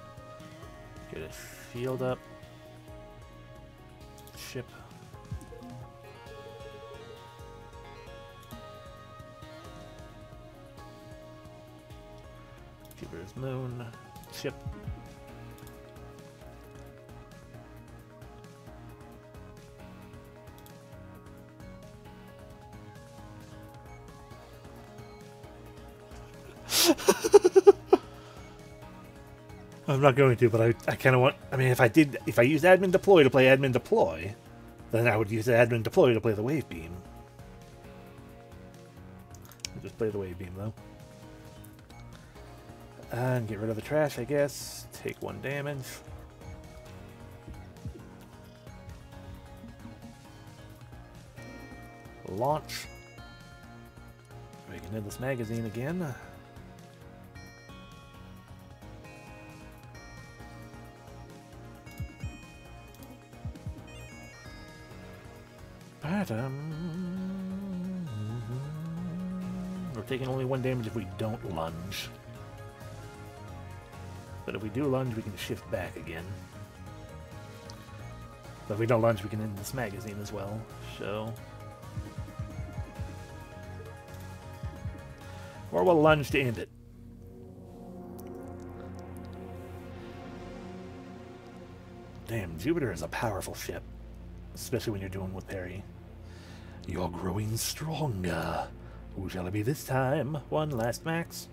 Get a shield up. Ship. Jupiter's moon. Ship. I'm not going to, but I kind of want... I mean, if I used admin deploy to play admin deploy, then I would use admin deploy to play the wave beam. I'll just play the wave beam, though. And get rid of the trash, I guess. Take 1 damage. Launch. We can end this magazine again. We're taking only 1 damage if we don't lunge. But if we do lunge, we can shift back again. But if we don't lunge, we can end this magazine as well. So... or we'll lunge to end it. Damn, Jupiter is a powerful ship. Especially when you're doing with parry. You're growing stronger. Who shall it be this time? One last max.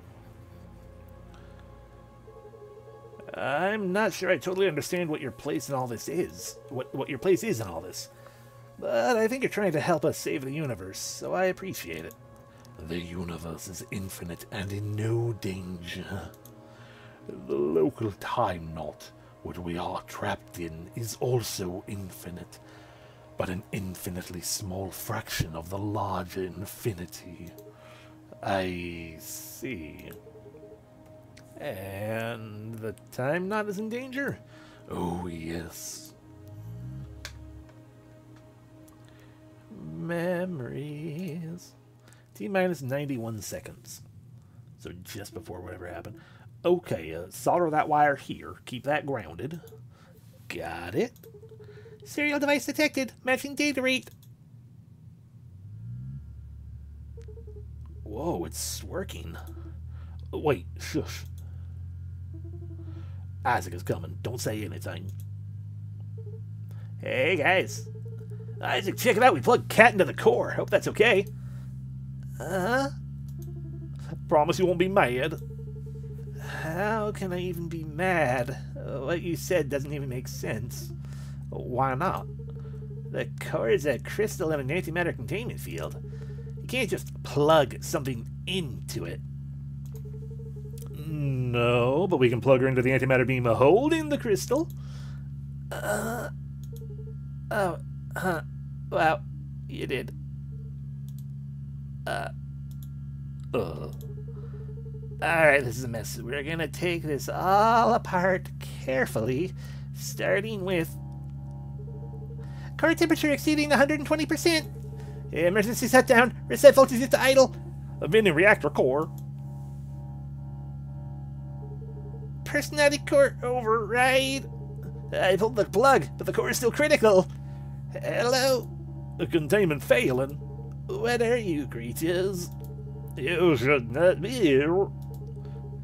I'm not sure I totally understand what your place in all this is. What your place is in all this. But I think you're trying to help us save the universe, so I appreciate it. The universe is infinite and in no danger. The local time knot, which we are trapped in, is also infinite, but an infinitely small fraction of the larger infinity. I see. And the time knot is in danger? Oh, yes. Memories. T-minus 91 seconds. So just before whatever happened. Okay, solder that wire here. Keep that grounded. Got it. Serial device detected. Matching data rate. Whoa, it's working. Wait, shush. Isaac is coming. Don't say anything. Hey, guys. Isaac, check it out. We plugged Cat into the core. Hope that's okay. Promise you won't be mad. How can I even be mad? What you said doesn't even make sense. Why not? The core is a crystal in an antimatter containment field. You can't just plug something into it. No, but we can plug her into the antimatter beam holding the crystal. Well, you did. Alright, this is a mess. We're gonna take this all apart carefully, starting with core temperature exceeding 120%. Emergency shutdown. Reset voltage to idle. Abandon reactor core. Personality core override. I pulled the plug, but the core is still critical. Hello? The containment failing. What are you creatures? You should not be here.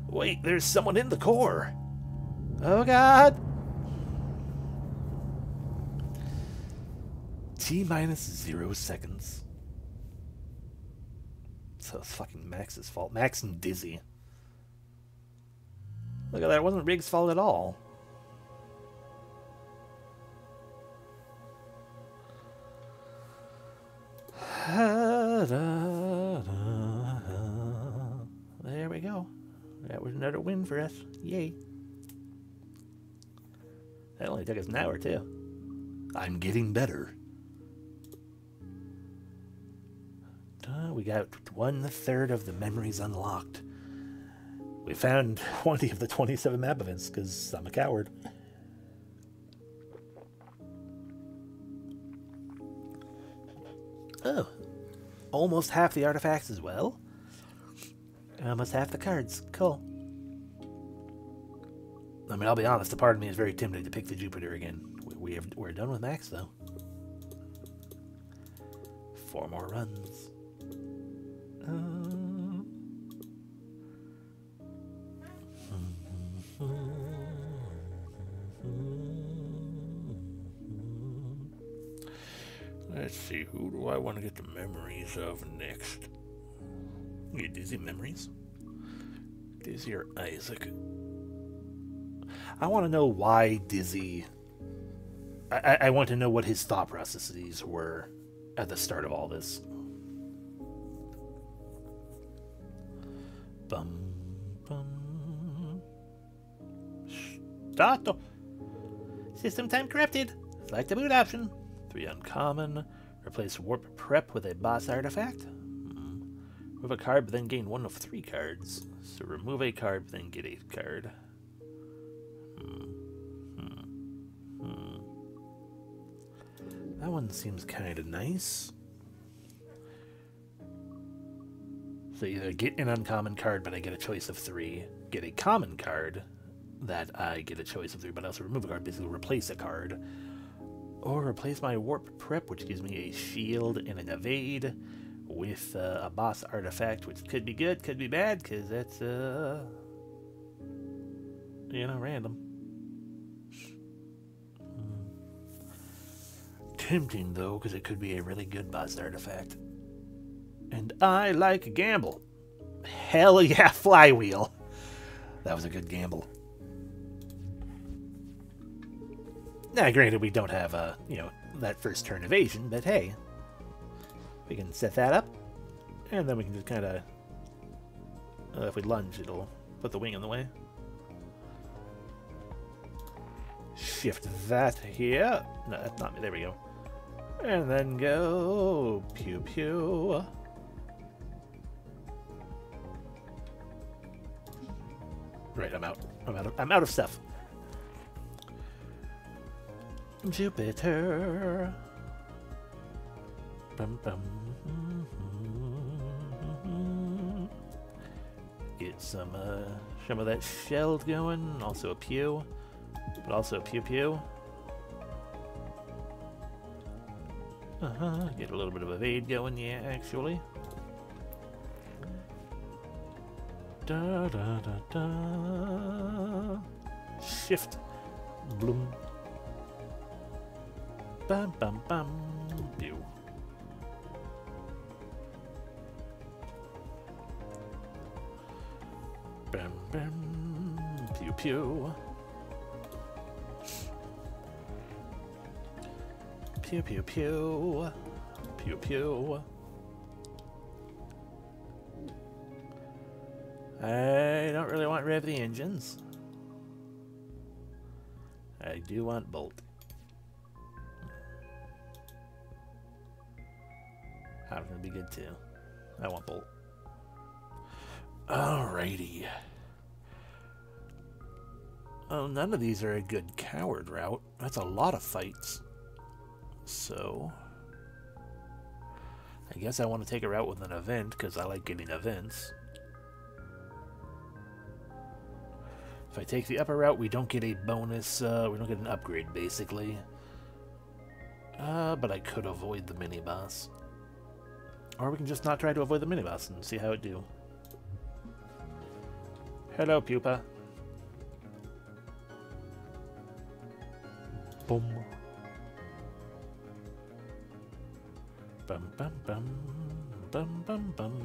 Wait, there's someone in the core. Oh god. T-minus 0 seconds. So it's fucking Max's fault. Max and Dizzy. Look at that, it wasn't Riggs' fault at all. There we go. That was another win for us. Yay. That only took us an hour, too. I'm getting better. We got 1/3 of the memories unlocked. We found 20 of the 27 map events, because I'm a coward. Oh. Almost half the artifacts as well. Almost half the cards. Cool. I mean, I'll be honest, a part of me is very tempted to pick the Jupiter again. We're done with Max, though. 4 more runs. Let's see, who do I want to get the memories of next? Get Dizzy memories? Dizzy or Isaac? I want to know why Dizzy... I want to know what his thought processes were at the start of all this. Bum, bum. Start. System time corrupted. Select the boot option. 3 uncommon. Replace warp prep with a boss artifact. Remove a card, but then gain 1 of 3 cards. So remove a card, but then get a card. That one seems kind of nice. So either get an uncommon card, but I get a choice of 3. Get a common card that I get a choice of 3, but I also remove a card, basically replace a card. Or replace my warp prep, which gives me a shield and an evade, with a boss artifact, which could be good, could be bad, because that's, random. Tempting, though, because it could be a really good boss artifact. And I like a gamble. Hell yeah, flywheel. That was a good gamble. Now, granted, we don't have, that first turn evasion, but hey. We can set that up, and then we can just kind of, if we lunge, it'll put the wing in the way. Shift that here. No, that's not me. There we go. And then go pew pew. Right, I'm out. I'm out of stuff. Jupiter. Bum, bum. Get some of that shelled going. Also a pew, but also a pew pew. Get a little bit of evade going, yeah, actually. Da da da da. Shift. Bloom. Bam bam bam. Pew. Bam bam. Pew pew. Pew pew pew. Pew pew. I don't really want rev the engines. I do want bolt. That's gonna be good too. I want bolt. Alrighty. Oh, none of these are a good coward route. That's a lot of fights. So I guess I want to take a route with an event because I like getting events. If I take the upper route, we don't get a bonus, we don't get an upgrade, basically. But I could avoid the mini-boss. Or we can just not try to avoid the mini-boss and see how it do. Hello, pupa. Boom. Bum bum bum. Bum bum bum.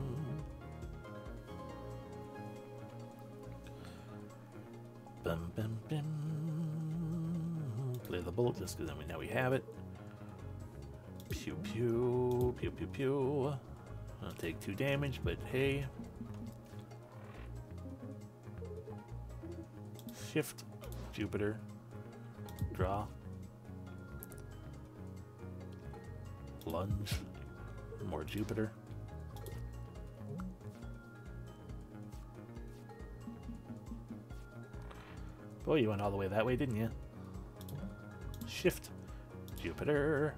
Bum bum bum. Play the bolt just because now we have it. Pew pew. Pew pew pew. I'll take 2 damage, but hey. Shift. Jupiter. Draw. Lunge. More Jupiter. Boy, you went all the way that way, didn't you? Shift. Jupiter.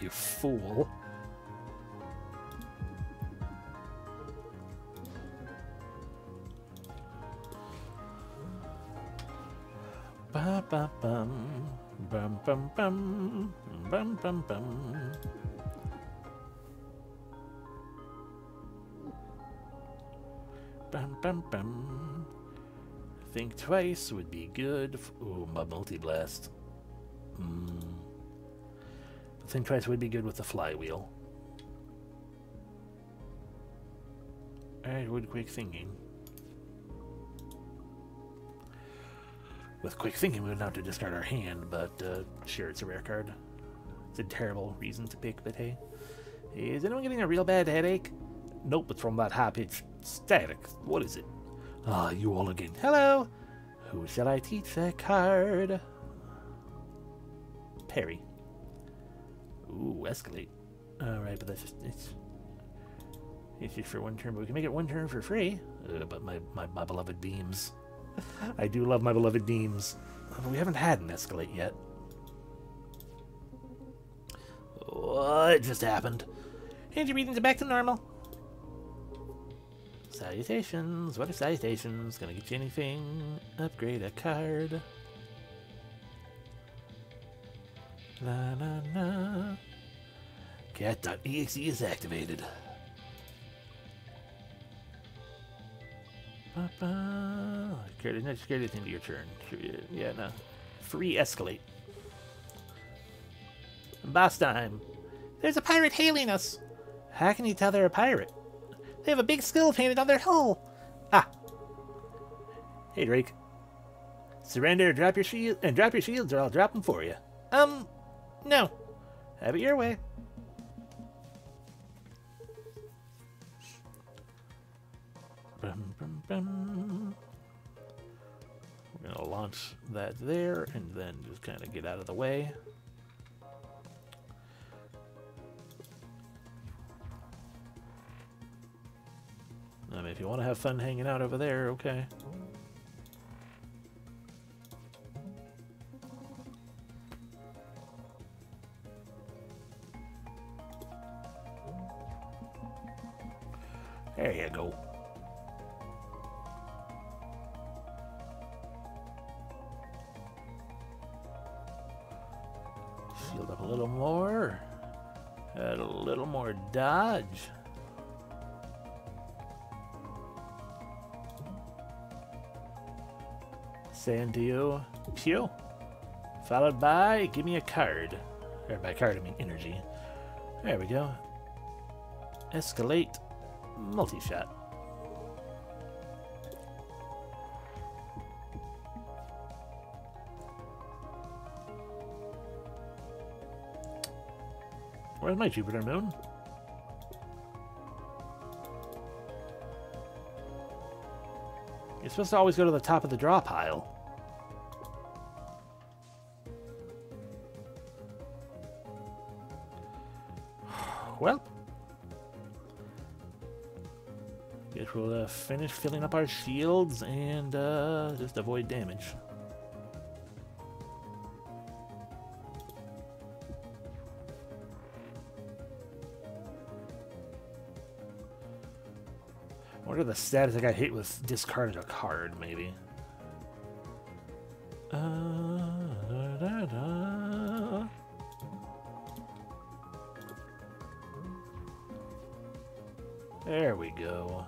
You fool. Ba ba bum bum bum bum bum bum bum. Bum bum bum. Think twice would be good. Ooh, my multi-blast. Think twice would be good with the flywheel. Alright, would quick thinking. With quick thinking, we would have to discard our hand, but sure, it's a rare card. It's a terrible reason to pick, but hey. Is anyone getting a real bad headache? Nope, it's from that high-pitched static. What is it? Ah, you all again. Hello! Who shall I teach that card? Parry. Ooh, escalate. Alright, but that's just... It's just for one turn, but we can make it one turn for free. But my beloved beams. I do love my beloved beams. But we haven't had an escalate yet. What just happened? Energy readings are back to normal. Salutations. What are salutations? Gonna get you anything? Upgrade a card. La la la. Cat.exe is activated. Carry it into your turn. Yeah, no. Free escalate. Boss time. There's a pirate hailing us. How can you tell they're a pirate? They have a big skull painted on their hull. Ah. Hey, Drake. Surrender or drop your shield, and drop your shields, or I'll drop them for you. No. Have it your way. Bum, bum, bum. We're gonna launch that there, and then just kind of get out of the way. I mean, if you want to have fun hanging out over there, okay. There you go. Shield up a little more. Add a little more dodge. Sand to you. Pew. Followed by, give me a card. Or by card, I mean energy. There we go. Escalate. Multi-shot. Where's my Jupiter moon? You're supposed to always go to the top of the draw pile. Well, guess we'll finish filling up our shields and just avoid damage. What are the stats I got hit with discarding a card, maybe? There we go.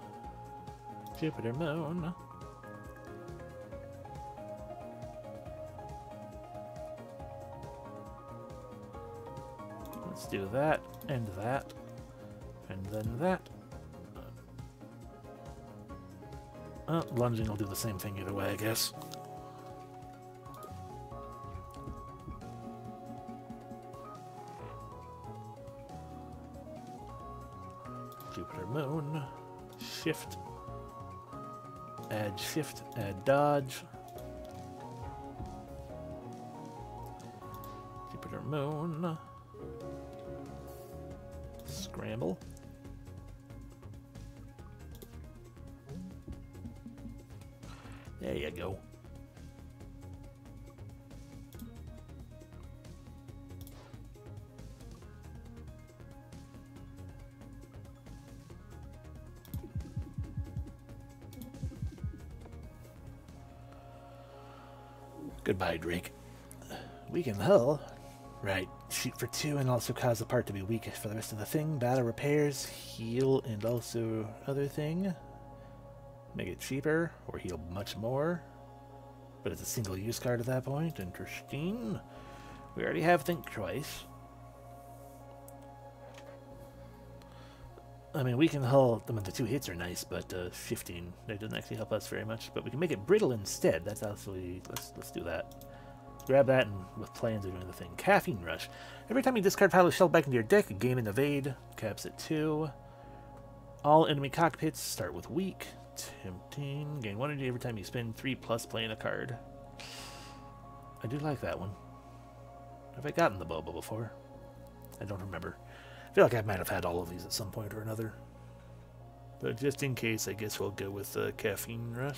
Jupiter moon. Let's do that, and then that. Lunging will do the same thing either way, I guess. Jupiter moon. Shift. Add dodge. Jupiter moon. Scramble. There you go. Goodbye, Drake. Weaken hull. Right. Shoot for 2 and also cause the part to be weak for the rest of the thing. Battle repairs, heal, and also other thing. Make it cheaper, or heal much more. But it's a single-use card at that point. Interesting. We already have Think Twice. I mean, we can hull... I mean, the 2 hits are nice, but shifting, that doesn't actually help us very much. But we can make it brittle instead. That's actually... Let's do that. Grab that, and with plans of doing the thing. Caffeine Rush. Every time you discard pile of shell back into your deck, gain an evade. Caps at 2. All enemy cockpits start with weak. Tempting. Gain 1 energy every time you spend 3+ playing a card. I do like that one. Have I gotten the Bobo before? I don't remember. I feel like I might have had all of these at some point or another. But just in case, I guess we'll go with Caffeine Rush.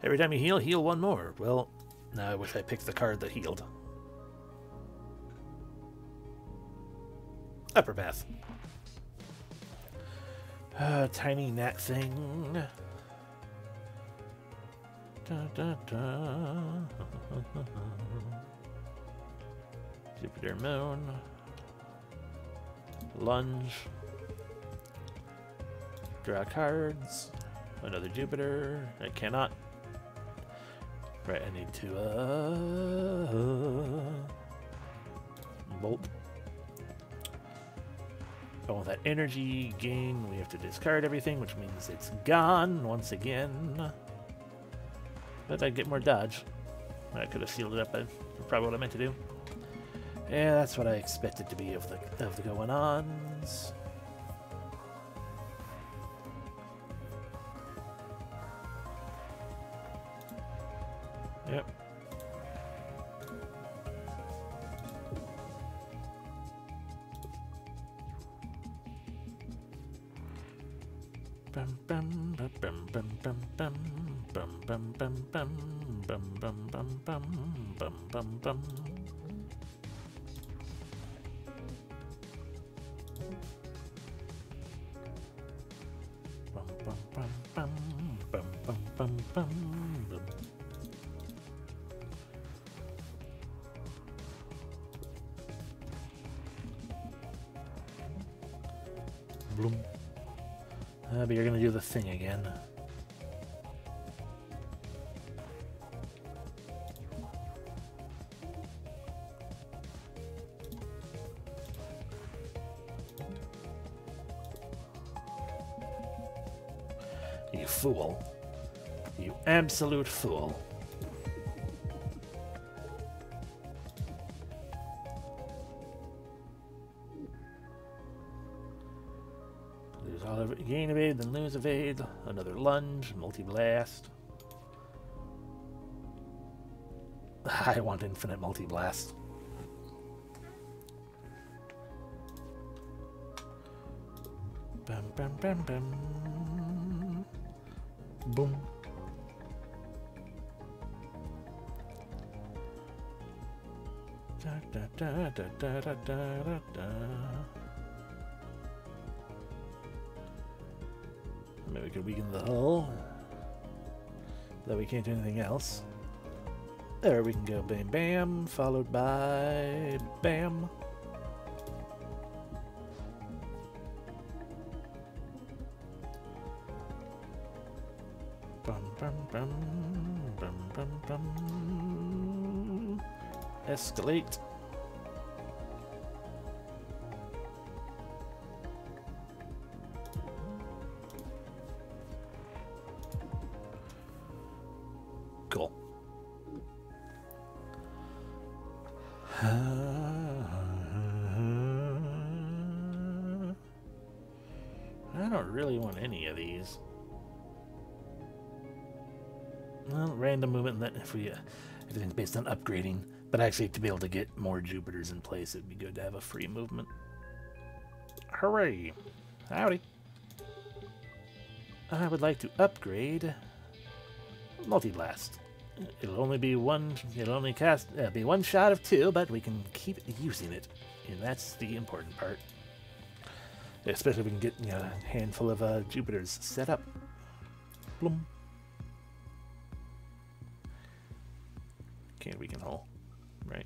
Every time you heal, heal 1 more. Well, now I wish I picked the card that healed. Upper Path. Tiny gnat thing. Da, da, da. Jupiter Moon. Lunge. Draw cards. Another Jupiter. I cannot. Right, I need to bolt. But with that energy gain, we have to discard everything, which means it's gone once again. But I'd get more dodge. I could have sealed it up. That's probably what I meant to do. Yeah, that's what I expected to be of the going-ons. Yep. Bum bum bum bum bum bum bum bum bum bum bum bum bum bum bum bum bum. Bloom. But you're gonna do the thing again. You fool. You absolute fool. Lose all of it. Gain evade, then lose evade. Another lunge, multi-blast. I want infinite multi-blast. Bam, bam, bam, bam. Boom. Da, da, da, da, da, da, da, da. Maybe we could weaken the hull. Though we can't do anything else. There we can go bam bam, followed by bam. Bum bum bum bum bum bum. Escalate. Cool. I don't really want any of these. Well, random movement, that if we everything's based on upgrading, but actually to be able to get more Jupiters in place, it'd be good to have a free movement. Hooray! Howdy. I would like to upgrade Multi-Blast. It'll only be one. It'll only cast be one shot of 2, but we can keep using it, and that's the important part. Especially if we can get a handful of Jupiters set up. Bloom. Can't we can hull, right?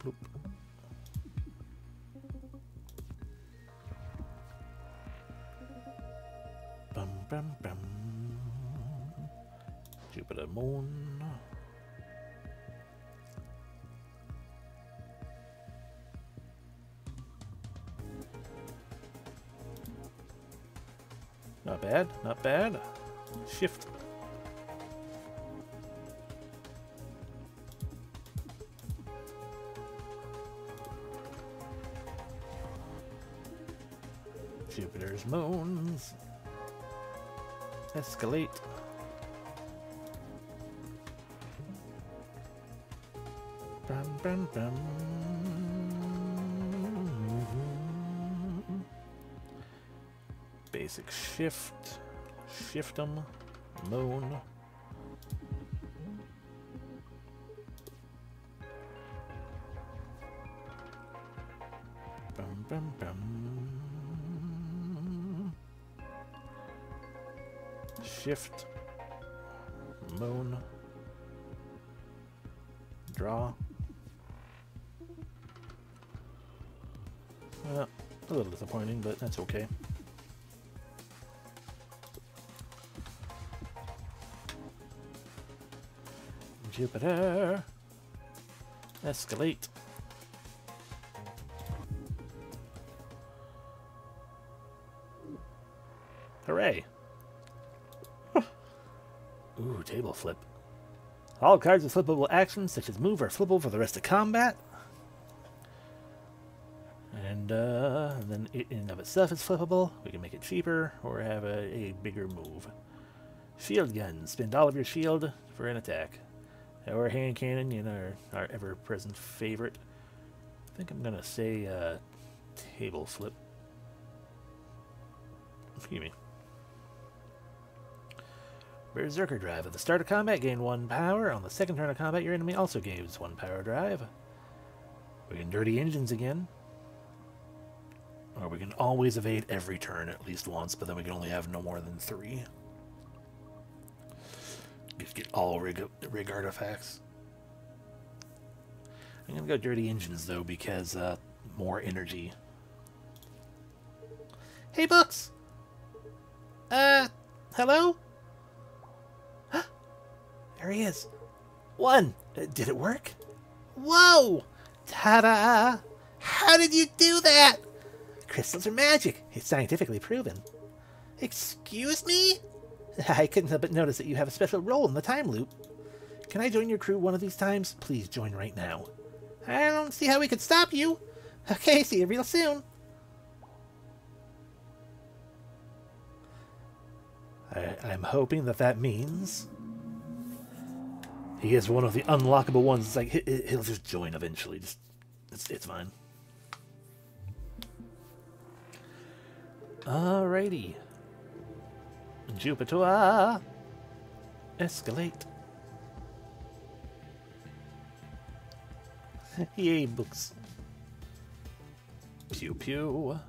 Bloop. Bum, bum, bum. Jupiter, Moon. Not bad, not bad. Shift. Jupiter's moons. Escalate. Bum, bum, bum. Basic shift. Shift them. Moon. Bum, bum, bum. Shift, moon, draw. Well, a little disappointing, but that's okay. Jupiter, escalate. Hooray! Ooh, table flip. All cards with flippable actions, such as move, are flippable for the rest of combat. And then it in and of itself is flippable. We can make it cheaper or have a bigger move. Shield gun. Spend all of your shield for an attack. Or hand cannon, you know, our ever-present favorite. I think I'm gonna say table flip. Excuse me. Berserker Drive. At the start of combat, gain 1 power. On the second turn of combat, your enemy also gains 1 power drive. We can dirty engines again. Or we can always evade every turn at least once, but then we can only have no more than 3. Just get all rig artifacts. I'm going to go dirty engines, though, because more energy. Hey, Books! Hello? There he is. 1! Did it work? Whoa! Ta-da! How did you do that? Crystals are magic. It's scientifically proven. Excuse me? I couldn't help but notice that you have a special role in the time loop. Can I join your crew one of these times? Please join right now. I don't see how we could stop you. Okay, see you real soon. I'm hoping that means he is one of the unlockable ones. It's like he'll just join eventually. Just it's fine. Alrighty. Jupiter, escalate. Yay, Books. Pew pew.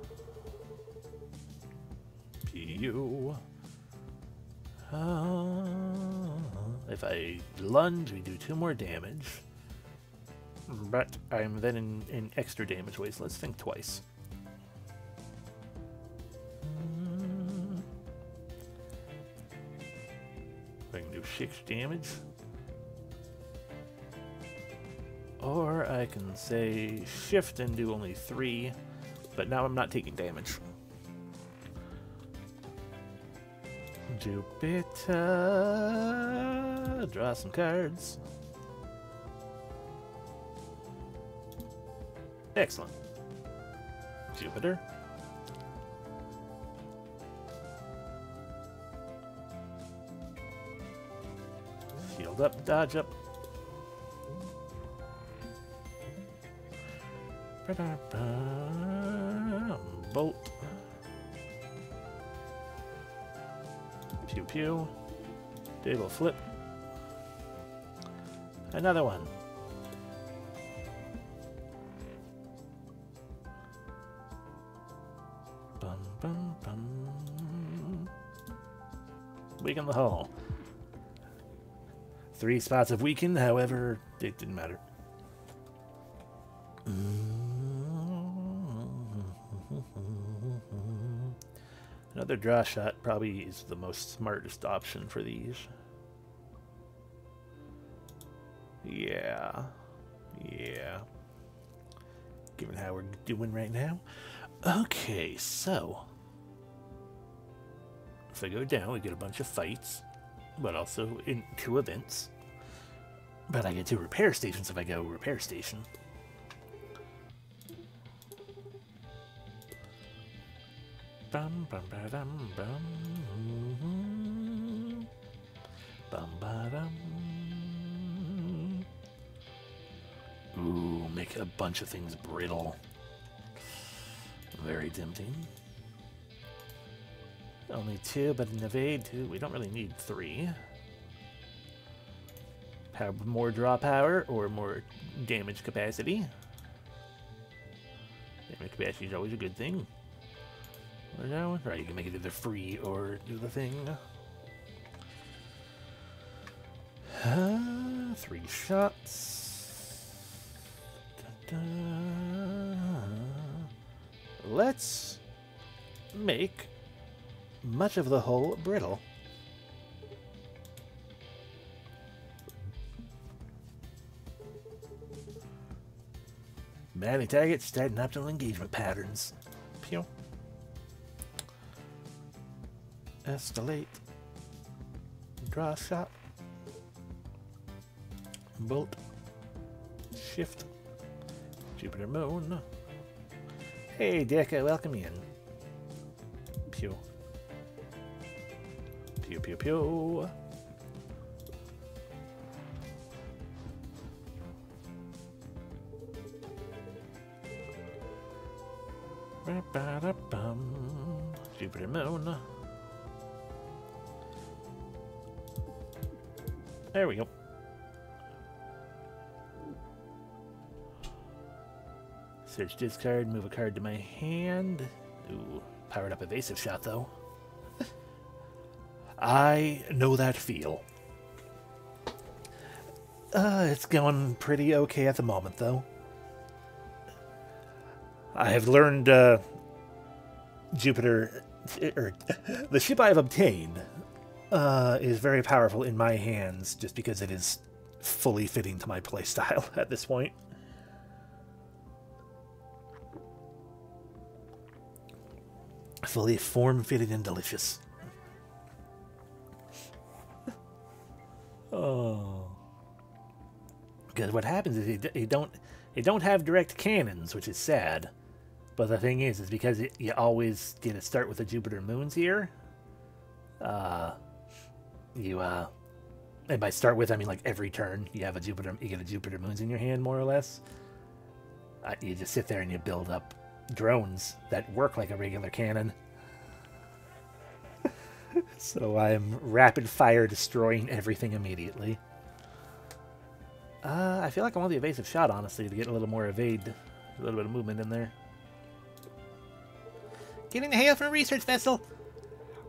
Pew. If I lunge, we do 2 more damage. But I'm then in extra damage ways, so let's think twice. I can do 6 damage. Or I can say shift and do only 3, but now I'm not taking damage. Jupiter, draw some cards. Excellent. Jupiter. Shield up, dodge up. Bolt. Pew pew. Table flip. Another one. Bum bum bum. Weaken the hull. 3 spots of weaken, however, it didn't matter. Another draw shot probably is the most smartest option for these. Yeah. Yeah. Given how we're doing right now. Okay, so if I go down, we get a bunch of fights, but also in 2 events. But I get 2 repair stations if I go repair station. Bum bum ba dum bum. Bum ba dum. Ooh, make a bunch of things brittle. Very tempting. Only 2, but an evade 2. We don't really need 3. More draw power or more damage capacity. Damage capacity is always a good thing. Right, you can make it either free or do the thing. 3 shots. Da, da. Let's make much of the hull brittle. Banning targets, starting optimal engagement patterns. Pew. Escalate. Draw shot. Bolt. Shift. Jupiter Moon. Hey, Deca, welcome in. Pew. Pew, pew, pew. Jupiter Moon. There we go. Search discard, move a card to my hand. Ooh, powered up evasive shot though. I know that feel. It's going pretty okay at the moment though. I have learned Jupiter, or the ship I have obtained is very powerful in my hands just because it is fully fitting to my playstyle at this point. Fully form-fitted and delicious. Oh. Because what happens is they don't have direct cannons, which is sad. But the thing is because you always get to start with the Jupiter Moons here. And by start with, I mean like every turn you get a Jupiter Moons in your hand, more or less. You just sit there and you build up drones that work like a regular cannon. So I'm rapid fire destroying everything immediately. I feel like I want the evasive shot, honestly, to get a little more evade, a little bit of movement in there. Getting the hail from a research vessel.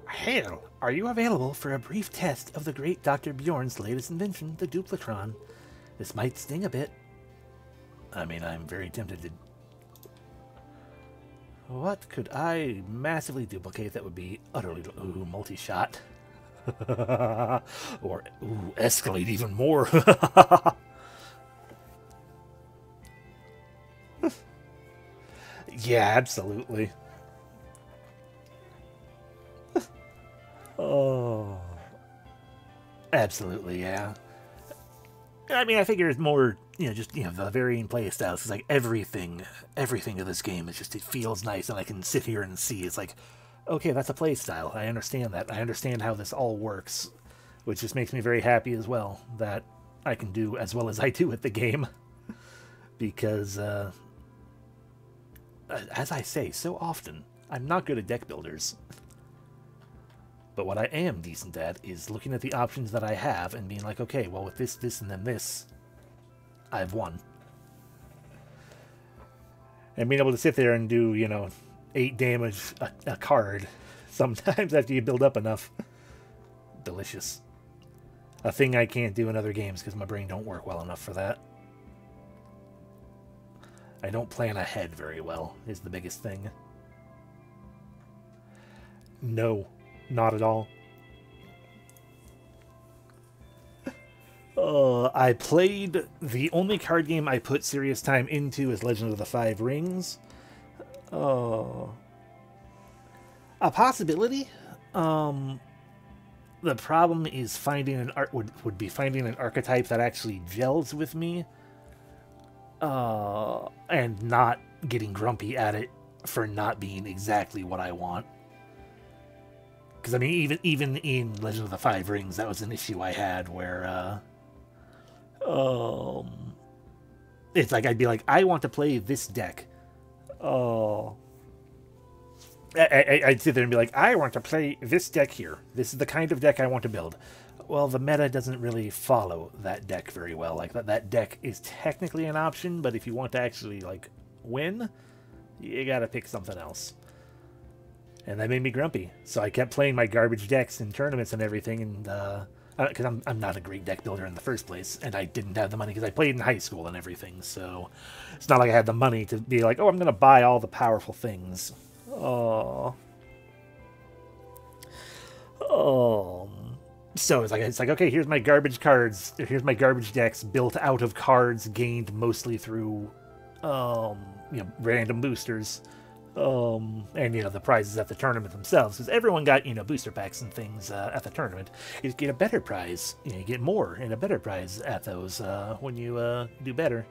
Hail, Are you available for a brief test of the great Dr. Bjorn's latest invention, the Duplictron? This might sting a bit. I mean, I'm very tempted to... What could I massively duplicate that would be utterly... Ooh, multi-shot. Or, ooh, escalate even more. Yeah, absolutely. Oh. Absolutely, yeah. I mean, I figure it's more, just, the varying play styles. It's like everything of this game is just, it feels nice, and I can sit here and see. It's like, okay, that's a play style. I understand that. I understand how this all works, which just makes me very happy as well that I can do as well as I do with the game. Because, as I say so often, I'm not good at deck builders. But what I am decent at is looking at the options that I have and being like, okay, well, with this, this, and then this, I've won. And being able to sit there and do, 8 damage a card sometimes after you build up enough. Delicious. A thing I can't do in other games because my brain don't work well enough for that. I don't plan ahead very well, is the biggest thing. No, not at all. I played, the only card game I put serious time into is Legend of the Five Rings. A possibility. The problem is finding an would be finding an archetype that actually gels with me, and not getting grumpy at it for not being exactly what I want. Because I mean, even in Legend of the Five Rings, that was an issue I had where, it's like I'd be like, I want to play this deck. I'd sit there and be like, I want to play this deck here. This is the kind of deck I want to build. Well, the meta doesn't really follow that deck very well. Like, that deck is technically an option, but if you want to actually, like, win, you gotta pick something else. And that made me grumpy. So I kept playing my garbage decks in tournaments and everything, and, because I'm not a great deck builder in the first place, and I didn't have the money because I played in high school and everything, so it's not like I had the money to be like, oh, I'm gonna buy all the powerful things. Oh. So it's like okay, here's my garbage cards. Here's my garbage decks built out of cards gained mostly through, random boosters, and the prizes at the tournament themselves. Because everyone got booster packs and things at the tournament. You get a better prize. You get more and a better prize at those when you do better.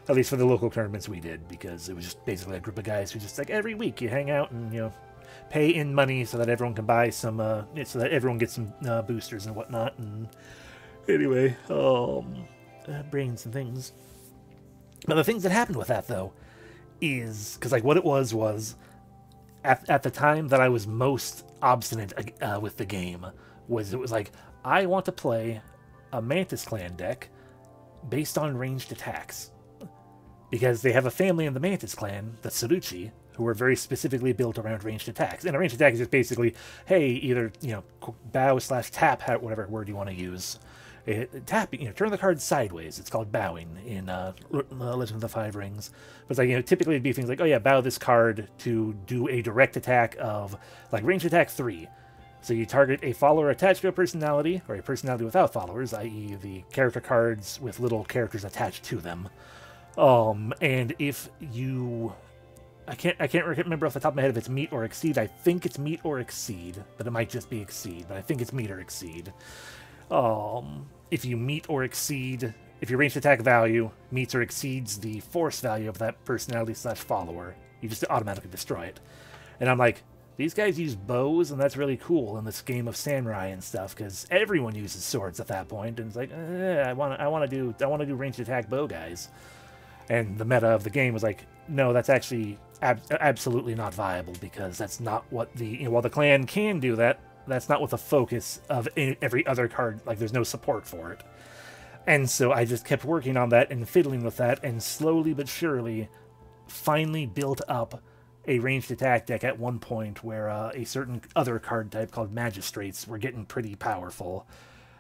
At least for the local tournaments we did, because it was just basically a group of guys who just, like, every week you hang out and, pay in money so that everyone can buy some, so that everyone gets some boosters and whatnot. And anyway, brains and things. But the things that happened with that, though, is, because, like, what it was at the time that I was most obstinate with the game, it was like, I want to play a Mantis Clan deck based on ranged attacks. Because they have a family in the Mantis Clan, the Tsuruchi, who are very specifically built around ranged attacks. And a ranged attack is just basically, hey, either, bow/tap, whatever word you want to use. Tap, turn the card sideways. It's called bowing in Legend of the Five Rings. But it's like, typically it'd be things like, oh yeah, bow this card to do a direct attack of, like, ranged attack 3. So you target a follower attached to a personality, or a personality without followers, i.e. the character cards with little characters attached to them. And if you, I can't remember off the top of my head if it's meet or exceed. I think it's meet or exceed, but it might just be exceed. But I think it's meet or exceed. If you meet or exceed, if your ranged attack value meets or exceeds the force value of that personality/follower, you just automatically destroy it. And I'm like, these guys use bows, and that's really cool in this game of samurai and stuff, because everyone uses swords at that point. And it's like, I want to do ranged attack bow guys. And the meta of the game was like, no, that's actually absolutely not viable, because that's not what the, while the clan can do that, that's not what the focus of every other card, like, there's no support for it. And so I just kept working on that and fiddling with that, and slowly but surely finally built up a ranged attack deck at one point where a certain other card type called Magistrates were getting pretty powerful.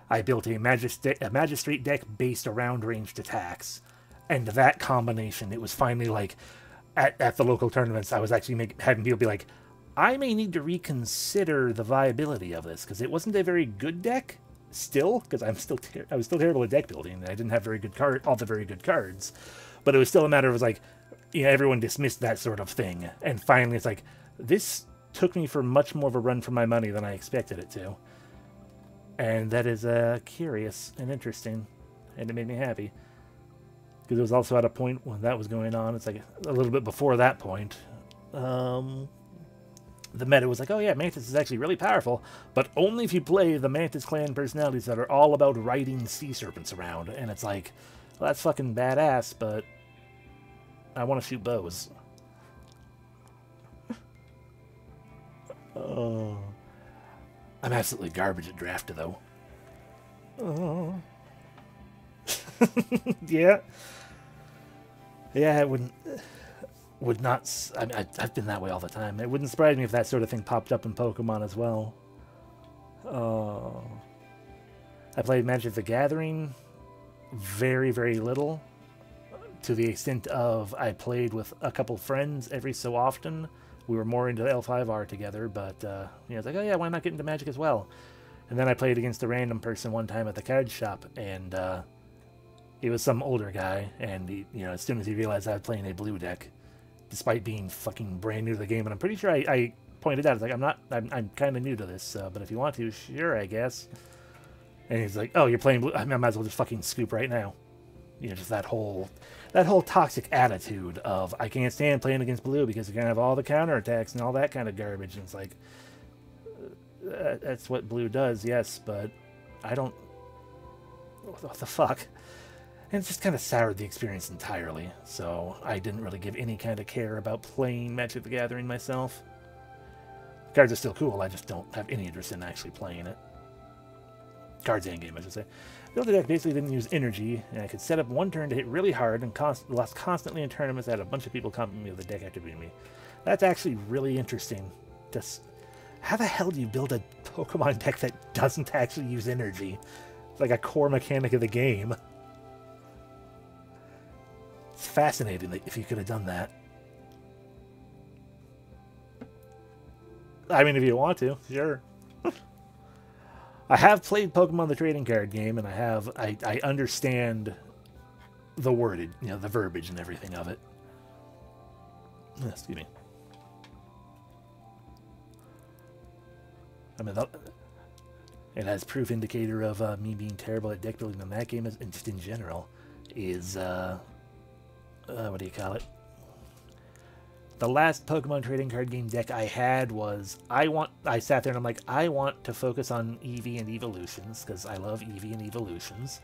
I built a Magistrate deck based around ranged attacks. And that combination, it was finally like, at the local tournaments, I was actually having people be like, I may need to reconsider the viability of this, because it wasn't a very good deck, still, because I was still terrible at deck building, and I didn't have all the very good cards. But it was still a matter of, like, everyone dismissed that sort of thing. And finally, it's like, this took me for much more of a run for my money than I expected it to. And that is curious and interesting, and it made me happy. Because it was also at a point when that was going on. It's like a little bit before that point. The meta was like, oh yeah, Mantis is actually really powerful, but only if you play the Mantis Clan personalities that are all about riding sea serpents around. And it's like, well, that's fucking badass, but I want to shoot bows. Oh, I'm absolutely garbage at Drafter, though. Oh. Yeah. Yeah, it would not... I've been that way all the time. It wouldn't surprise me if that sort of thing popped up in Pokemon as well. I played Magic the Gathering very, very little. To the extent of I played with a couple friends every so often we were more into L5R together, but I was like, oh yeah, why not get into Magic as well? And then I played against a random person one time at the card shop, and he was some older guy, and he, as soon as he realized I was playing a blue deck, despite being fucking brand new to the game, and I'm pretty sure I pointed out, it's like, I'm kind of new to this, but if you want to, sure, I guess. And he's like, oh, you're playing blue, I might as well just fucking scoop right now. Just that whole toxic attitude of, I can't stand playing against blue because you're gonna have all the counterattacks and all that kind of garbage, and it's like, that's what blue does, yes, but I don't, what the fuck? And it just kind of soured the experience entirely, so I didn't really give any kind of care about playing Magic the Gathering myself. The cards are still cool, I just don't have any interest in actually playing it. Cards and game, I should say. The other deck basically didn't use energy, and I could set up one turn to hit really hard and lost constantly in tournaments. I had a bunch of people coming me with the deck after beating me. That's actually really interesting. Just, how the hell do you build a Pokemon deck that doesn't actually use energy? It's like a core mechanic of the game. It's fascinating if you could have done that. I mean, if you want to, sure. I have played Pokemon the trading card game, and I understand the worded, the verbiage and everything of it. Excuse me. I mean, it has proof indicator of me being terrible at deck building in that game, and just in general, is, what do you call it? The last Pokemon trading card game deck I had was, I sat there and I'm like, I want to focus on Eevee and Evolutions, because I love Eevee and Evolutions.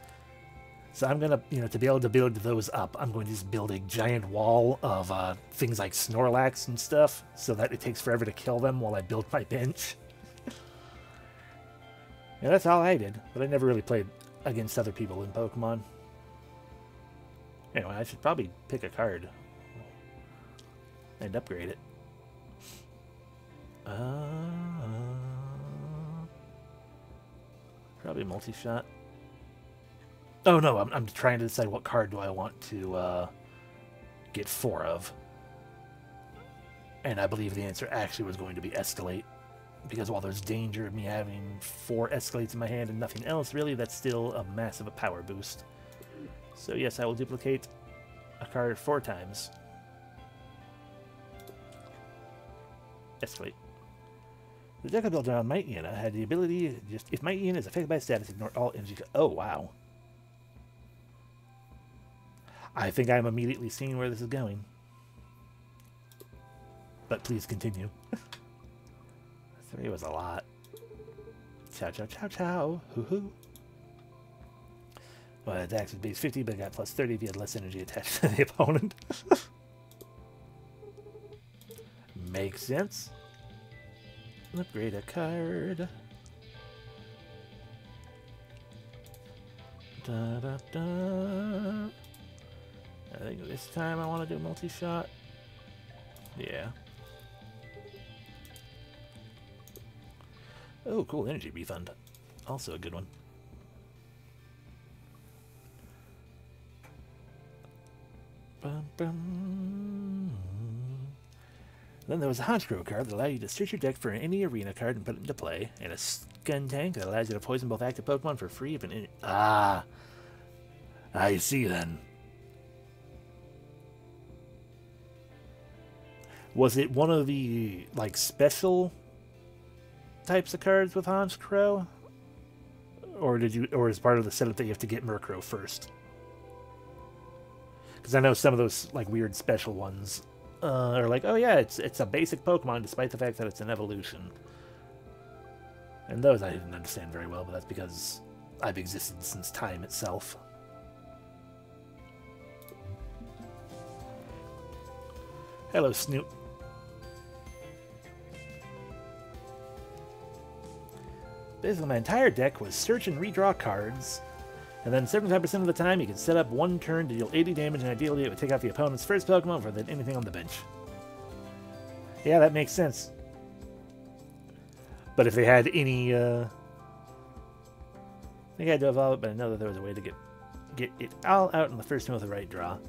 So I'm going to, to be able to build those up, I'm going to just build a giant wall of things like Snorlax and stuff, so that it takes forever to kill them while I build my bench. Yeah, that's all I did, but I never really played against other people in Pokemon. Anyway, I should probably pick a card and upgrade it. Probably multi-shot. Oh no, I'm trying to decide what card do I want to get 4 of. And I believe the answer actually was going to be Escalate. Because while there's danger of me having 4 Escalates in my hand and nothing else, really, that's still a massive power boost. So yes, I will duplicate a card 4 times. Escalate. The deck I built around Mightyena had the ability, if Mightyena is affected by status, ignore all energy. Oh, wow. I think I'm immediately seeing where this is going. But please continue. 3 was a lot. Chow, chow, chow, chow. Hoo hoo. Well, attacks with base 50, but it got plus 30 if you had less energy attached to the opponent. Makes sense. Upgrade a card. Da, da, da. I think this time I want to do multi-shot. Yeah. Oh, cool. Energy refund. Also a good one. Bum, bum. Then there was a Honchkrow card that allowed you to search your deck for any arena card and put it into play, and a Skuntank that allows you to poison both active Pokemon for free if an Ah, I see then. Was it one of the, like, special types of cards with Honchkrow? Or is part of the setup that you have to get Murkrow first? Because I know some of those, like, weird special ones are like, oh yeah, it's a basic Pokemon despite the fact that it's an evolution. And those I didn't understand very well, but that's because I've existed since time itself. Hello, Snoop. Basically, my entire deck was search and redraw cards, and then 75% of the time you could set up one turn to deal 80 damage, and ideally it would take out the opponent's first Pokemon for anything on the bench. Yeah, that makes sense. But if they had any, I think I had to evolve it, but I know that there was a way to get it all out in the first one with the right draw.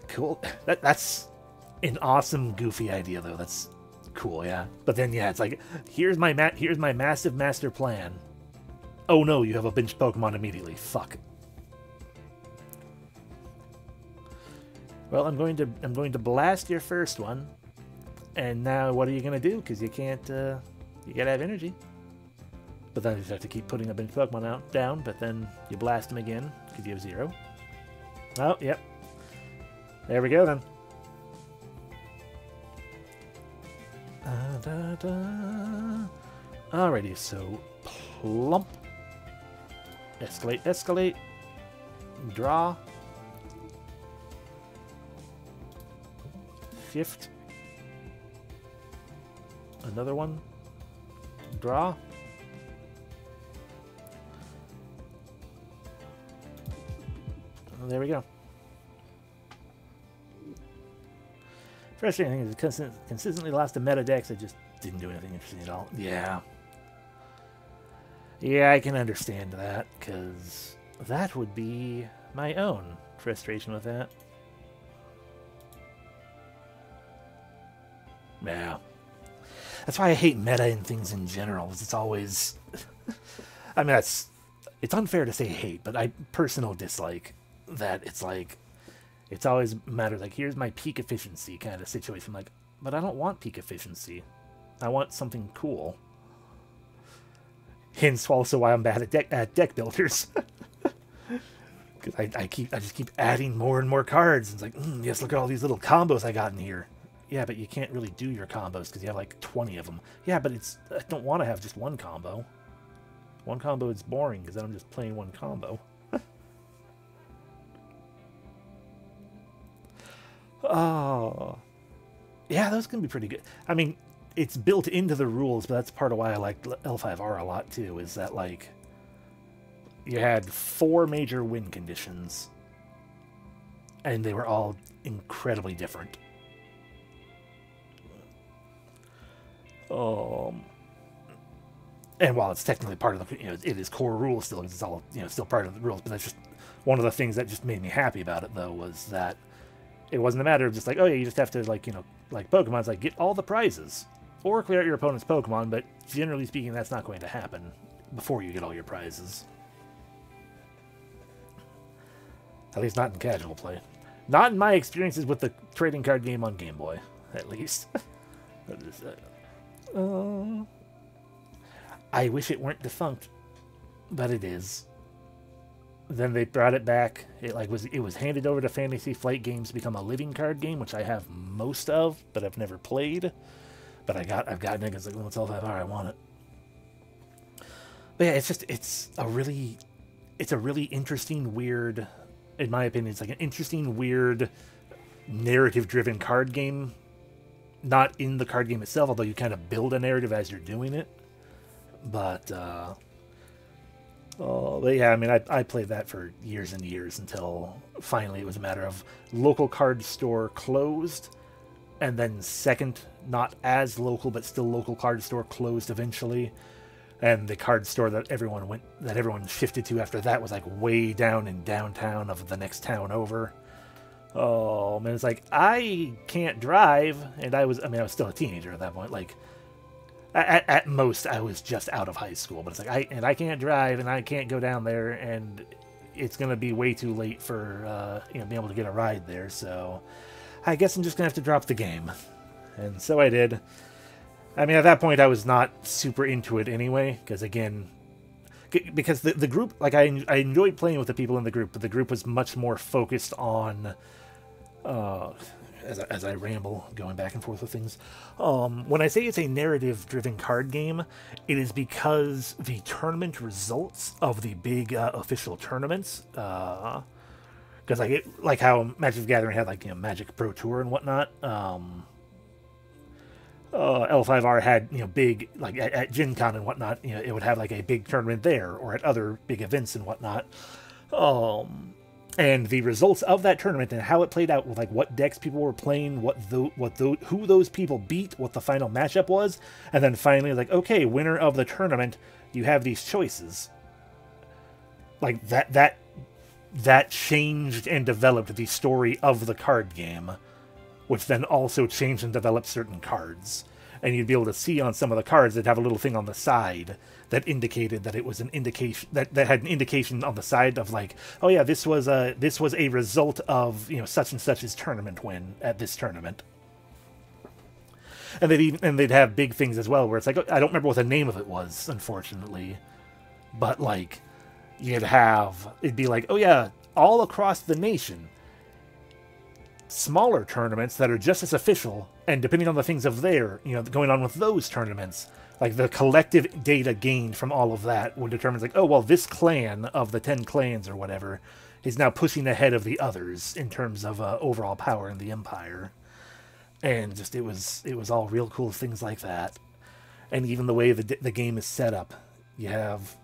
Cool. That's an awesome, goofy idea, though. That's cool, yeah. But then, yeah, it's like, here's my massive master plan. Oh no, you have a bench Pokemon immediately. Fuck. Well, I'm going to blast your first one, and now what are you gonna do? Because you can't. You gotta have energy. But then you just have to keep putting a bench Pokemon down. But then you blast them again because you have 0. Oh, yep. There we go then. Alrighty, so plump. Escalate, escalate. Draw. Shift. Another one. Draw. There we go. Frustrating thing is it consistently lost to meta decks that just didn't do anything interesting at all. Yeah. Yeah, I can understand that, because that would be my own frustration with that. Yeah. That's why I hate meta and things in general, is it's always... I mean, it's unfair to say hate, but I personal dislike that it's like... It's always a matter like, here's my peak efficiency kind of situation. Like, but I don't want peak efficiency. I want something cool. Hence also why I'm bad at deck builders. Because I just keep adding more and more cards. It's like, yes, look at all these little combos I got in here. Yeah, but you can't really do your combos because you have like 20 of them. Yeah, but I don't want to have just one combo. One combo is boring because then I'm just playing one combo. Oh, yeah, those can be pretty good. I mean, it's built into the rules, but that's part of why I like L5R a lot too, is that like you had 4 major win conditions and they were all incredibly different. And while it's technically part of the, it is core rules still, it's all, still part of the rules, but that's just one of the things that just made me happy about it, though, was that it wasn't a matter of just like, oh yeah, you just have to, like, like Pokemon's like, get all the prizes. Or clear out your opponent's Pokemon, but generally speaking, that's not going to happen before you get all your prizes. At least not in casual play. Not in my experiences with the trading card game on Game Boy, at least. I wish it weren't defunct, but it is. Then they brought it back. It was handed over to Fantasy Flight Games to become a living card game, which I have most of, but I've never played. But I've gotten it because like, well, it's L5R, I want it. But yeah, it's a really interesting, weird, in my opinion, it's like an interesting, weird, narrative-driven card game. Not in the card game itself, although you kind of build a narrative as you're doing it. But yeah, I mean, I played that for years and years until finally it was a matter of local card store closed, and then second, not as local but still local card store closed eventually, and the card store that everyone shifted to after that was like way down in downtown of the next town over. Oh man, it's like I can't drive, and I was still a teenager at that point, like. At most, I was just out of high school, but it's like I can't drive and I can't go down there, and it's gonna be way too late for being able to get a ride there. So I guess I'm just gonna have to drop the game, and so I did. I mean, at that point, I was not super into it anyway, because the group, like I enjoyed playing with the people in the group, but the group was much more focused on. As I ramble, going back and forth with things, when I say it's a narrative-driven card game, it is because the tournament results of the big official tournaments, because like how Magic the Gathering had like Magic Pro Tour and whatnot. L5R had big, like at Gen Con and whatnot. It would have like a big tournament there, or at other big events and whatnot. And the results of that tournament and how it played out with like what decks people were playing, who those people beat, what the final matchup was, and then finally like, okay, winner of the tournament, you have these choices. Like that changed and developed the story of the card game which then also changed and developed certain cards. And you'd be able to see on some of the cards that have a little thing on the side that indicated that it was an indication that had an indication on the side of like, oh yeah, this was a result of, you know, such and such's tournament win at this tournament. And they'd have big things as well where it's like, I don't remember what the name of it was, unfortunately, but like it'd be like, oh yeah, all across the nation, smaller tournaments that are just as official, and depending on the things of there, you know, going on with those tournaments, like the collective data gained from all of that would determine like, oh well, this clan of the 10 clans or whatever is now pushing ahead of the others in terms of overall power in the empire. And just it was all real cool things like that. And even the way the game is set up, you have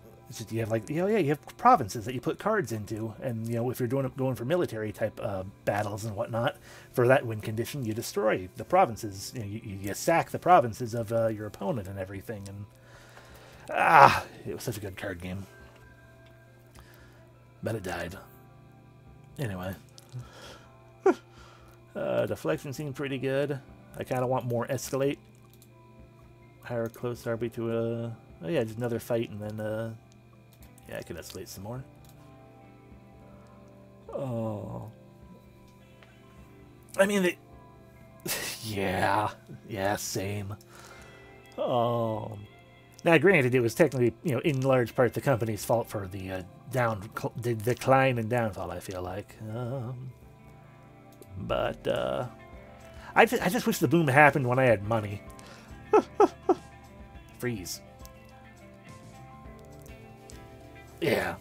like, you know, you have provinces that you put cards into, and you know, if you're going for military type battles and whatnot, for that win condition, you destroy the provinces. You know, you sack the provinces of your opponent and everything. And it was such a good card game. But it died. Anyway. Deflection seemed pretty good. I kind of want more escalate. How close are we to oh yeah, just another fight, and then yeah, I can escalate some more. Oh, I mean, yeah, same. Now, granted, it was technically, you know, in large part the company's fault for the the decline and downfall, I feel like. But I just wish the boom happened when I had money. Freeze. Yeah.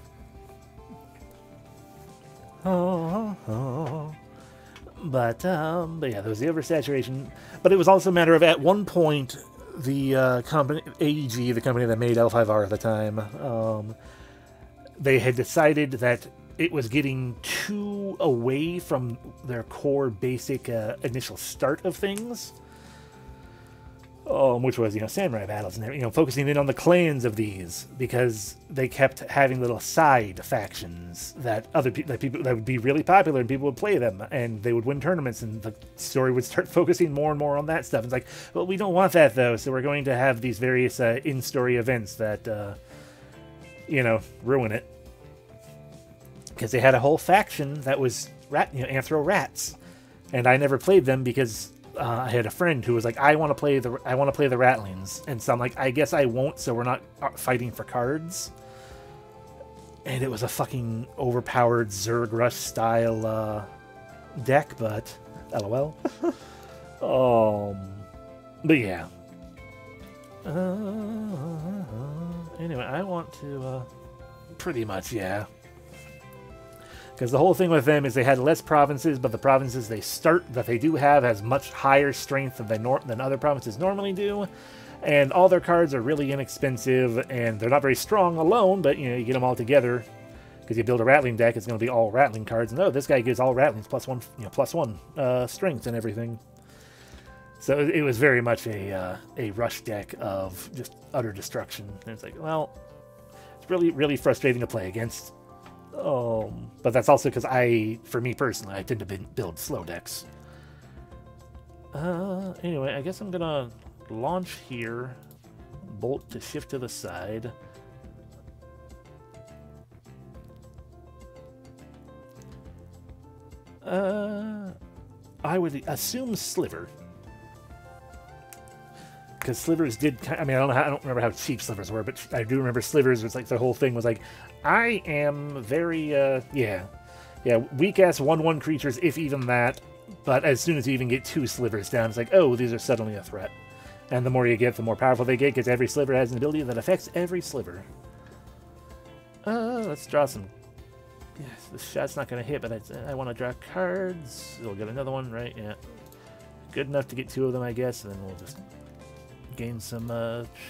But yeah, there was the oversaturation. But it was also a matter of, at one point, the company, AEG, the company that made L5R at the time, they had decided that it was getting too away from their core basic initial start of things. Which was, you know, samurai battles and, you know, focusing in on the clans of these, because they kept having little side factions that that would be really popular and people would play them and they would win tournaments, and the story would start focusing more and more on that stuff. It's like, well, we don't want that though, so we're going to have these various in-story events that you know, ruin it. Because they had a whole faction that was Anthro Rats, and I never played them because I had a friend who was like, I want to play the Ratlings, and so I'm like, I guess I won't, so we're not fighting for cards. And it was a fucking overpowered Zerg Rush style deck, but lol. But yeah. Anyway, I want to pretty much, yeah. Because the whole thing with them is they had less provinces, but the provinces they do have has much higher strength than other provinces normally do, and all their cards are really inexpensive, and they're not very strong alone. But you know, you get them all together because you build a Ratling deck, it's going to be all Ratling cards. No, this guy gives all Ratlings +1 strength and everything. So it was very much a rush deck of just utter destruction. And it's like, well, it's really, really frustrating to play against. But that's also because for me personally, I tend to build slow decks. Anyway, I guess I'm gonna launch here, bolt to shift to the side. I would assume Sliver. Because Slivers did, I mean, I don't remember how cheap Slivers were, but I do remember Slivers was like, the whole thing was like, I am very, weak-ass 1/1 creatures, if even that, but as soon as you even get 2 Slivers down, it's like, oh, these are suddenly a threat. And the more you get, the more powerful they get, because every Sliver has an ability that affects every Sliver. Let's draw some, yes, the shot's not going to hit, but I want to draw cards. We'll get another one, right? Yeah. Good enough to get 2 of them, I guess, and then we'll just gain some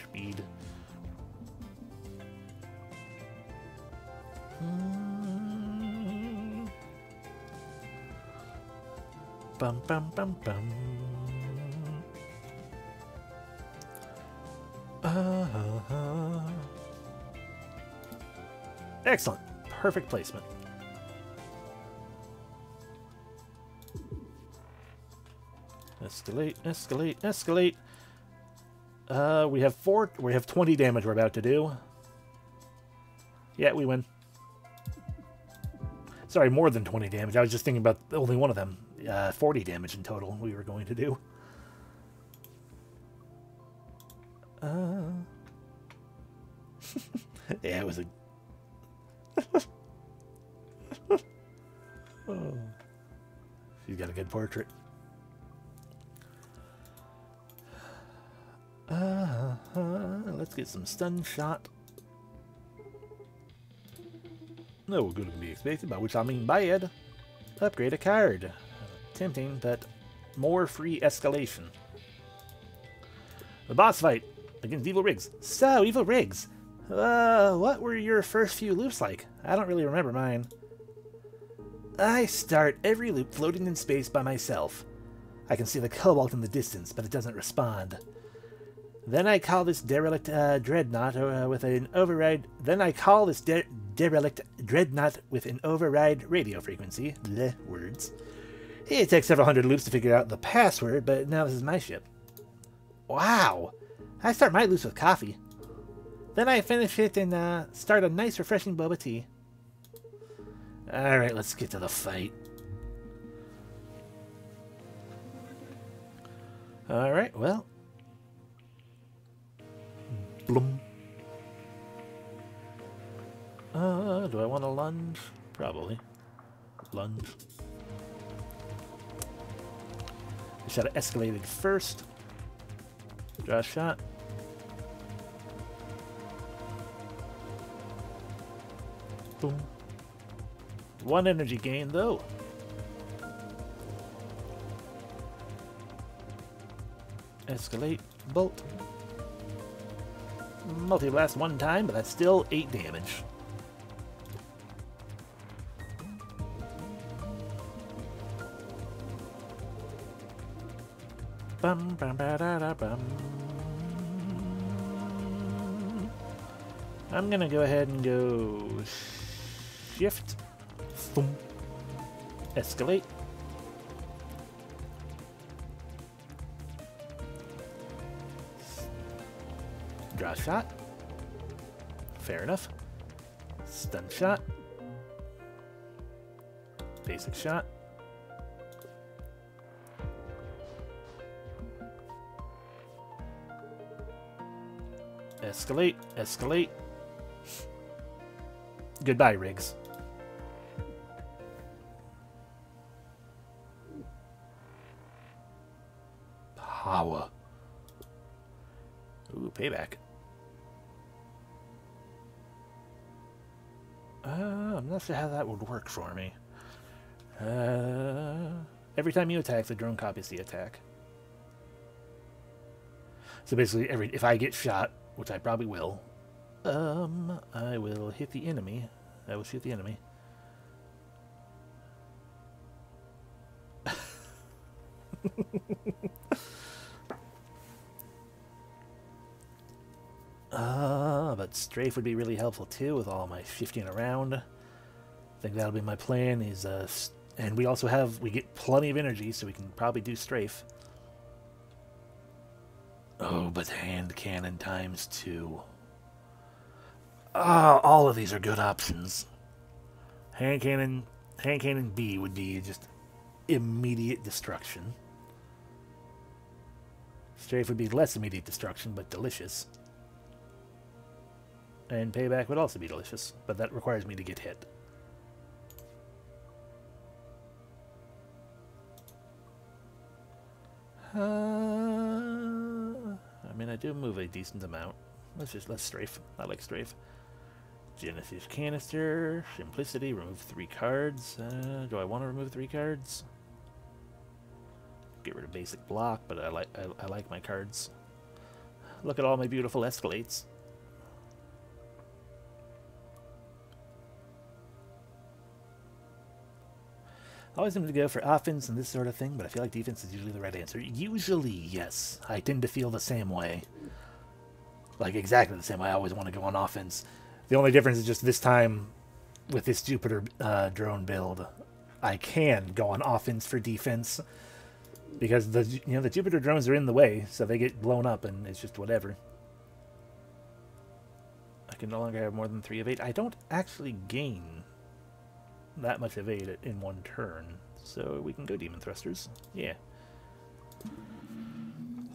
speed. Bum bum bum bum. Excellent. Perfect placement. Escalate, escalate, escalate. We have 20 damage we're about to do. Yeah, we win. Sorry, more than 20 damage. I was just thinking about only one of them. 40 damage in total we were going to do. Yeah, it was a... Oh. She's got a good portrait. Let's get some stun shot. No good can be expected, by which I mean bad. Upgrade a card. Tempting, but more free escalation. The boss fight against Evil Riggs. So, Evil Riggs, what were your first few loops like? I don't really remember mine. I start every loop floating in space by myself. I can see the cobalt in the distance, but it doesn't respond. Then I call this derelict dreadnought with an override. Then I call this derelict dreadnought with an override radio frequency. Bleh, words. It takes several hundred loops to figure out the password, but now this is my ship. Wow! I start my loops with coffee. Then I finish it and start a nice, refreshing boba tea. Alright, let's get to the fight. Alright, well. Bloom. Do I want to lunge? Probably. Lunge. I should have escalated first. Draw a shot. Boom. 1 energy gain, though. Escalate. Bolt. Multi-blast 1 time, but that's still 8 damage. Bum, bum, ba, da, da, bum. I'm gonna go ahead and go shift. Boom. Escalate. Draw shot. Fair enough. Stun shot. Basic shot. Escalate. Escalate. Goodbye, Riggs. Power. Ooh, payback. I'm not sure how that would work for me. Every time you attack, the drone copies the attack. So basically, if I get shot, which I probably will, I will hit the enemy. I will shoot the enemy. But strafe would be really helpful too with all my shifting around. I think that'll be my plan. And we also we get plenty of energy, so we can probably do strafe. Oh, but hand cannon ×2. All of these are good options. Hand cannon B would be just immediate destruction. Strafe would be less immediate destruction, but delicious. And payback would also be delicious, but that requires me to get hit. I mean, I do move a decent amount. Let's strafe. I like strafe. Genesis canister, simplicity, remove 3 cards. Do I want to remove 3 cards? Get rid of basic block, but I like my cards. Look at all my beautiful escalates. I always seem to go for offense and this sort of thing, but I feel like defense is usually the right answer. Usually, yes. I tend to feel the same way. Like, exactly the same way. I always want to go on offense. The only difference is just this time, with this Jupiter drone build, I can go on offense for defense. Because the Jupiter drones are in the way, so they get blown up, and it's just whatever. I can no longer have more than 3 evade. I don't actually gain that much evade in one turn, so we can go Demon Thrusters. Yeah.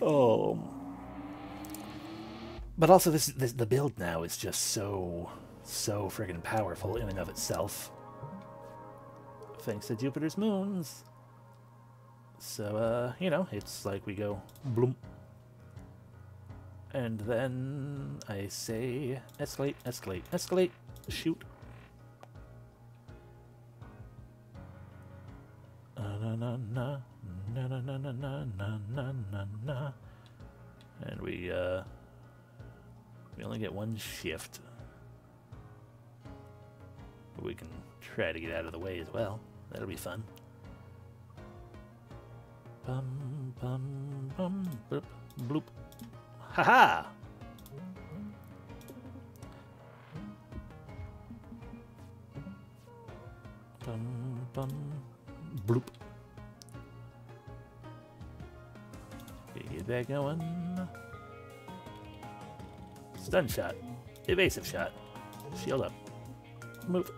Oh. But also, the build now is just so friggin' powerful in and of itself. Thanks to Jupiter's moons. So, you know, it's like we go bloom. And then I say escalate, escalate, escalate, shoot. Na na na na na na na na na na na. And we only get 1 shift. But we can try to get out of the way as well. That'll be fun. Bum bum bum bloop bloop. Haha! Bum bum bloop. Get back going. Stun shot. Evasive shot. Shield up. Move.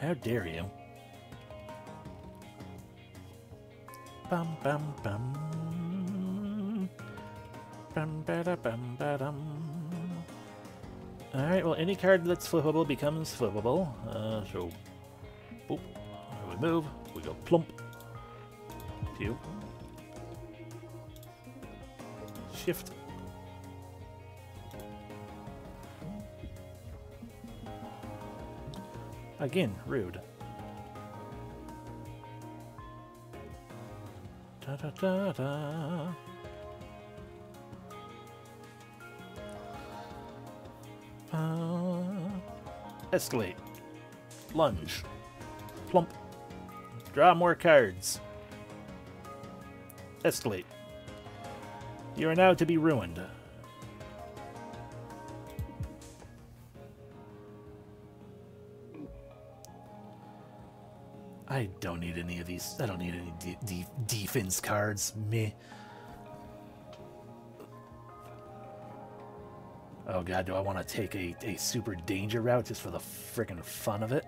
How dare you? Bum bum bum. Bum ba da bum ba dum. Alright, well, any card that's flippable becomes flippable. So, boop. We move. We go plump. Pew. Shift. Again, rude. Da da da da. Escalate. Lunge. Plump. Draw more cards. Escalate. You are now to be ruined. I don't need any of these. I don't need any defense cards. Meh. Oh god, do I want to take a super danger route just for the frickin' fun of it?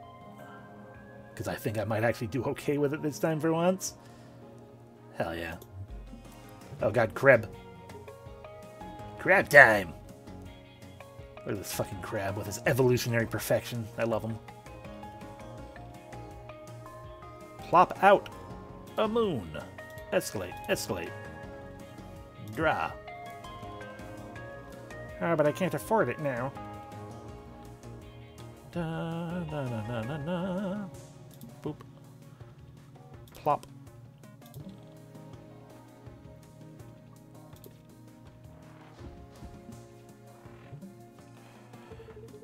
Because I think I might actually do okay with it this time for once. Hell yeah. Oh god, crab. Crab time! Look at this fucking crab with his evolutionary perfection. I love him. Plop out a moon. Escalate, escalate. Draw. Oh, but I can't afford it now. Da na na na na na. Boop. Plop.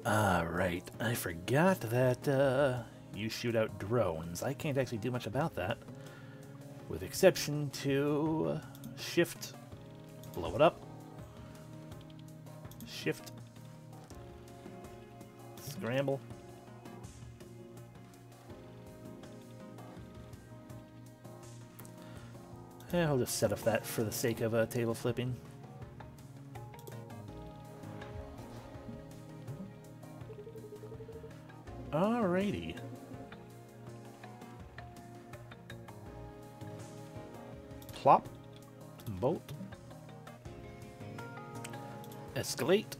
Right. I forgot that you shoot out drones. I can't actually do much about that. With exception to shift, blow it up. Shift. Scramble. I'll just set up that for the sake of table flipping. Alrighty. Plop. Bolt. Escalate.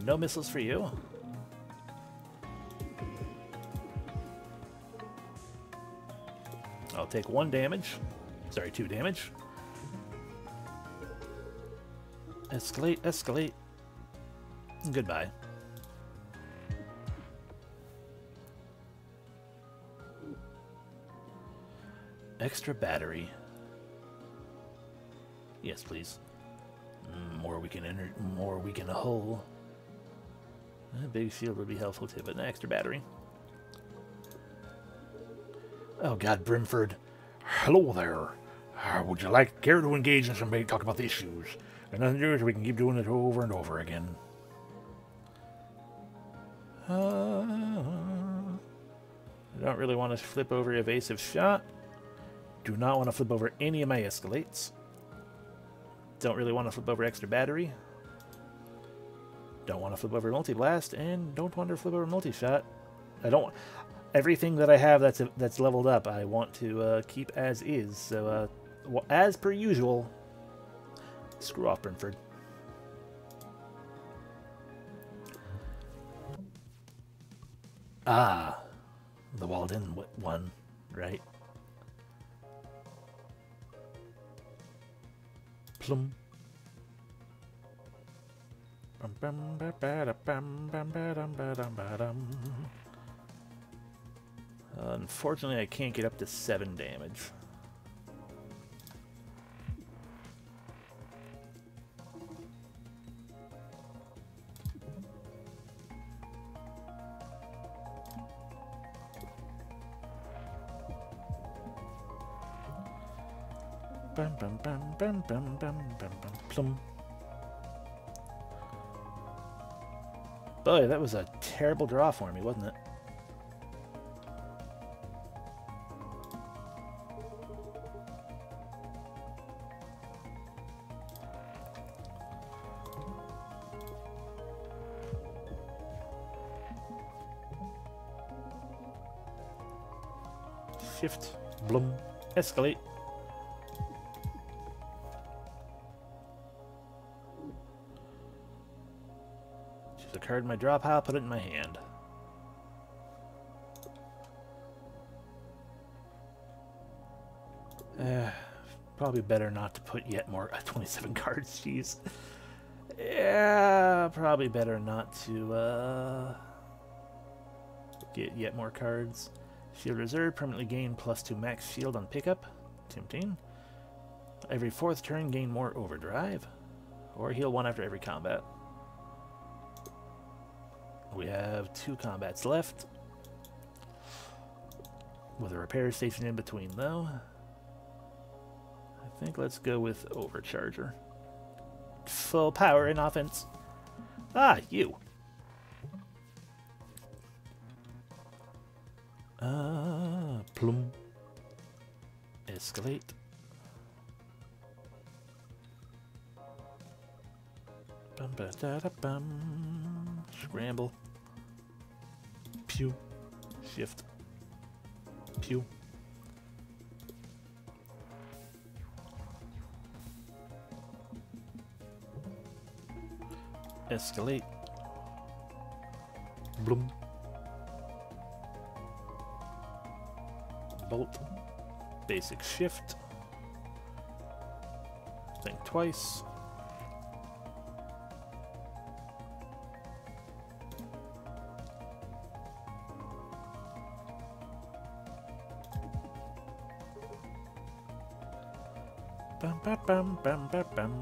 No missiles for you. I'll take 1 damage. Sorry, 2 damage. Escalate, escalate. Goodbye. Extra battery. Yes, please. More we can enter, more we can hull. A big shield would be helpful too, but an extra battery. Oh God, Brimford. Hello there. Would you care to engage in some talk about the issues? And then we can keep doing it over and over again. I don't really want to flip over evasive shot. Do not want to flip over any of my escalates. Don't really want to flip over extra battery. Don't want to flip over multi-blast, and don't want to flip over multi-shot. I don't. Everything that I have that's leveled up, I want to keep as is. So, as per usual, screw off Brentford. Ah, the walled-in one, right? Plum. Unfortunately, I can't get up to 7 damage. Plum. Boy, that was a terrible draw for me, wasn't it? Shift, bloom, escalate. Choose a card in my draw pile, put it in my hand. Probably better not to put yet more 27 cards, jeez. Yeah, probably better not to get yet more cards. Shield reserve, permanently gain +2 max shield on pickup. Tempting. Every 4th turn, gain more overdrive. Or heal 1 after every combat. We have 2 combats left. With a repair station in between, though. I think let's go with Overcharger. Full power in offense. Ah, you. Plum. Escalate. Bum ba da da bum. Scramble. Pew. Shift. Pew. Escalate. Bloom. Bolt. Basic shift. Think twice. Bum ba bum bum ba bum.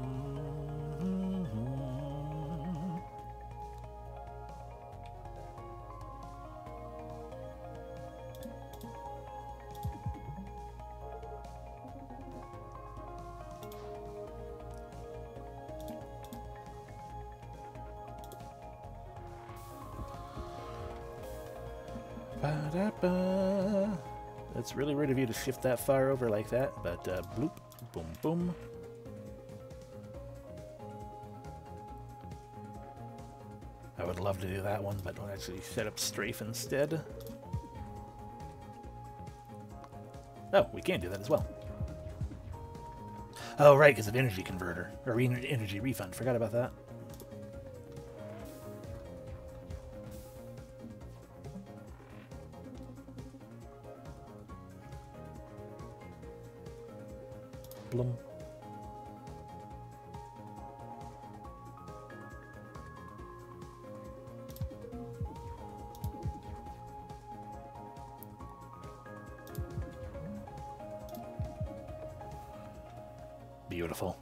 Ba-da-ba. That's really rude of you to shift that far over like that, but bloop, boom, boom. I would love to do that one, but I'll actually set up strafe instead. Oh, we can do that as well. Oh, right, because of energy converter, or energy refund. Forgot about that. Bloom. Beautiful.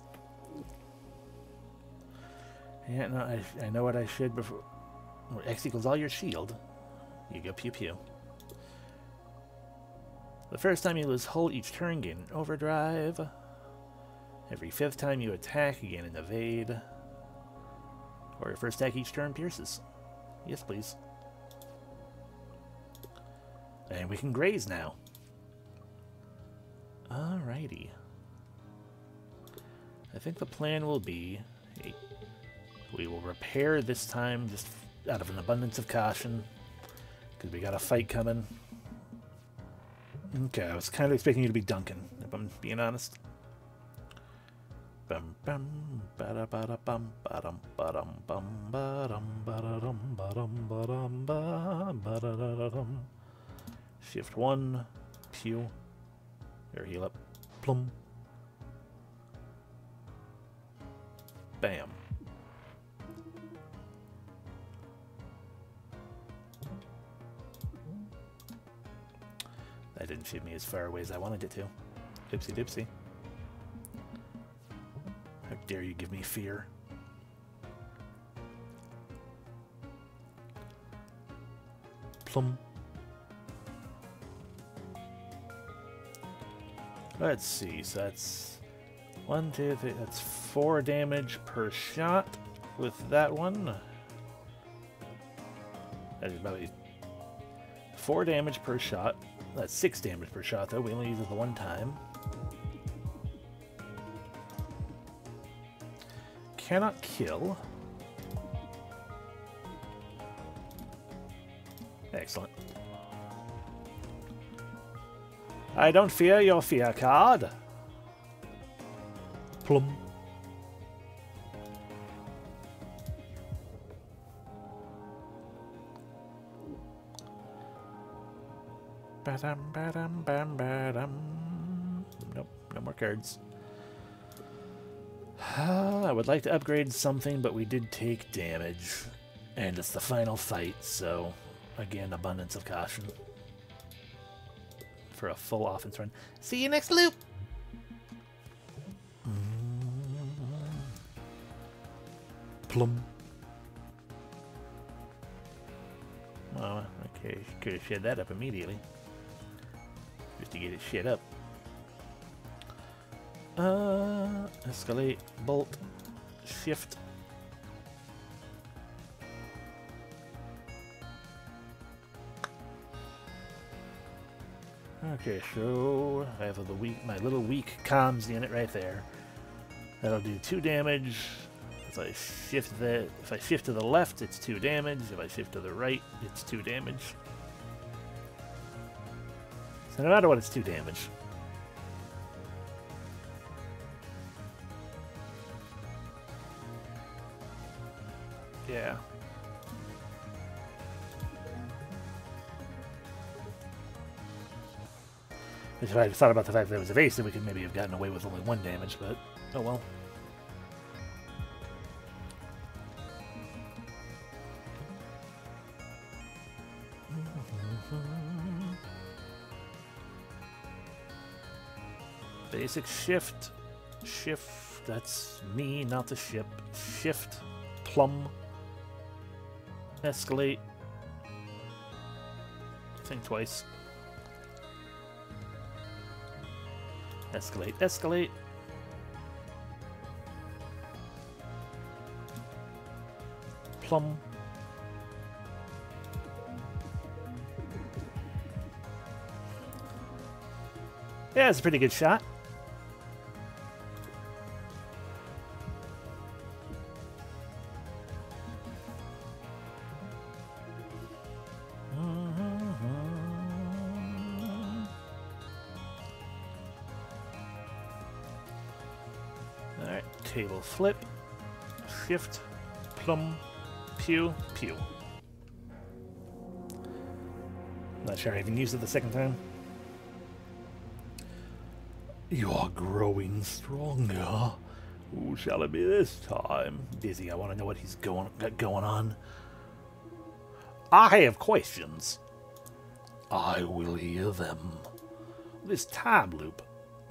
Yeah, no, I know what I should before. X equals all your shield. You go pew pew. The first time you lose hull each turn, gain an overdrive. Every 5th time you attack, you gain an evade. Or your first attack each turn pierces. Yes, please. And we can graze now. Alrighty. I think the plan will be... we will repair this time, just out of an abundance of caution. Because we got a fight coming. Okay, I was kind of expecting you to be Duncan, if I'm being honest. Bum bum bada bada bum badum badum bum badum badum badum badum badum. Shift 1, pew. Here, heal up. Plum. Bam. That didn't shoot me as far away as I wanted it to. Dipsy dipsy. How dare you give me fear? Plum. Let's see, so that's 1, 2, 3, that's 4 damage per shot with that one. That is about 4 damage per shot. That's 6 damage per shot, though. We only use it the one time. Cannot kill. Excellent. I don't fear your fear card. Plum. Ba-dum, ba-dum, bam, ba-dum. Nope, no more cards. I would like to upgrade something, but we did take damage. And it's the final fight, so again, abundance of caution. For a full offense run. See you next loop! Plum. Oh, okay, could have shed that up immediately. Just to get it shit up. Escalate, bolt, shift. Okay, so I have my little weak comms unit right there. That'll do 2 damage. If I shift to the left, it's 2 damage. If I shift to the right, it's 2 damage. So no matter what, it's 2 damage. Yeah. If I thought about the fact that it was evasive, we could maybe have gotten away with only 1 damage, but oh well. Basic shift. Shift. That's me, not the ship. Shift. Plum. Escalate. Think twice. Escalate. Escalate. Plum. Yeah, it's a pretty good shot. Alright, table flip, shift, plum, pew, pew. Not sure I even used it the second time. You are growing stronger. Who shall it be this time? Dizzy, I want to know what he's got going on. I have questions. I will hear them. This time loop,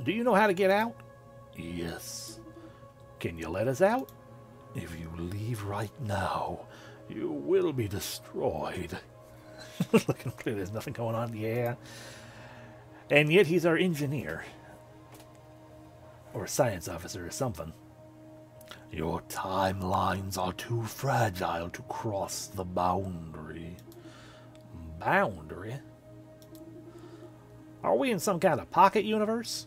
do you know how to get out? Yes. Can you let us out? If you leave right now, you will be destroyed. Looking clear, there's nothing going on. Yeah. And yet he's our engineer. Or science officer or something. Your timelines are too fragile to cross the boundary. Boundary? Are we in some kind of pocket universe?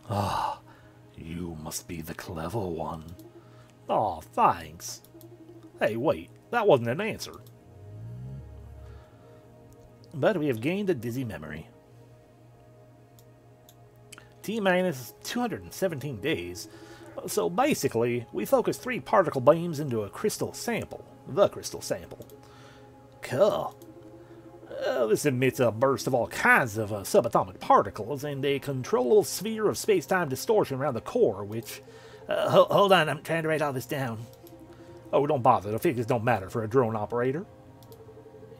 Ah, you must be the clever one. Aw, thanks. Hey, wait, that wasn't an answer. But we have gained a dizzy memory. T-minus 217 days. So basically, we focus 3 particle beams into a crystal sample. The crystal sample. Cool. This emits a burst of all kinds of subatomic particles and a controllable sphere of space-time distortion around the core, which... hold on, I'm trying to write all this down. Oh, don't bother. The figures don't matter for a drone operator.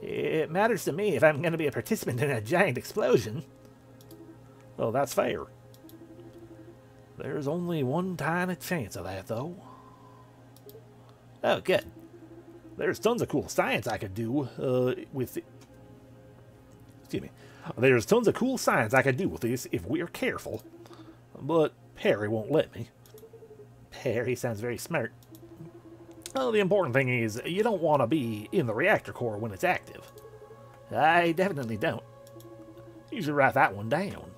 It matters to me if I'm going to be a participant in a giant explosion. Well, that's fair. There's only one tiny chance of that, though. Oh, good. There's tons of cool science I could do with... Excuse me. There's tons of cool science I could do with this if we're careful. But Perry won't let me. Perry sounds very smart. Well, the important thing is, you don't want to be in the reactor core when it's active. I definitely don't. You should write that one down.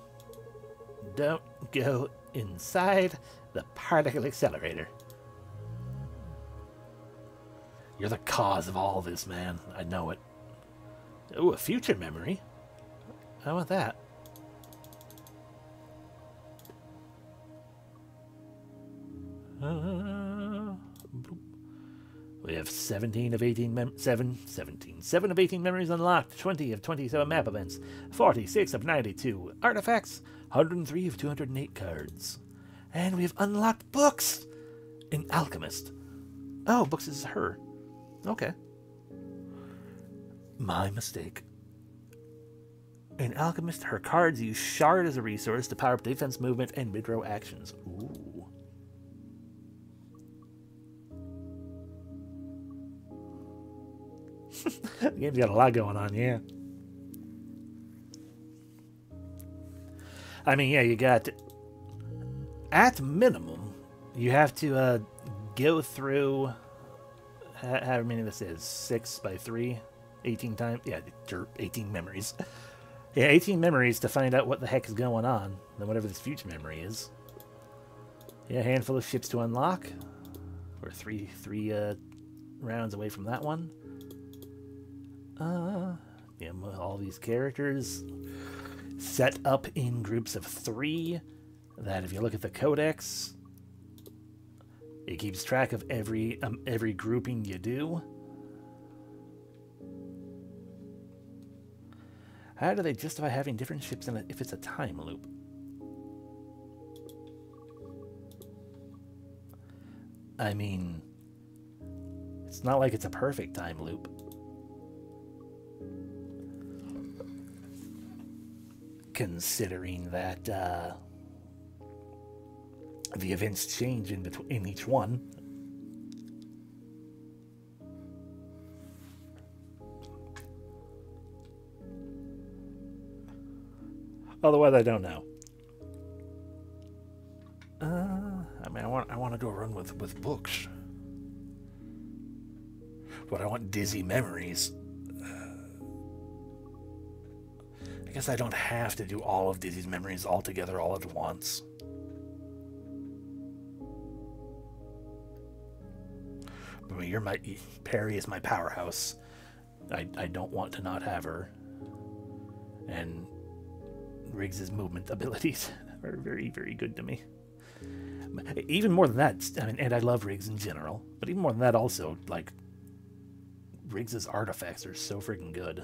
Don't go inside the particle accelerator. You're the cause of all this, man. I know it. Oh, a future memory? How about that? We have 7 of 18 memories unlocked, 20 of 27 map events, 46 of 92 artifacts, 103 of 208 cards. And we have unlocked books! An alchemist. Oh, books is her. Okay. My mistake. An alchemist, her cards use shard as a resource to power up defense, movement, and mid-row actions. Ooh. The game's got a lot going on, yeah. I mean, yeah, you got... At minimum, you have to go through... However many this is. 6 by 3? 18 times? Yeah, 18 memories. Yeah, 18 memories to find out what the heck is going on. Then whatever this future memory is. Yeah, a handful of ships to unlock. We're three rounds away from that one. Yeah, all these characters set up in groups of 3. That if you look at the codex, it keeps track of every grouping you do. How do they justify having different ships in it if it's a time loop? I mean, it's not like it's a perfect time loop. Considering that the events change in each one. Otherwise, I don't know. I mean, I want to do a run with books, but I want dizzy memories. I guess I don't have to do all of Dizzy's memories all together all at once. But Perry is my powerhouse. I don't want to not have her. And Riggs's movement abilities are very, very good to me. Even more than that, I mean, and I love Riggs in general, but even more than that also, like, Riggs's artifacts are so freaking good.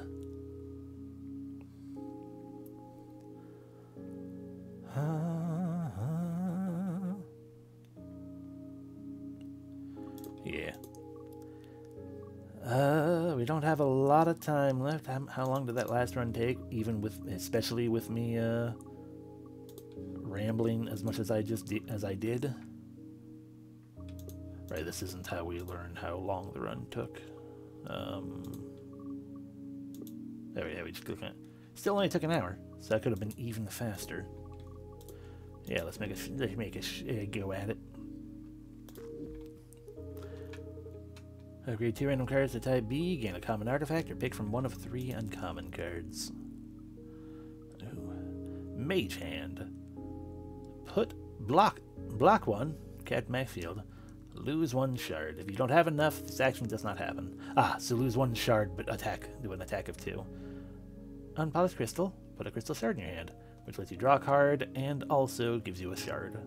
Yeah. We don't have a lot of time left. How long did that last run take? Especially with me rambling as much as I did. Right, this isn't how we learned how long the run took. There we just click on it. Still only took an hour, so that could have been even faster. Yeah, let's make a go at it. Upgrade 2 random cards to type B, gain a common artifact, or pick from one of 3 uncommon cards. Ooh. Mage Hand. Put block 1, Captain Maxfield. Lose 1 shard. If you don't have enough, this action does not happen. So lose 1 shard, but do an attack of 2. Unpolished crystal. Put a crystal shard in your hand, which lets you draw a card and also gives you a shard.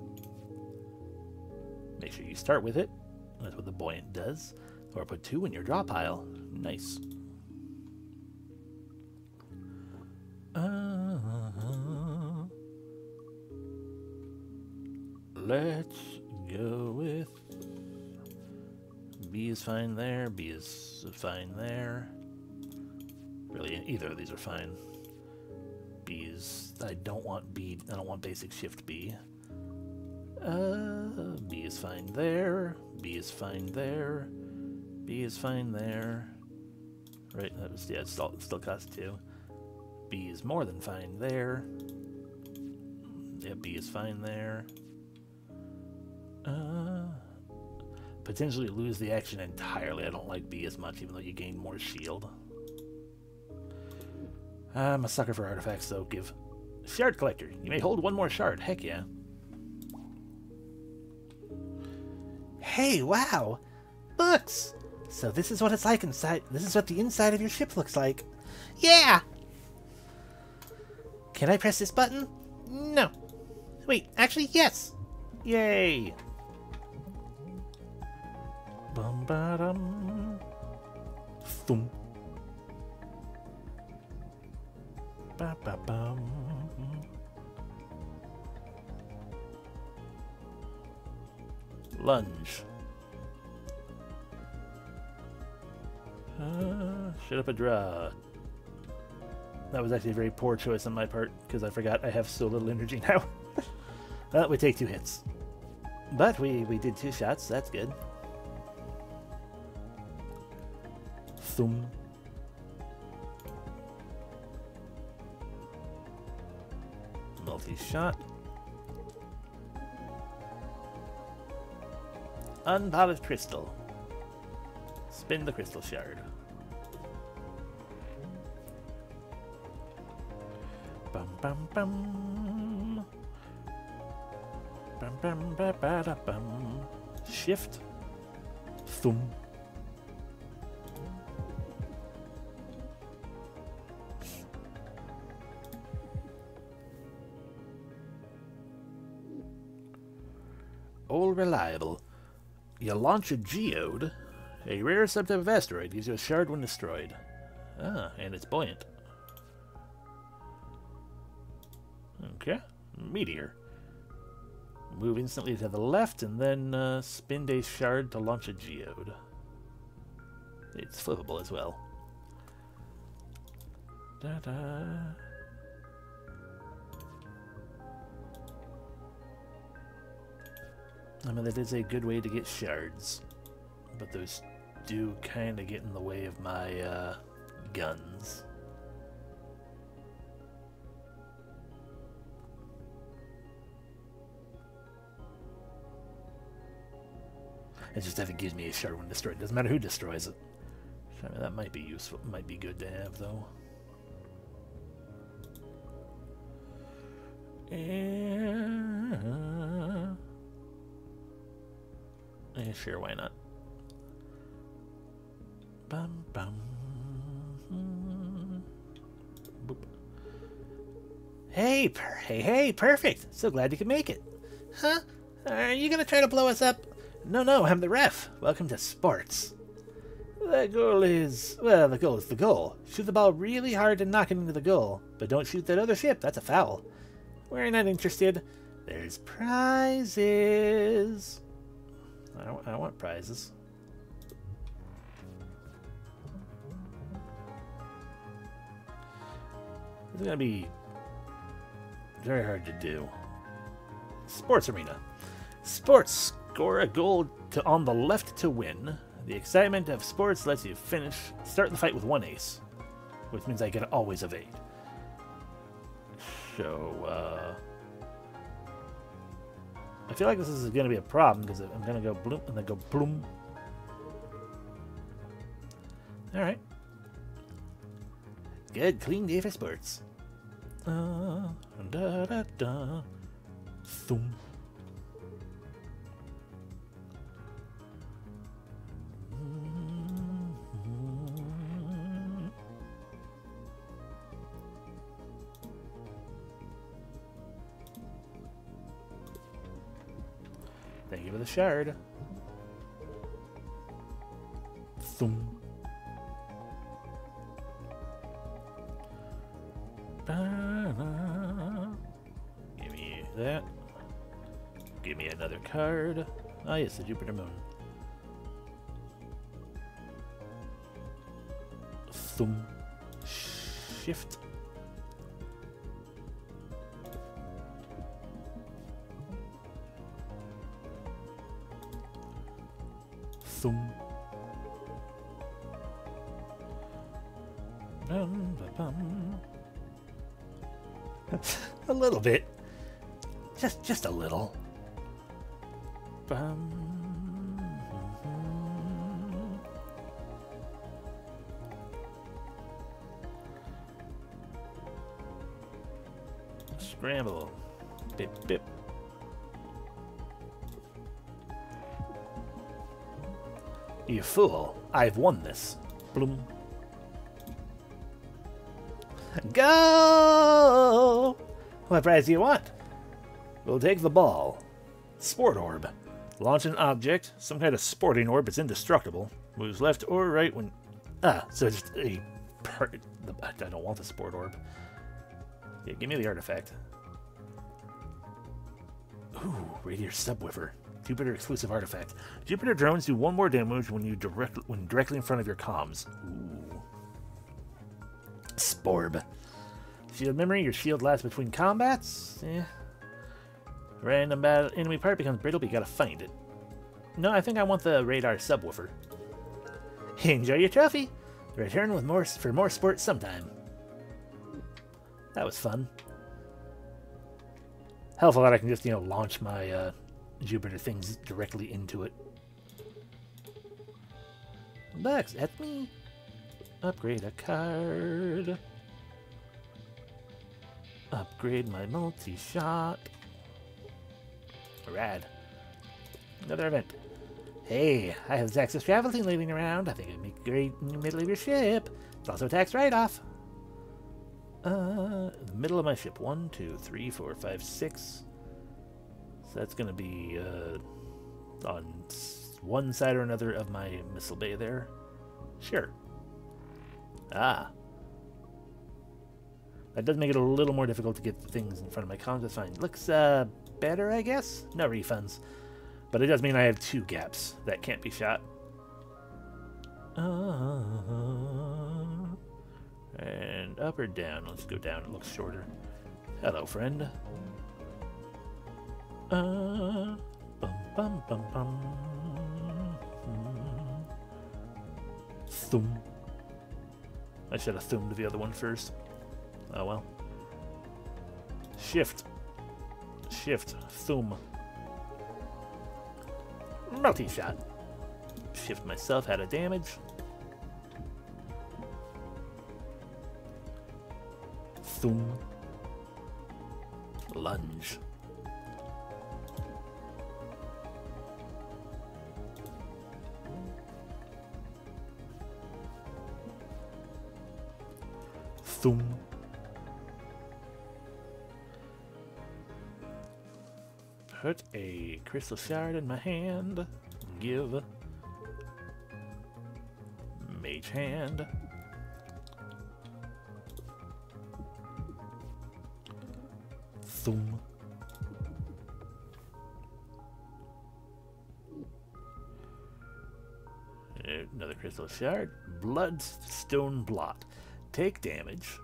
Make sure you start with it. That's what the buoyant does. Or put 2 in your draw pile. Nice. Let's go with B is fine there. B is fine there. Really, either of these are fine. B is... I don't want B. I don't want basic shift B. B is fine there. B is fine there. B is fine there. Right, that was... Yeah, it still costs 2. B is more than fine there. Yeah, B is fine there. Potentially lose the action entirely. I don't like B as much, even though you gain more shield. I'm a sucker for artifacts, though. Give Shard Collector. You may hold 1 more shard. Heck yeah. Hey, wow! Books! So this is what it's like inside. This is what the inside of your ship looks like. Yeah! Can I press this button? No. Wait, actually, yes! Yay! Bum ba dum. Thum. Ba ba bum. Lunge. Shut up a draw. That was actually a very poor choice on my part, because I forgot I have so little energy now. Well, we take 2 hits. But we did 2 shots, that's good. Thum. Multi-shot. Unpolished crystal. Spin the crystal shard. Bum bum bum. Bum bum ba ba da bum. Shift. Thum. All reliable. You launch a geode. A rare subtype of asteroid gives you a shard when destroyed. And it's buoyant. Okay. Meteor. Move instantly to the left and then spin a shard to launch a geode. It's flippable as well. Da-da. I mean, that is a good way to get shards, but those do kind of get in the way of my guns. It just if it gives me a shard when destroyed. Doesn't matter who destroys it. I mean, that might be useful. Might be good to have, though. Yeah, sure, why not? Bum bum. Boop. Hey, hey, perfect. So glad you could make it. Huh? Are you gonna try to blow us up? No, I'm the ref. Welcome to sports. The goal is... Well, the goal is the goal. Shoot the ball really hard and knock it into the goal. But don't shoot that other ship. That's a foul. We're not interested. There's prizes. I don't want prizes. This is going to be very hard to do. Sports arena. Sports. Score a goal on the left to win. The excitement of sports lets you start the fight with 1 ace, which means I can always evade. So, I feel like this is going to be a problem because I'm going to go bloom and then go bloom. Alright. Good, clean day for sports. Da da da. Thum. Thank you for the shard. Thum. Give me that. Give me another card. Ah, yes, the Jupiter Moon. Thum. Shift. Thum. Bum, ba, bum. A little bit. Just a little. Bum. Scramble. Bip bip. You fool. I've won this. Bloom. Go! What prize do you want? We'll take the ball. Sport orb. Launch an object. Some kind of sporting orb. It's indestructible. Moves left or right when... Ah, so just a... I don't want the sport orb. Yeah, give me the artifact. Ooh, Radiator Subwoofer. Jupiter exclusive artifact. Jupiter drones do 1 more damage when directly in front of your comms. Ooh. Sporb. Shield memory. Your shield lasts between combats. Random battle enemy part becomes brittle, but you gotta find it. No, I think I want the radar subwoofer. Enjoy your trophy. Return with more for more sports sometime. That was fun. Helpful that I can just, launch my Jupiter things directly into it. Bucks, that's me. Upgrade a card. Upgrade my multi-shot. Rad. Another event. Hey, I have this Axis travel thing leaving around. I think it'd make great in the middle of your ship. It's also a tax write-off. The middle of my ship. 1, 2, 3, 4, 5, 6. So that's going to be on one side or another of my missile bay there. Sure. Ah. That does make it a little more difficult to get things in front of my comms. That's fine. Looks better, I guess. No refunds. But it does mean I have 2 gaps that can't be shot. And up or down? Let's go down. It looks shorter. Hello, friend. Bum, bum, bum, bum. Thum. I should have thumbed the other one first. Oh well. Shift. Shift. Thum. Multi-shot. Shift myself out of damage. Thum. Lunge. Thum. Put a crystal shard in my hand. Give. Mage hand. Thum. Another crystal shard. Bloodstone blot. Take damage.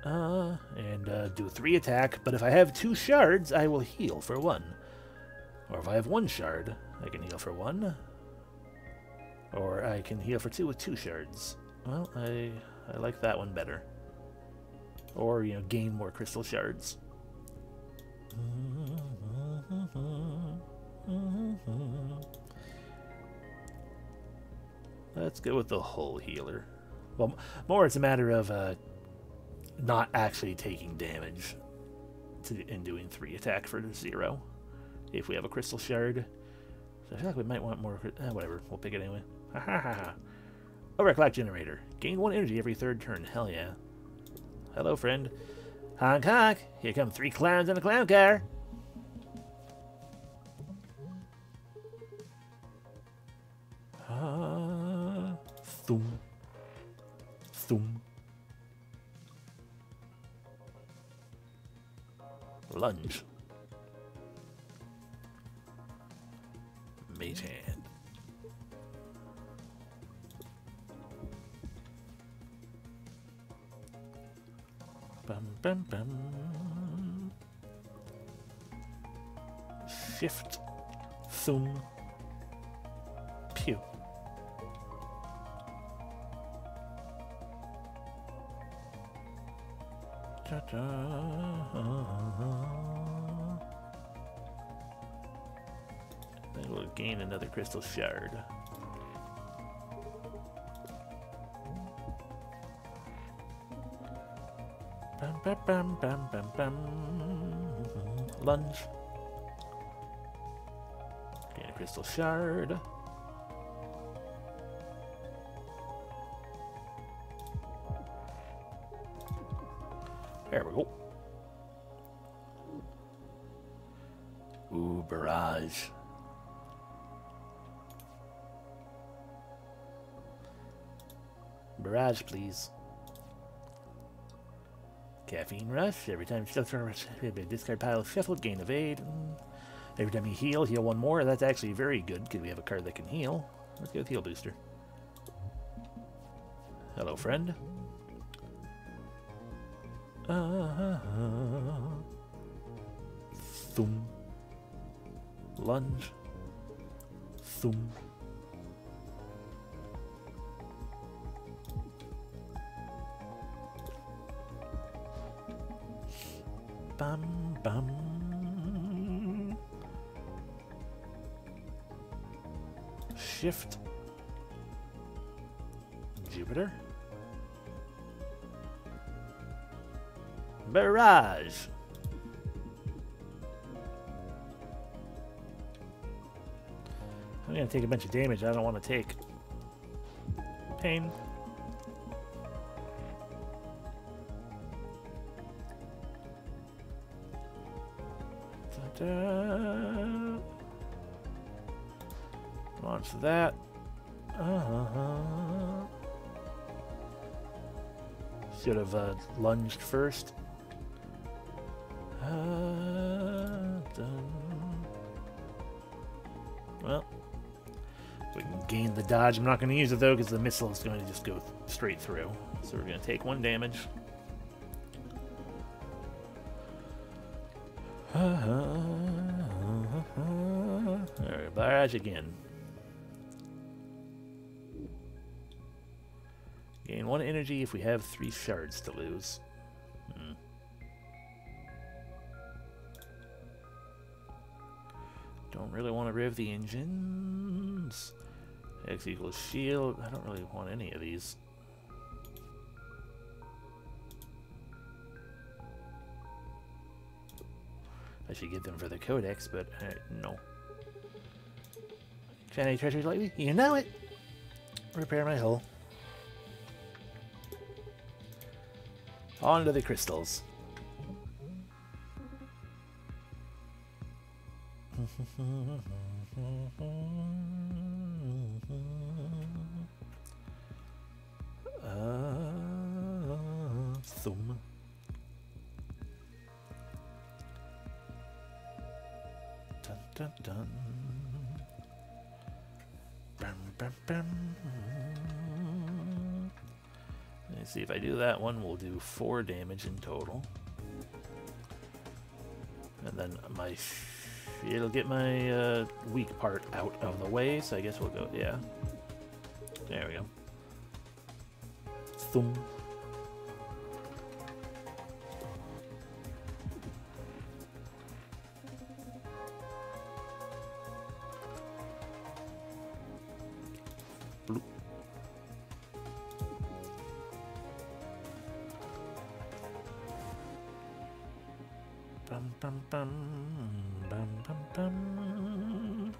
And do 3 attack, but if I have 2 shards, I will heal for 1. Or if I have 1 shard, I can heal for 1. Or I can heal for 2 with 2 shards. Well, I like that one better. Or, gain more crystal shards. Let's go with the hull healer. Well, more it's a matter of not actually taking damage and doing 3 attack for 0 if we have a crystal shard. So I feel like we might want more. Whatever, we'll pick it anyway. Ha ha ha ha. Overclock generator. Gain 1 energy every 3rd turn. Hell yeah. Hello, friend. Honk honk. Here come 3 clowns in a clown car. Thum. Thum. Lunge. Mage hand. Bum bum bum. Shift. Thum. Pew. Then we'll gain another crystal shard. Bum, bum, bum, bum, bum, bum. Lunge. Gain a crystal shard. There we go. Ooh, barrage. Barrage, please. Caffeine rush. Every time you discard pile shuffled, gain evade. Every time you heal 1 more. That's actually very good because we have a card that can heal. Let's go with heal booster. Hello, friend. Thum. Lunge. Thum. Bum bum. Shift. Jupiter. Barrage. I'm gonna take a bunch of damage I don't want to take. Pain. Ta-da. Launch that. Should have lunged first. Well, we can gain the dodge. I'm not going to use it though because the missile is going to just go straight through. So we're going to take 1 damage. Alright, barrage again. Gain 1 energy if we have 3 shards to lose. Don't really want to rev the engines. X equals shield. I don't really want any of these. I should get them for the codex, but no. Shiny treasures lately? You know it! Repair my hull. On to the crystals. Thumb. Dun dun dun. Bam bam bam. Let's see if I do that one. We'll do 4 damage in total, and then it'll get my weak part out of the way. So I guess we'll go. Yeah. There we go. Thumb. Bum bum bum bum bum bum.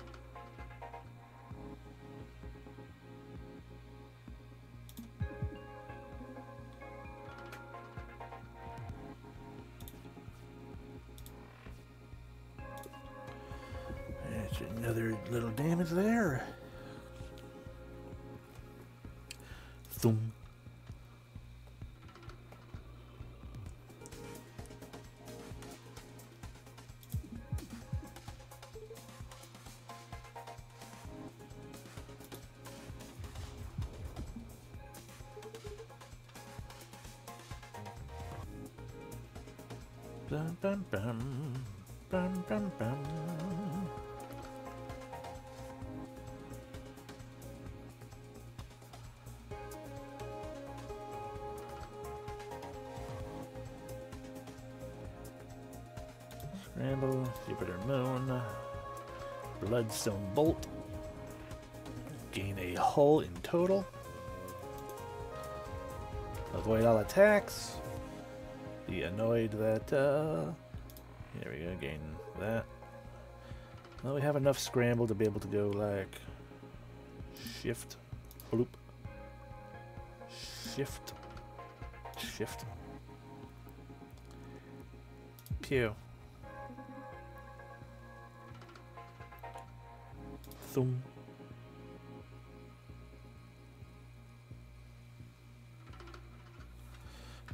That's another little damage there. Thum. Bum bum bum bum bum bum. Scramble, Jupiter Moon, Bloodstone Bolt. Gain a hull in total. Avoid all attacks. Be annoyed that, here we go, gain that. Well, we have enough scramble to be able to go like shift, bloop, shift, shift, pew, thum.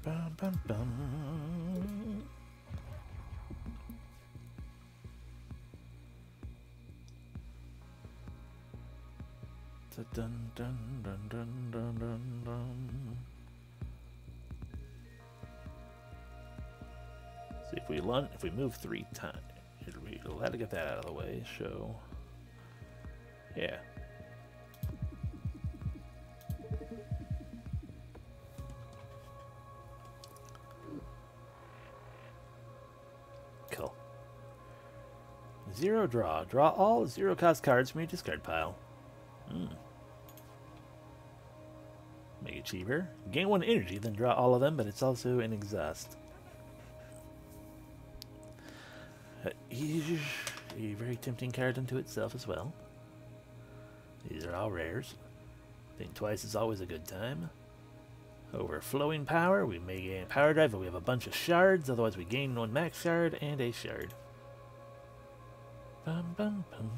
Bum, bum, bum. Dun, dun, dun, dun, dun, dun, dun. See if we move 3 times, it'll have to get that out of the way. Show, yeah. Cool. 0 draw. Draw all 0 cost cards from your discard pile. Make it cheaper. Gain 1 energy, then draw all of them, but it's also an exhaust. A very tempting card unto itself as well. These are all rares. Think twice is always a good time. Overflowing power. We may gain power drive, but we have a bunch of shards. Otherwise, we gain 1 max shard and a shard. Bum, bum, bum.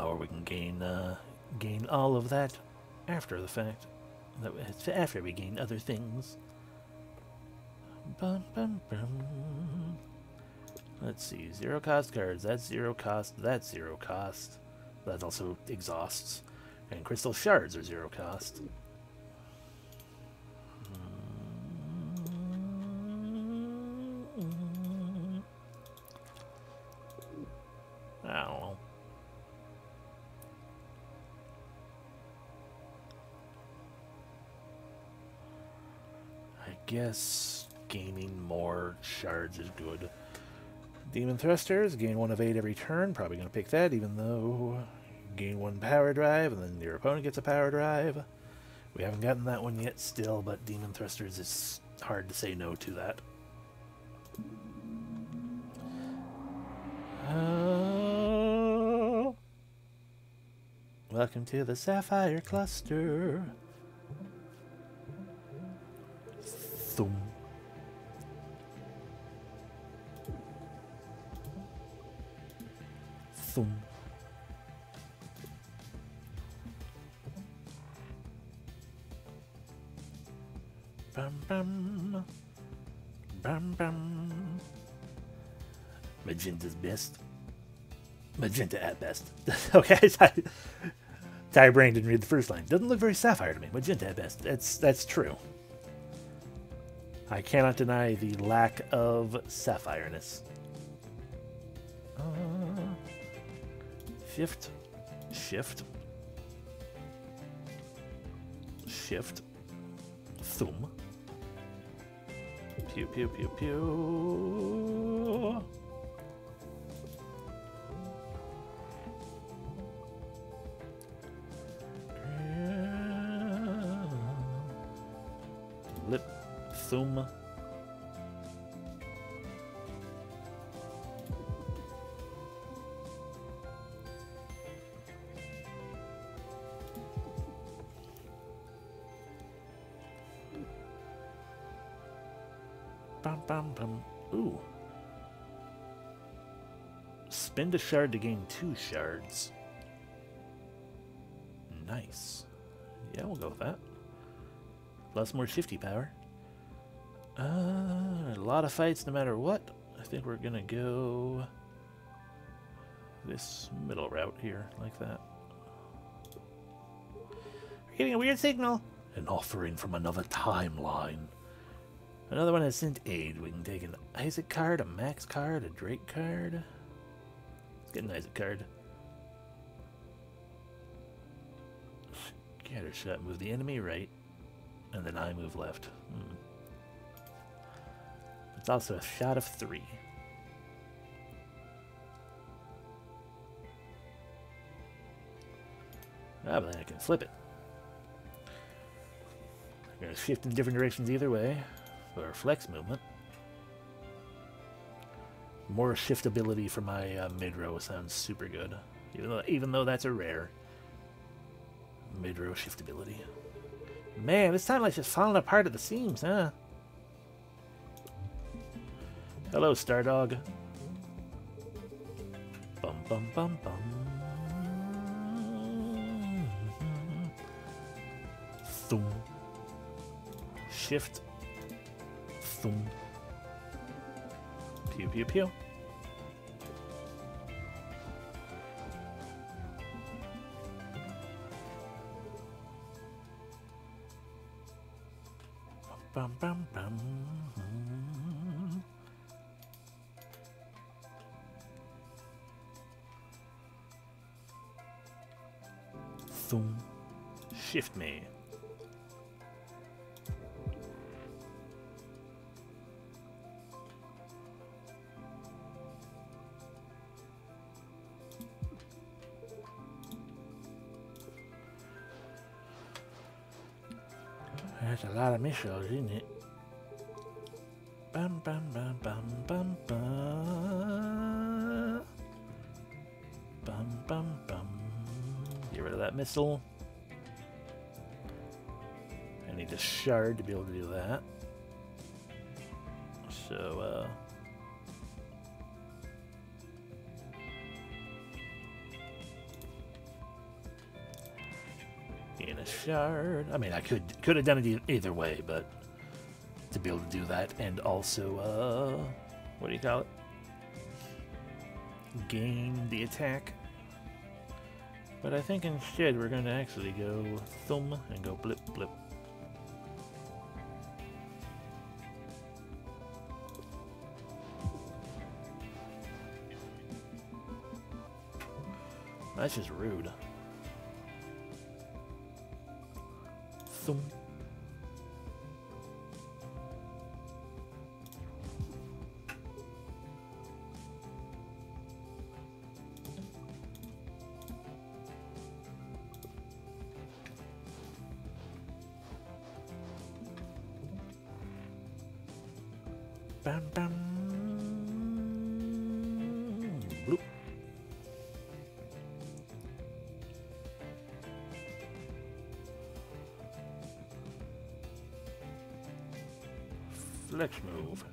Or we can gain all of that after the fact. After we gain other things. Bum, bum, bum. Let's see. 0 cost cards. That's 0 cost. That's 0 cost. That also exhausts. And crystal shards are 0 cost. I don't know. I guess gaining more shards is good. Demon Thrusters, gain 1 of 8 every turn. Probably going to pick that, even though gain 1 power drive, and then your opponent gets a power drive. We haven't gotten that one yet still, but Demon Thrusters is hard to say no to that. Welcome to the Sapphire Cluster. Thum. Thum. Bum bum. Bum bum. Magenta's best. Magenta at best. Okay, Ty Brain didn't read the first line. Doesn't look very sapphire to me. Magenta at best. That's true. I cannot deny the lack of sapphireness. Shift. Shift. Shift. Thum. Pew pew pew pew. Lip. Thum. Bum, bum, bum. Ooh. Spend a shard to gain 2 shards. Nice. Yeah, we'll go with that. Plus more shifty power. A lot of fights no matter what. I think we're gonna go this middle route here, like that. We're getting a weird signal. An offering from another timeline. Another one has sent aid. We can take an Isaac card, a Max card, a Drake card. Let's get an Isaac card. Scatter shot. Move the enemy right, and then I move left. It's also a shot of 3. Ah, but then I can flip it. I'm going to shift in different directions either way for flex movement. More shiftability for my mid-row sounds super good. Even though that's a rare. Mid-row shiftability. Man, this timeline's just falling apart at the seams, huh? Hello, Stardog. Bum bum bum bum. Thum. Shift. Thum. Pew pew pew. Bum bum bum. Thum. Shift me. That's a lot of missiles, isn't it? Bum bum bum bum bum bum. Bum bum bum. Get rid of that missile. I need a shard to be able to do that. So, gain a shard. I mean, I could have done it either way, but to be able to do that and also, what do you call it? Gain the attack. But I think instead we're going to actually go thumb and go blip blip. That's just rude. Thumb. Bam bam. Bloop. Flex move.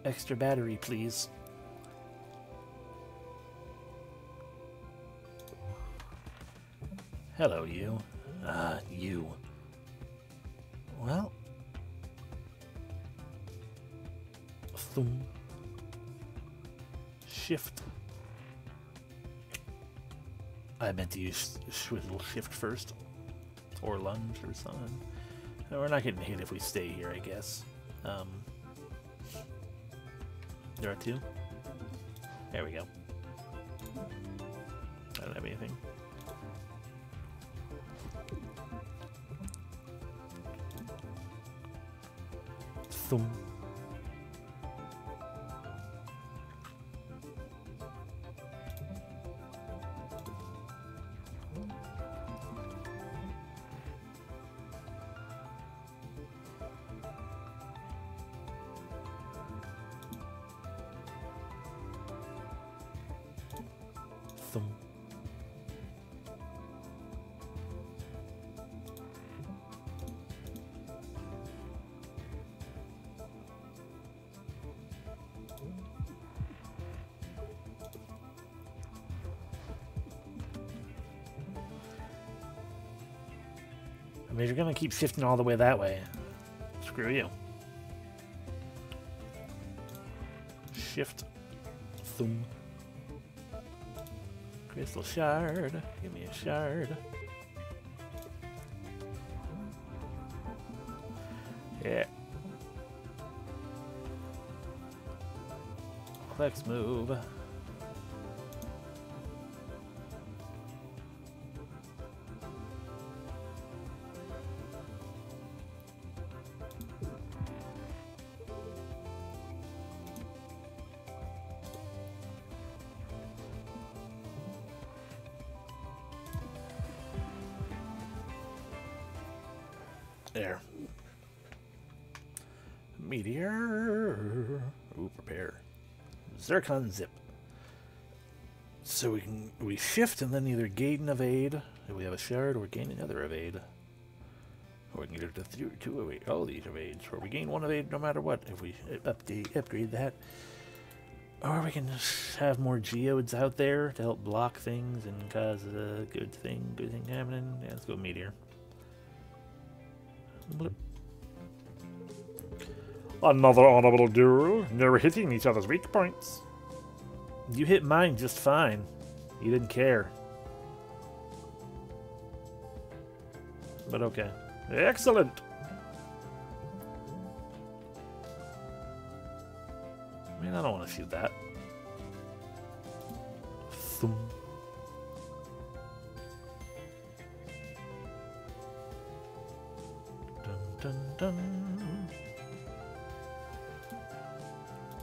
Extra battery, please. Hello, you. You. Well. Thumb. Shift. I meant to use swivel shift first. Or lunge or something. No, we're not getting hit if we stay here, I guess. There are 2. There we go. I don't have anything. Thumb. Thump. I mean, if you're gonna keep shifting all the way that way, screw you. Shift. Thumb. Crystal shard. Give me a shard. Yeah. Flex move. There. Meteor. Ooh, prepare. Zircon zip. So we shift and then either gain evade if we have a shard, or gain another evade. Or we can either do two evade, all these evades, or we gain one evade no matter what if we upgrade that. Or we can just have more geodes out there to help block things and cause a good thing happening. Yeah, let's go meteor. Blip. Another honorable duel. Never hitting each other's weak points. You hit mine just fine. You didn't care. But okay. Excellent. I mean, I don't want to shoot that. Thump. Dun dun.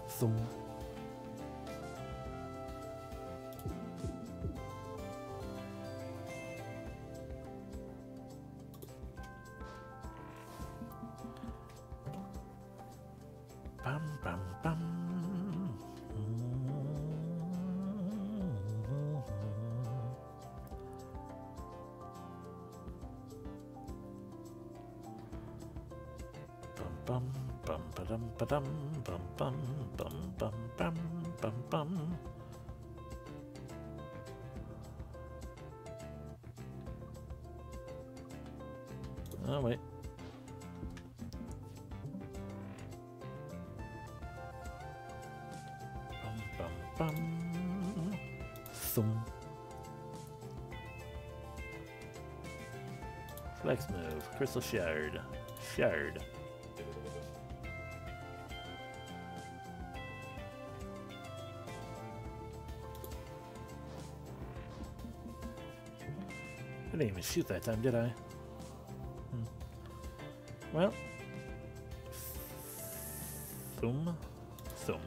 Thump. Bum bum bum. Bum bum ba-dum ba-dum bum bum bum bum bum bum bum. Oh wait. Bum bum bum. Thump. Flex move. Crystal shard. Shard. I didn't even shoot that time, did I? Well. Thumb. Thumb.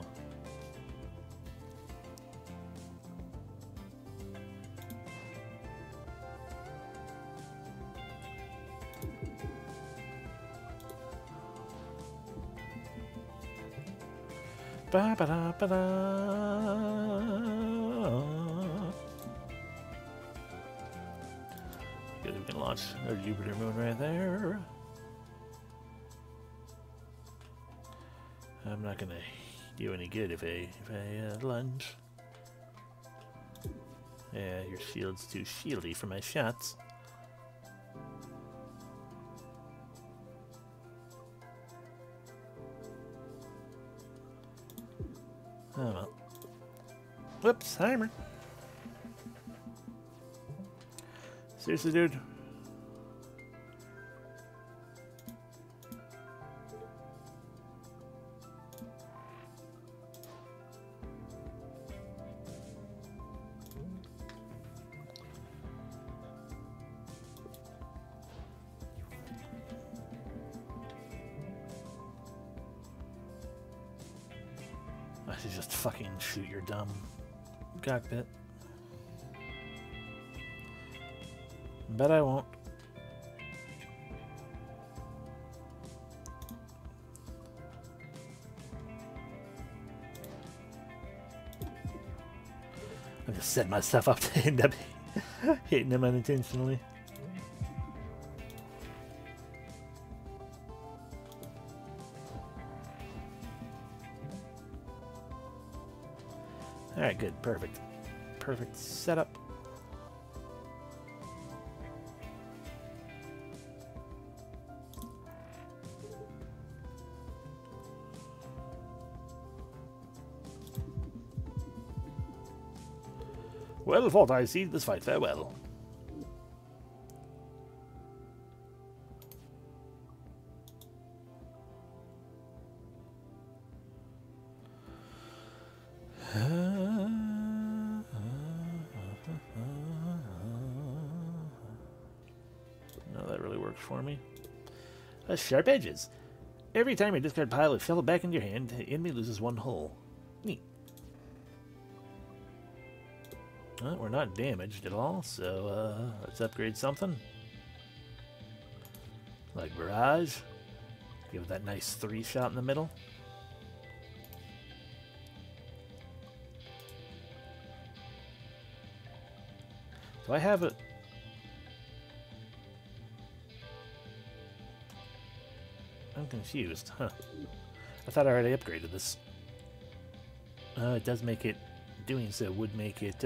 Ba ba da ba da. Good, we can launch our Jupiter moon right there. I'm not gonna do any good if I lunge. Yeah, your shield's too shieldy for my shots. Oh well. Whoops, Heimer. Seriously, dude? I should just fucking shoot your dumb cockpit. Bet I won't. I just set myself up to end up hitting him unintentionally. Alright, good. Perfect. Perfect setup. Well fought, I see this fight farewell. No, that really works for me. Sharp edges. Every time you discard pile is shuffled back into your hand, the enemy loses one hull. Neat. Well, we're not damaged at all, so let's upgrade something. Like Barrage. Give it that nice 3-shot in the middle. Do I have it? I'm confused, huh? I thought I already upgraded this. It does make it... Doing so would make it,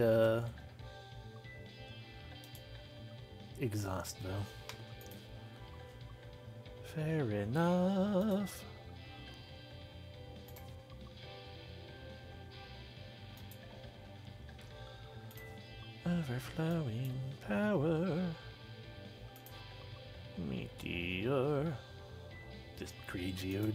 exhaust, though. Fair enough. Overflowing power. Meteor. Just create geode.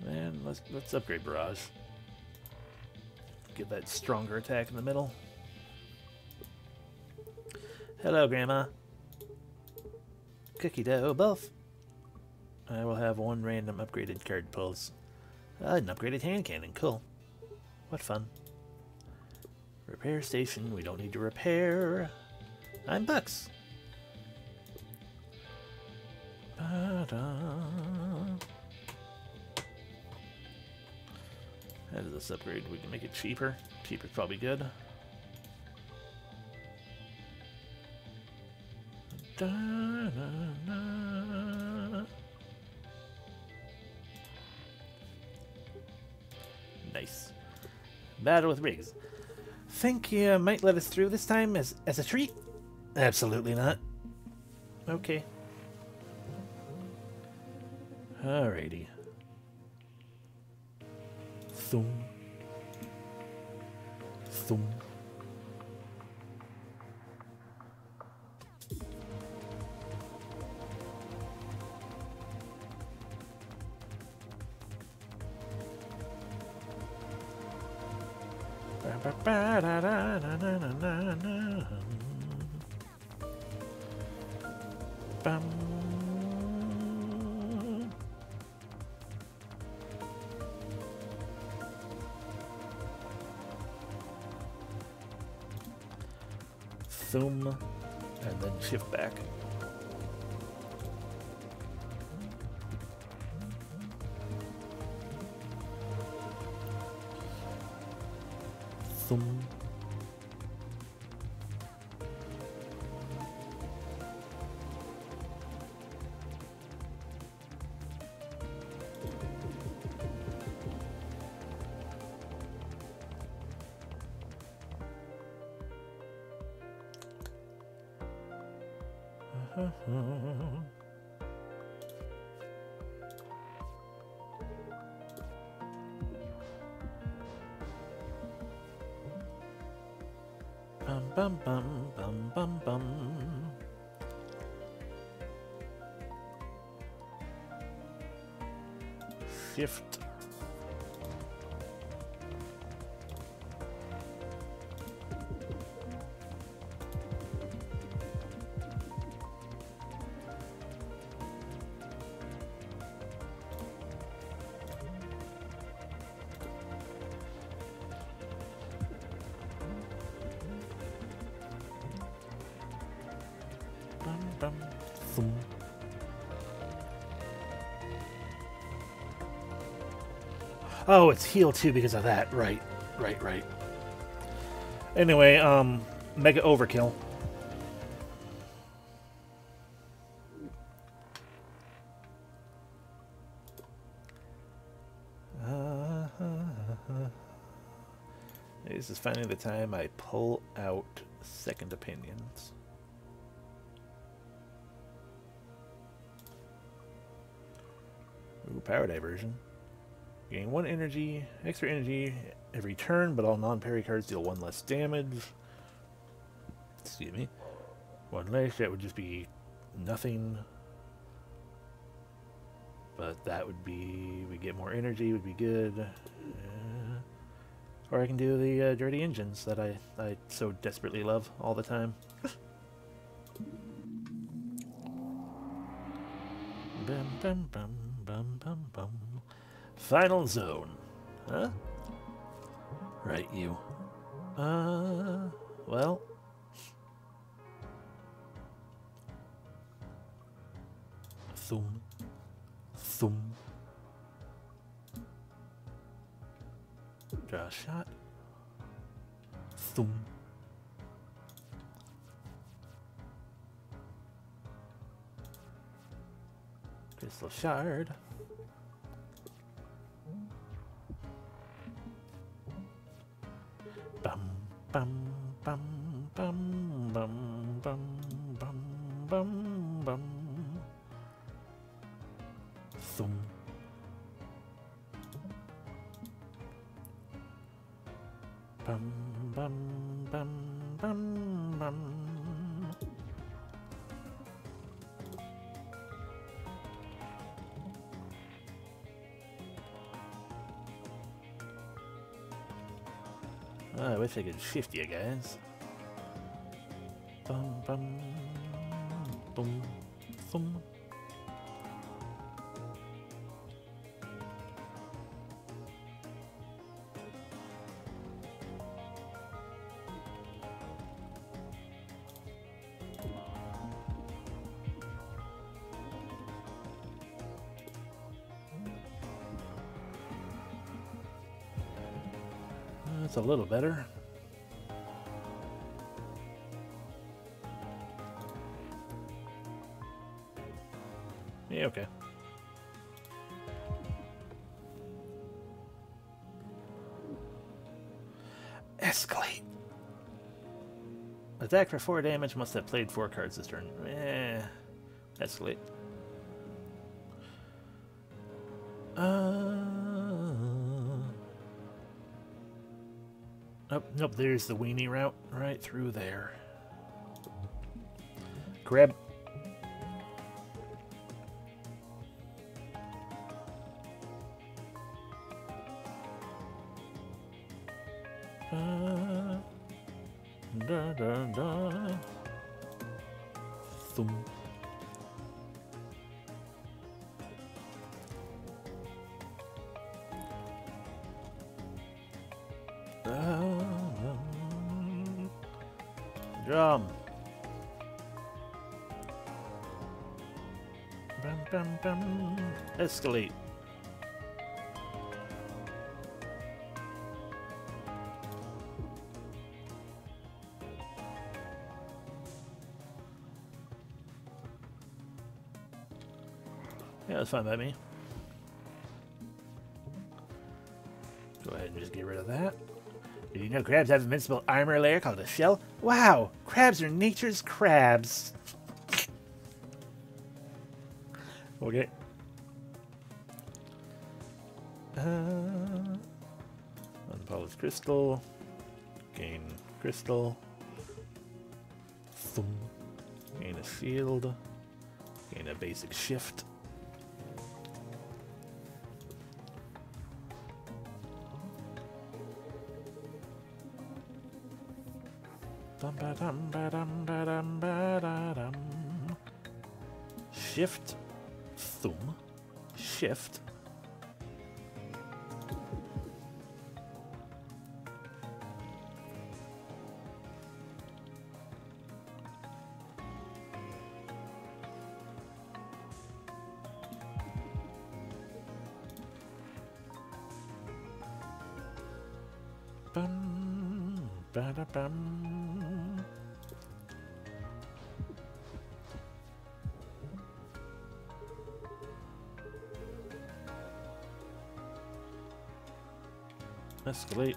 Man, let's upgrade Barrage. Get that stronger attack in the middle. Hello, Grandma. Cookie dough buff. I will have one random upgraded card pulse. An upgraded hand cannon. Cool. What fun. Repair station. We don't need to repair. $9. How does this upgrade? We can make it cheaper. Cheaper's probably good. Nice. Battle with Riggs. Think you might let us through this time as a treat? Absolutely not. Okay. Alrighty. Thum. Thum. Bam. Thum, and then shift back. Thum. Bum bum bum bum bum. Shift. Thum. Oh, it's heal too because of that. Right. Right. Anyway, Mega Overkill. This is finally the time I pull out Second Opinions. Ooh, Power Diversion. Gain 1 energy, extra energy every turn, but all non-parry cards deal 1 less damage. Excuse me. 1 less, that would just be nothing. But that would be, we get more energy, would be good. Or I can do the Dirty Engines that I so desperately love all the time. Bum, bum, bum, bum, bum, bum. Final Zone. Huh? Right, you. Well. Thum. Thum. Draw a shot. Thum. Crystal Shard. Bum bum bum bum bum bum bum bum bum. Thum. Bum bum bum bum bum. I wish I could shift you guys. Bum bum bum thum. That's a little better. Yeah, okay. Escalate. Attack for 4 damage, must have played 4 cards this turn. Escalate. Nope, there's the weenie route right through there. Grab. Da da da. Thum. Drum. Bum, bum, bum. Escalate. Yeah, that's fine by me. Go ahead and just get rid of that. Did you know crabs have invincible armor layer called a shell? Wow! Crabs are nature's crabs. Okay. Unpolished crystal. Gain crystal. Thum. Gain a shield. Gain a basic shift. Shift. Thum. Shift. Bum, ba-da-bum. Escalate.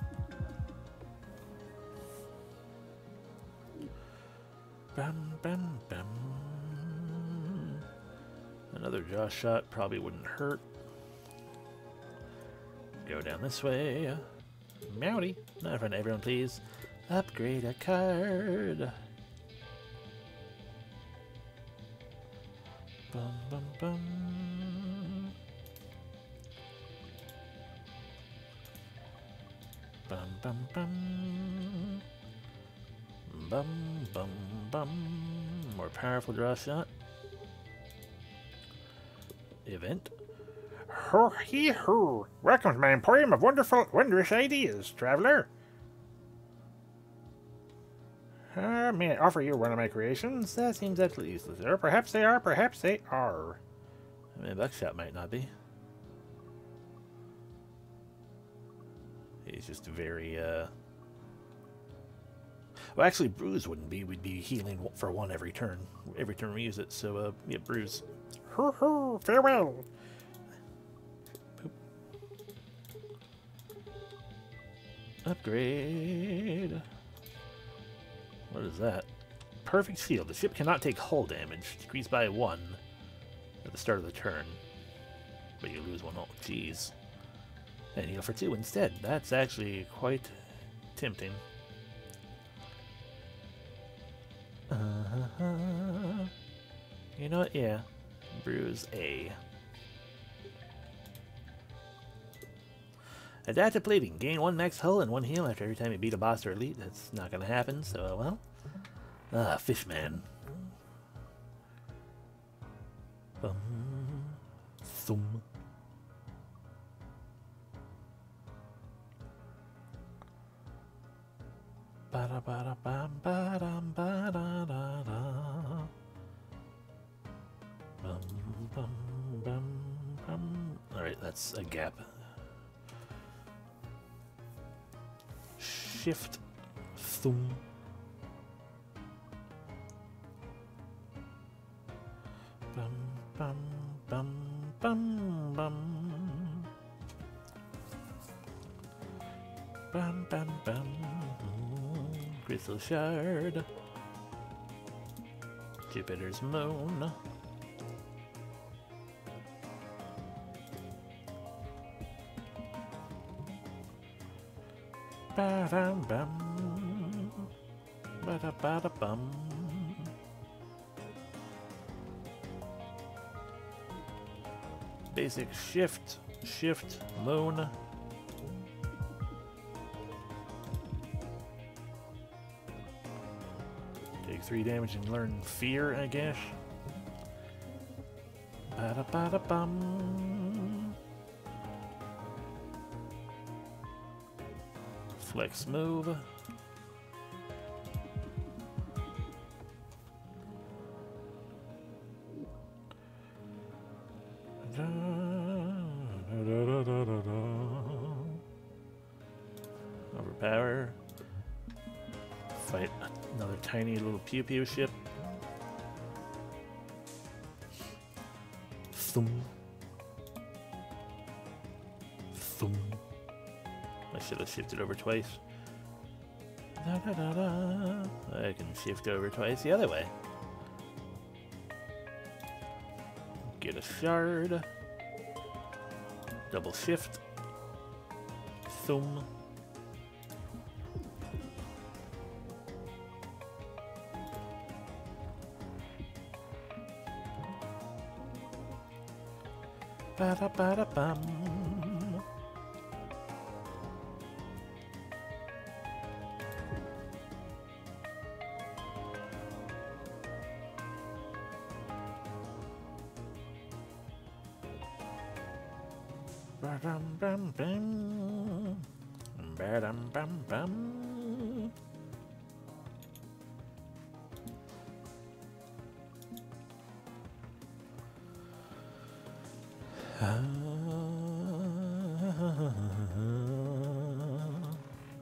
Bam, bam, bam. Another jaw shot probably wouldn't hurt. Go down this way. Meowdy. Not in front of everyone, please. Upgrade a card. Bum, bum, bum. Bum, bum, bum. Bum, bum, bum. More powerful draw shot. Event. Hoo-hee-hoo. Welcome to my emporium of wondrous ideas, traveler. May I offer you one of my creations? That seems absolutely useless. Or perhaps they are, perhaps they are. I mean, Buckshot might not be. He's just very, Well, actually, Bruise wouldn't be. We'd be healing for one every turn. Every turn we use it, so, yeah, Bruise. Hoo-hoo, farewell. Poop. Upgrade. What is that? Perfect shield. The ship cannot take hull damage. Decreased by 1 at the start of the turn. But you lose 1 hull. Jeez. And heal for 2 instead. That's actually quite tempting. You know what? Yeah. Bruise A. Adaptive Plating. Gain 1 max hull and 1 heal after every time you beat a boss or elite. That's not going to happen, so well. Fishman. Thum. Ba-da-ba-da-bam-ba-dam-ba-da-da-da. Alright, that's a gap. Shift. Thum. Bum, bum, bum, bum, bum. Bum, bum, bum. Crystal Shard. Jupiter's Moon. Ba-dum-bum. Ba-da-ba-da-bum. Basic shift, moon. Take 3 damage and learn fear, I guess. Ba-da-ba-da-bum. Flex move. Overpower. Fight another tiny little pew pew ship. Thum. Thum. I should have shifted over twice. Da, da, da, da. I can shift over twice the other way. Get a shard. Double shift. Thum. Ba-da-ba-da-bum. Ba-dum-bum-bum. Ba-dum-bum-bum.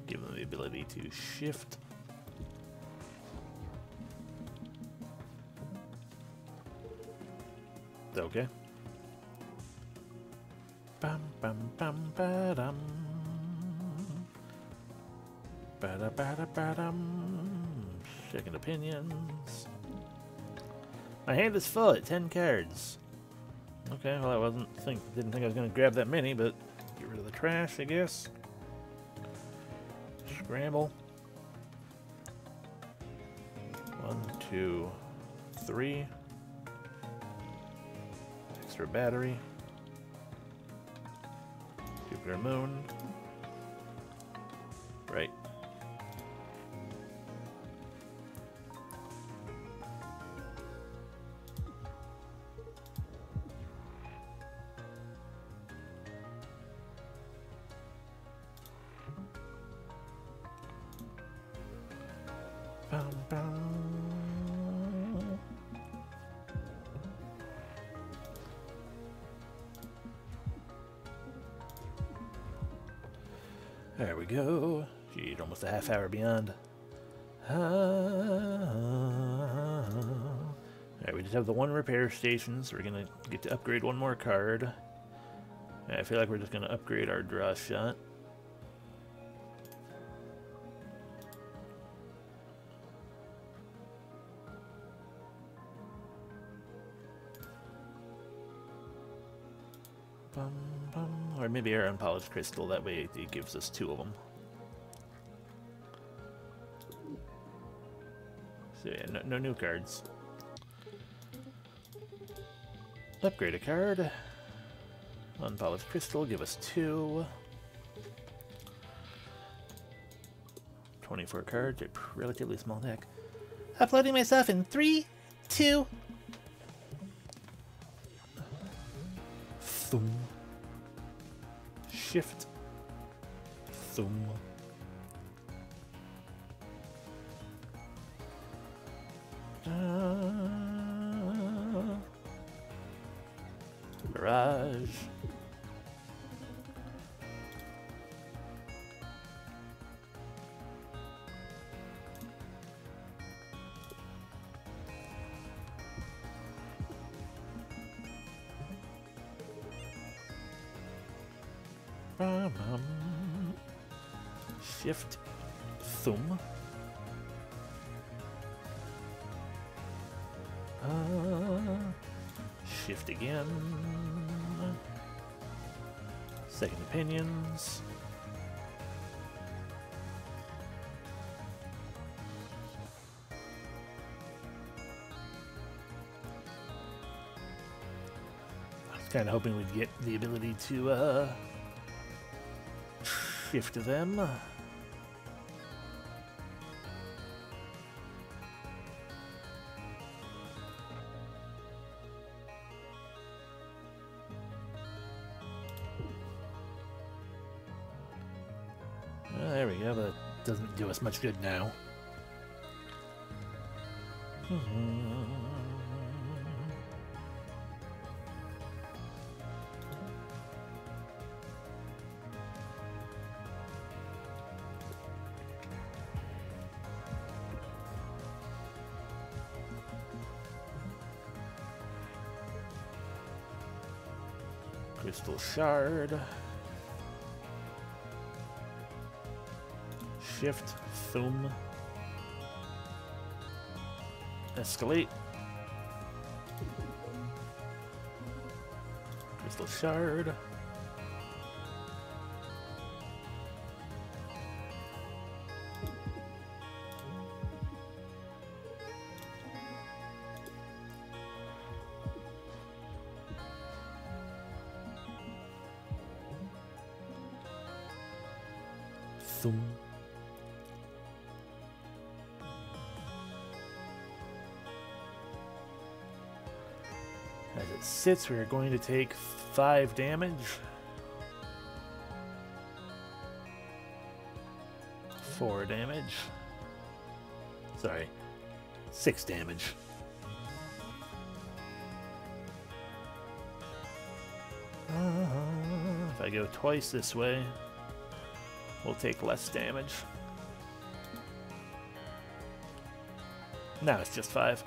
Give him ability to shift. Okay. Bum bum bum ba dum. Ba da ba da ba dum. Second opinions. My hand is full at 10 cards. Okay, well I didn't think I was gonna grab that many, but get rid of the trash, I guess. Scramble. 1, 2, 3. Extra battery. Jupiter Moon. Right. Bum, bum. There we go. Gee, almost a half hour beyond. Alright, we just have the one repair station, so we're gonna get to upgrade one more card. I feel like we're just gonna upgrade our draw shot. Bum, bum. Or maybe our unpolished crystal, that way it gives us 2 of them. So yeah, no new cards. Upgrade a card. Unpolished crystal, give us 2. 24 cards, a relatively small deck. Uploading myself in 3, 2. Thum. Shift. Thum. Mirage. Shift. Thumb. Shift again. Second opinions. I was kind of hoping we'd get the ability to shift them. There we go, but it doesn't do us much good now. Crystal Shard. Shift, Thum. Escalate. Crystal Shard. Thum. As it sits, we are going to take 5 damage. 4 damage. Sorry, 6 damage. If I go twice this way, we'll take less damage. Now it's just 5.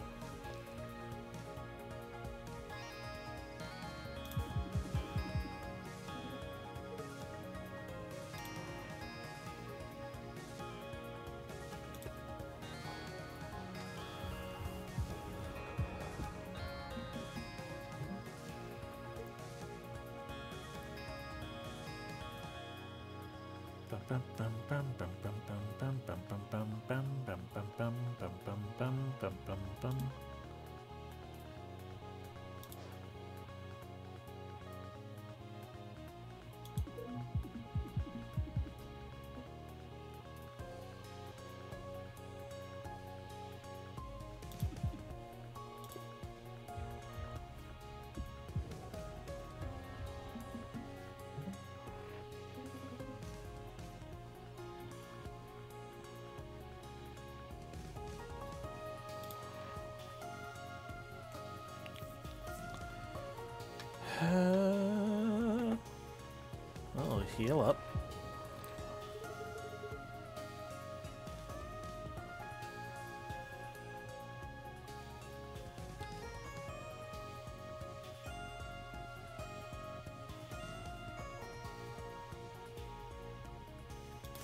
Oh, heal up.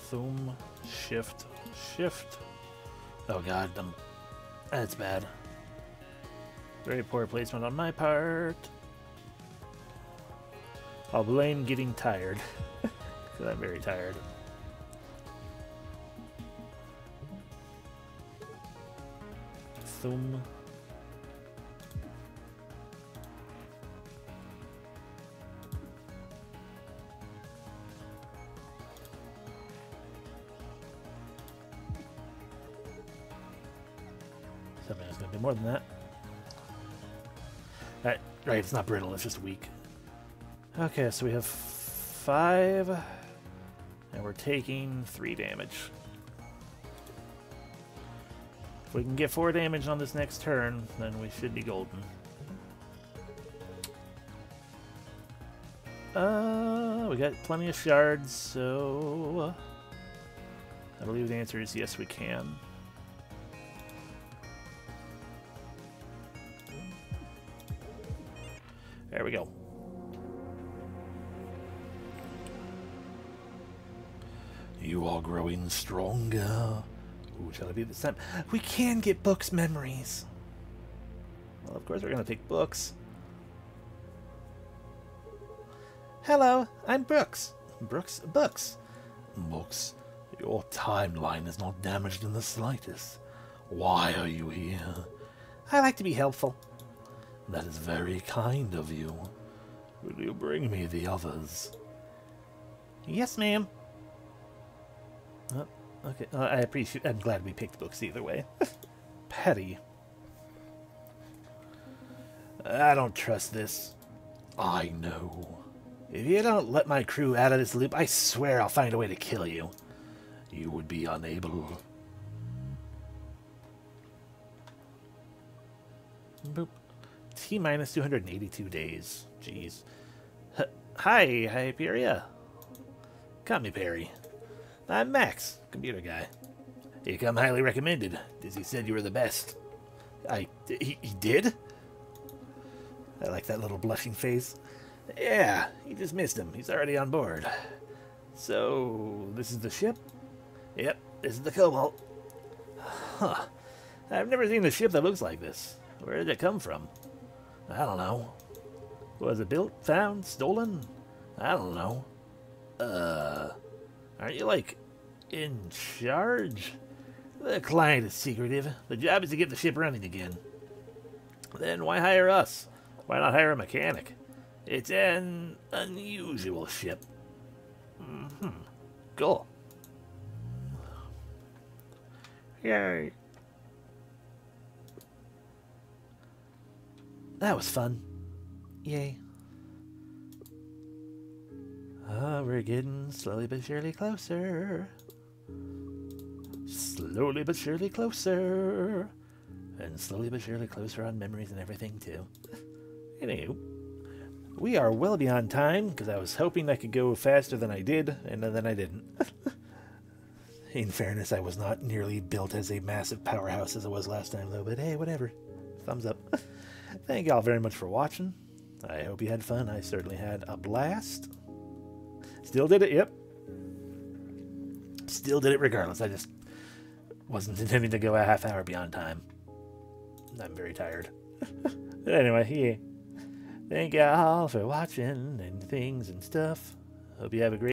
Zoom, shift, shift. Oh god, that's bad. Very poor placement on my part. I'll blame getting tired, because I'm very tired. Zoom. Something is going to do more than that. Right, it's not brittle, it's just weak. Okay, so we have 5, and we're taking 3 damage. If we can get 4 damage on this next turn, then we should be golden. We got plenty of shards, so I believe the answer is yes, we can. There we go. You are growing stronger. Who shall it be this time? We can get Book's memories. Well, of course we're going to take Books. Hello, I'm Brooks. Books? Books, your timeline is not damaged in the slightest. Why are you here? I like to be helpful. That is very kind of you. Will you bring me the others? Yes, ma'am. Oh, okay. I'm glad we picked Books either way. Petty. I don't trust this. I know. If you don't let my crew out of this loop, I swear I'll find a way to kill you. You would be unable. Boop. T-minus 282 days. Jeez. Hi, Hyperia. Call me Perry. I'm Max, computer guy. You come highly recommended. Dizzy said you were the best. He did? I like that little blushing face. Yeah, you just missed him. He's already on board. So, this is the ship? Yep, this is the Cobalt. Huh. I've never seen a ship that looks like this. Where did it come from? I don't know. Was it built, found, stolen? I don't know. Aren't you, like, in charge? The client is secretive. The job is to get the ship running again. Then why hire us? Why not hire a mechanic? It's an unusual ship. Cool. Yay. That was fun. Yay. We're getting slowly but surely closer. Slowly but surely closer. And slowly but surely closer on memories and everything, too. Anywho, we are well beyond time, because I was hoping I could go faster than I did, and then I didn't. In fairness, I was not nearly built as a massive powerhouse as I was last time, though. But hey, whatever. Thumbs up. Thank y'all very much for watching. I hope you had fun. I certainly had a blast. Still did it, yep. Still did it regardless. I just wasn't intending to go a half hour beyond time. I'm very tired. But anyway, yeah. Thank y'all for watching and things and stuff. Hope you have a great